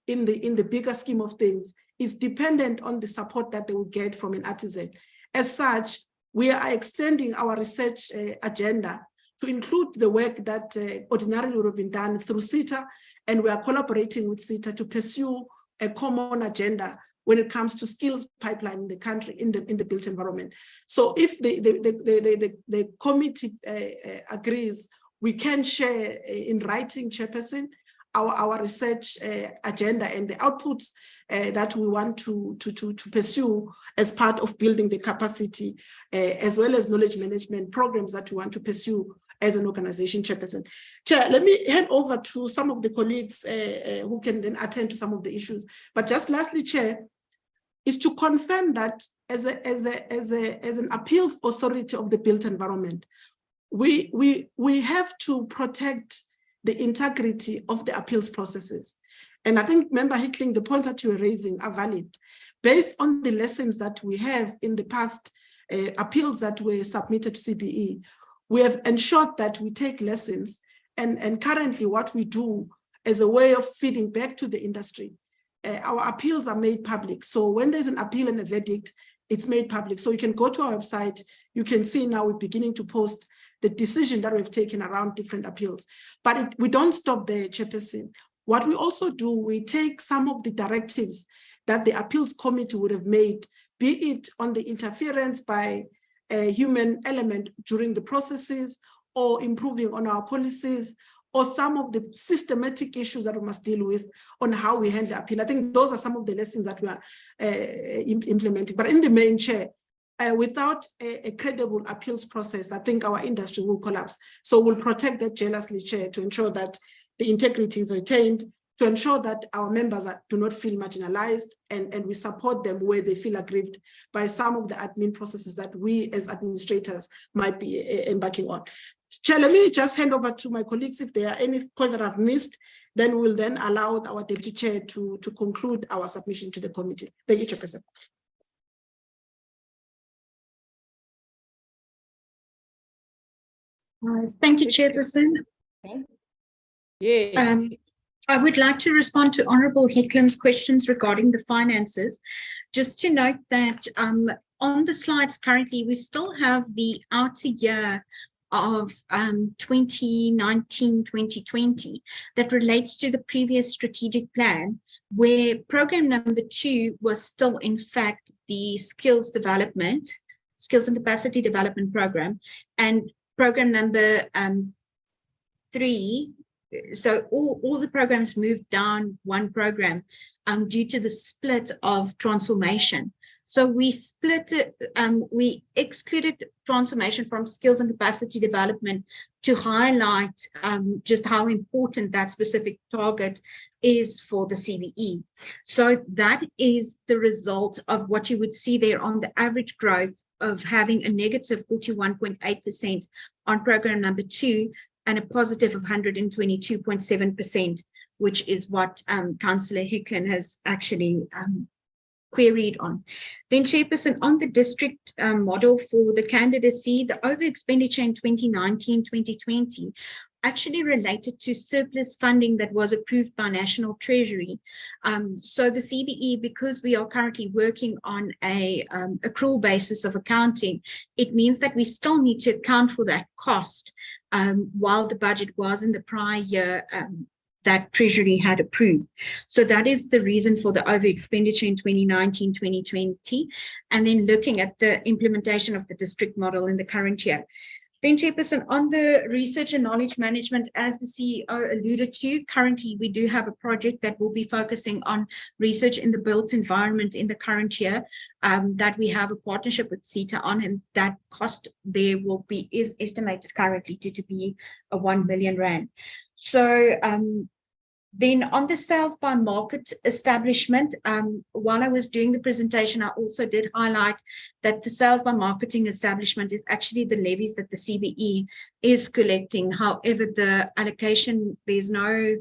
in the bigger scheme of things is dependent on the support that they will get from an artisan. As such, we are extending our research agenda to include the work that ordinarily would have been done through CETA, and we are collaborating with CETA to pursue a common agenda when it comes to skills pipeline in the country, in the built environment. So if the committee agrees, we can share in writing, Chairperson, our research agenda and the outputs that we want to pursue as part of building the capacity, as well as knowledge management programs that we want to pursue as an organization, Chairperson. Chair, let me hand over to some of the colleagues who can then attend to some of the issues. But just lastly, Chair, is to confirm that as an appeals authority of the built environment, we have to protect the integrity of the appeals processes. And I think, Member Hickling, the points that you are raising are valid. Based on the lessons that we have in the past appeals that were submitted to CPE, we have ensured that we take lessons, and currently what we do as a way of feeding back to the industry, our appeals are made public. So when there's an appeal and a verdict, it's made public. So you can go to our website, you can see now we're beginning to post the decision that we've taken around different appeals. But we don't stop there, Chairperson. What we also do, we take some of the directives that the appeals committee would have made, be it on the interference by a human element during the processes, or improving on our policies, or some of the systematic issues that we must deal with on how we handle appeal. I think those are some of the lessons that we are implementing. But in the main, Chair, without a credible appeals process, I think our industry will collapse. So we'll protect that jealously, Chair, to ensure that the integrity is retained, to ensure that our members do not feel marginalized, and we support them where they feel aggrieved by some of the admin processes that we as administrators might be embarking on. Chair, let me just hand over to my colleagues. If there are any points that I've missed, then we'll then allow our Deputy Chair to conclude our submission to the committee. Thank you, Chairperson. Thank you, Chairperson. Yeah. I would like to respond to Honourable Hicklin's questions regarding the finances. Just to note that on the slides currently, we still have the outer year of 2019-2020 that relates to the previous strategic plan, where program number 2 was still in fact the skills and capacity development program, and program number 3. So all the programs moved down one program due to the split of transformation. So we split it, we excluded transformation from skills and capacity development to highlight just how important that specific target is for the CBE. So that is the result of what you would see there on the average growth of having a negative 41.8% on program number 2, and a positive of 122.7%, which is what Councillor Hicklin has actually queried on. Then, Chairperson, on the district model for the candidacy, the over expenditure in 2019-2020 actually related to surplus funding that was approved by National Treasury. So the CBE, because we are currently working on a accrual basis of accounting, it means that we still need to account for that cost while the budget was in the prior year that Treasury had approved. So that is the reason for the over expenditure in 2019-2020, and then looking at the implementation of the district model in the current year. Then, Chairperson, on the research and knowledge management, as the CEO alluded to, currently we do have a project that will be focusing on research in the built environment in the current year that we have a partnership with CETA on, and that cost there is estimated currently to be a 1 million rand. So then on the sales by market establishment, while I was doing the presentation, I also did highlight that the sales by marketing establishment is actually the levies that the CBE is collecting. However, the allocation, there's no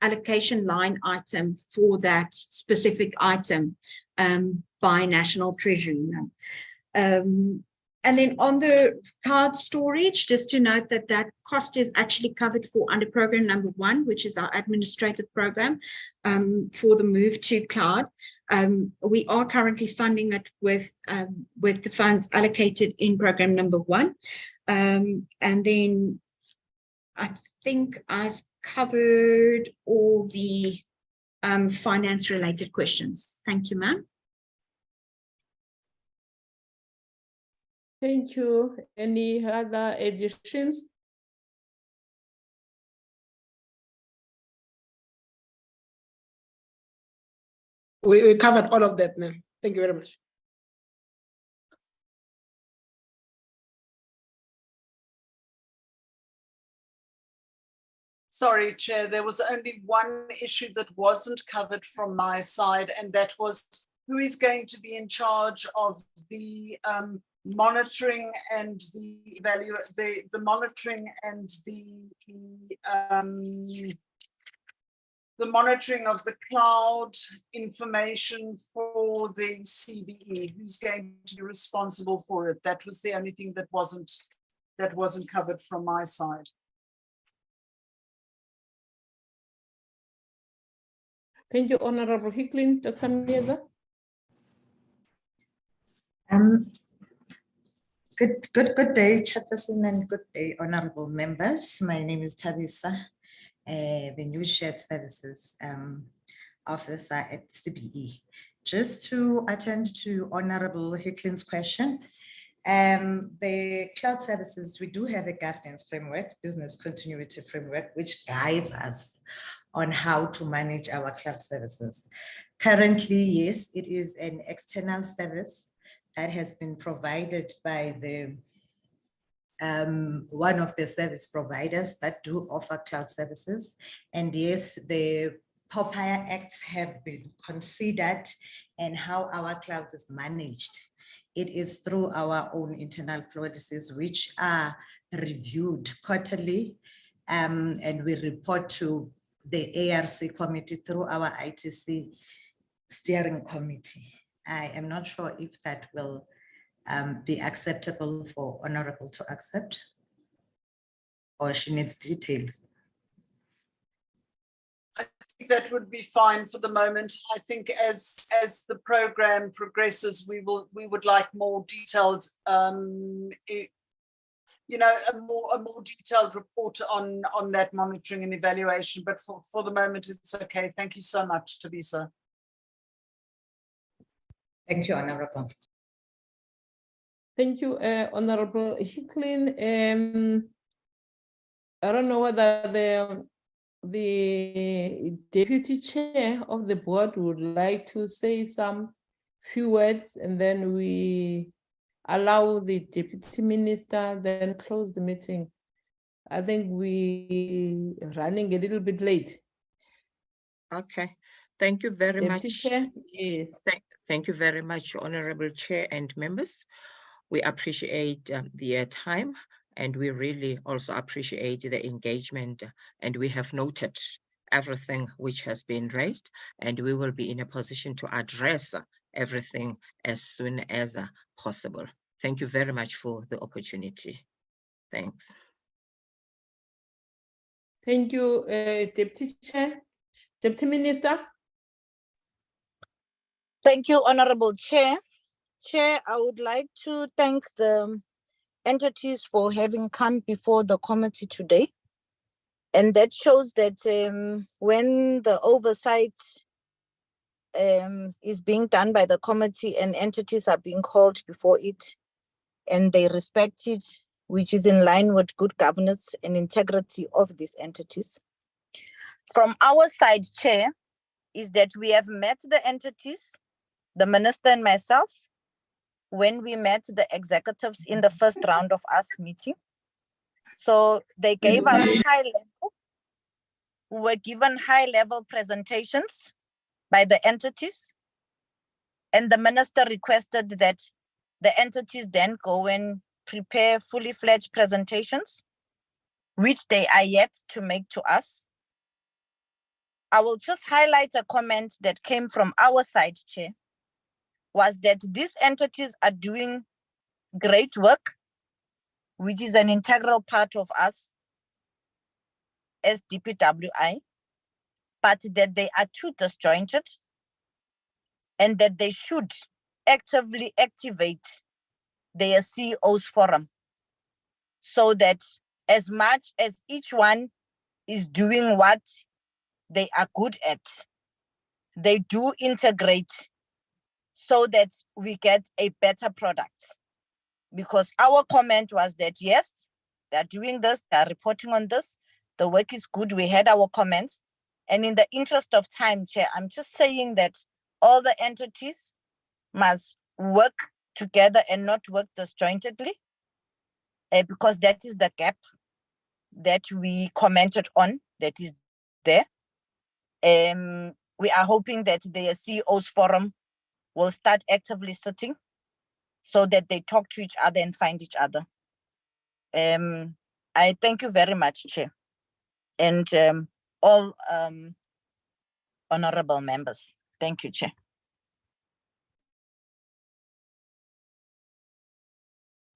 allocation line item for that specific item by National Treasury. And then on the card storage, just to note that that cost is actually covered for under program number 1, which is our administrative program for the move to cloud. We are currently funding it with the funds allocated in program number 1. And then I think I've covered all the finance related questions. Thank you, ma'am. Thank you. Any other additions? We covered all of that, ma'am. Thank you very much. Sorry, Chair, there was only one issue that wasn't covered from my side, and that was who is going to be in charge of the monitoring and the monitoring and the monitoring of the cloud information for the CBE. Who's going to be responsible for it? That was the only thing that wasn't covered from my side. Thank you, Honorable Hicklin. Dr. Mieza. Good day, Chairperson, and good day, honorable members. My name is Tabisa, the new shared services officer at CBE. Just to attend to Honorable Hicklin's question, The cloud services, we do have a governance framework, business continuity framework, which guides us on how to manage our cloud services. Currently, yes, it is an external service that has been provided by the one of the service providers that do offer cloud services. And yes, the POPIA Acts have been considered and how our cloud is managed. It is through our own internal policies, which are reviewed quarterly, and we report to the ARC committee through our ITC steering committee. I am not sure if that will be acceptable for Honorable to accept, or she needs details. I think that would be fine for the moment. I think as the program progresses, we would like more detailed, you know, a more detailed report on that monitoring and evaluation. But for the moment, it's okay. Thank you so much, Thabisa. Thank you, Honorable. Thank you, Honorable Hicklin. I don't know whether the deputy chair of the board would like to say some few words, and then we allow the deputy minister, then close the meeting. I think we running a little bit late. Okay, thank you very Deputy much. Chair, yes. Thank you very much, Honorable Chair and members. We appreciate the time, and we really also appreciate the engagement, and we have noted everything which has been raised, and we will be in a position to address everything as soon as possible. Thank you very much for the opportunity. Thanks. Thank you, Deputy Chair. Deputy Minister. Thank you, Honorable Chair. Chair, I would like to thank the entities for having come before the committee today. And that shows that when the oversight is being done by the committee and entities are being called before it and they respect it, which is in line with good governance and integrity of these entities. From our side, Chair, is that we have met the entities, the minister and myself, when we met the executives in the first round of us meeting. So they gave us we were given high-level presentations by the entities, and the minister requested that the entities then go and prepare fully fledged presentations, which they are yet to make to us. I will just highlight a comment that came from our side, Chair, was that these entities are doing great work, which is an integral part of us as DPWI, but that they are too disjointed and that they should actively activate their CEO's forum so that as much as each one is doing what they are good at, they do integrate so that we get a better product. Because our comment was that, yes, they're doing this, they're reporting on this, the work is good, we had our comments. And in the interest of time, Chair, I'm just saying that all the entities must work together and not work disjointedly, because that is the gap that we commented on, that is there. We are hoping that the CEO's forum will start actively sitting so that they talk to each other and find each other. I thank you very much, Chair, and all honorable members. Thank you, Chair.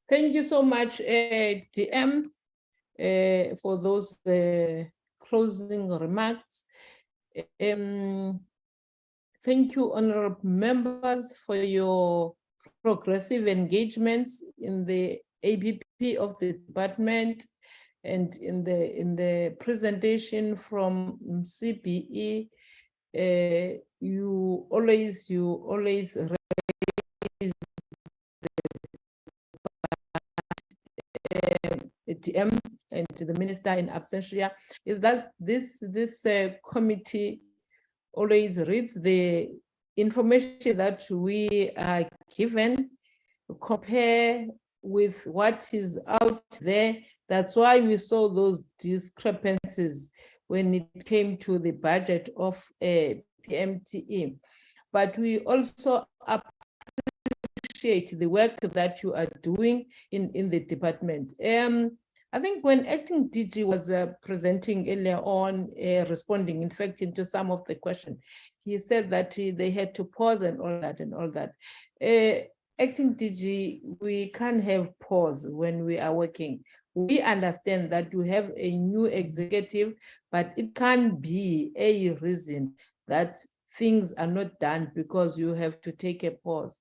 Thank you so much, DM, for those closing remarks. Thank you, honorable members, for your progressive engagements in the APP of the department and in the presentation from CBE. You always raise the DM and to the minister in absentia, is that this committee always reads the information that we are given, compare with what is out there. That's why we saw those discrepancies when it came to the budget of PMTE. But we also appreciate the work that you are doing in the department. I think when acting DG was presenting earlier on, responding in fact into some of the questions, he said that they had to pause and all that. Acting DG, we can't have pause when we are working. We understand that you have a new executive, but it can't be a reason that things are not done because you have to take a pause.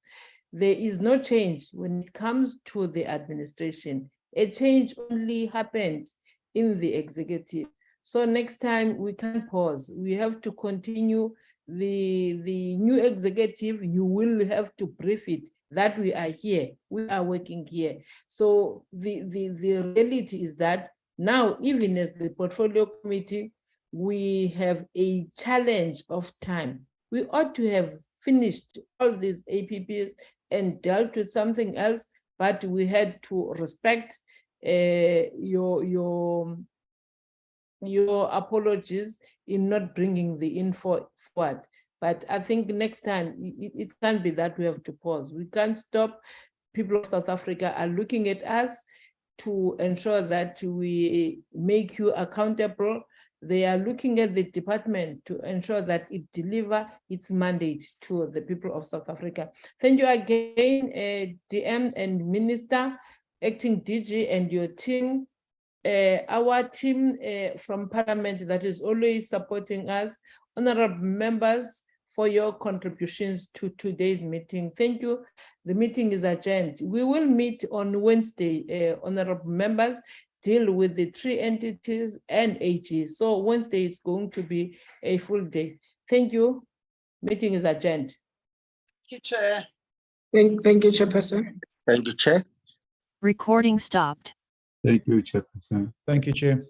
There is no change when it comes to the administration. A change only happened in the executive. So next time we can't pause. We have to continue. The new executive, you will have to brief it that we are here, we are working here. So the reality is that now, even as the portfolio committee, we have a challenge of time. We ought to have finished all these APPs and dealt with something else, but we had to respect your apologies in not bringing the info forward. But I think next time it can't be that we have to pause. We can't stop. People of South Africa are looking at us to ensure that we make you accountable. They are looking at the department to ensure that it delivers its mandate to the people of South Africa. Thank you again, DM and Minister, Acting DG and your team. Our team from Parliament that is always supporting us, honorable members, for your contributions to today's meeting. Thank you. The meeting is adjourned. We will meet on Wednesday, honorable members, deal with the 3 entities and AG. So Wednesday is going to be a full day. Thank you. Meeting is adjourned. Thank you, Chair. Thank you, Chairperson. Thank you, Chair. Recording stopped. Thank you, Chairperson. Thank you, Chair.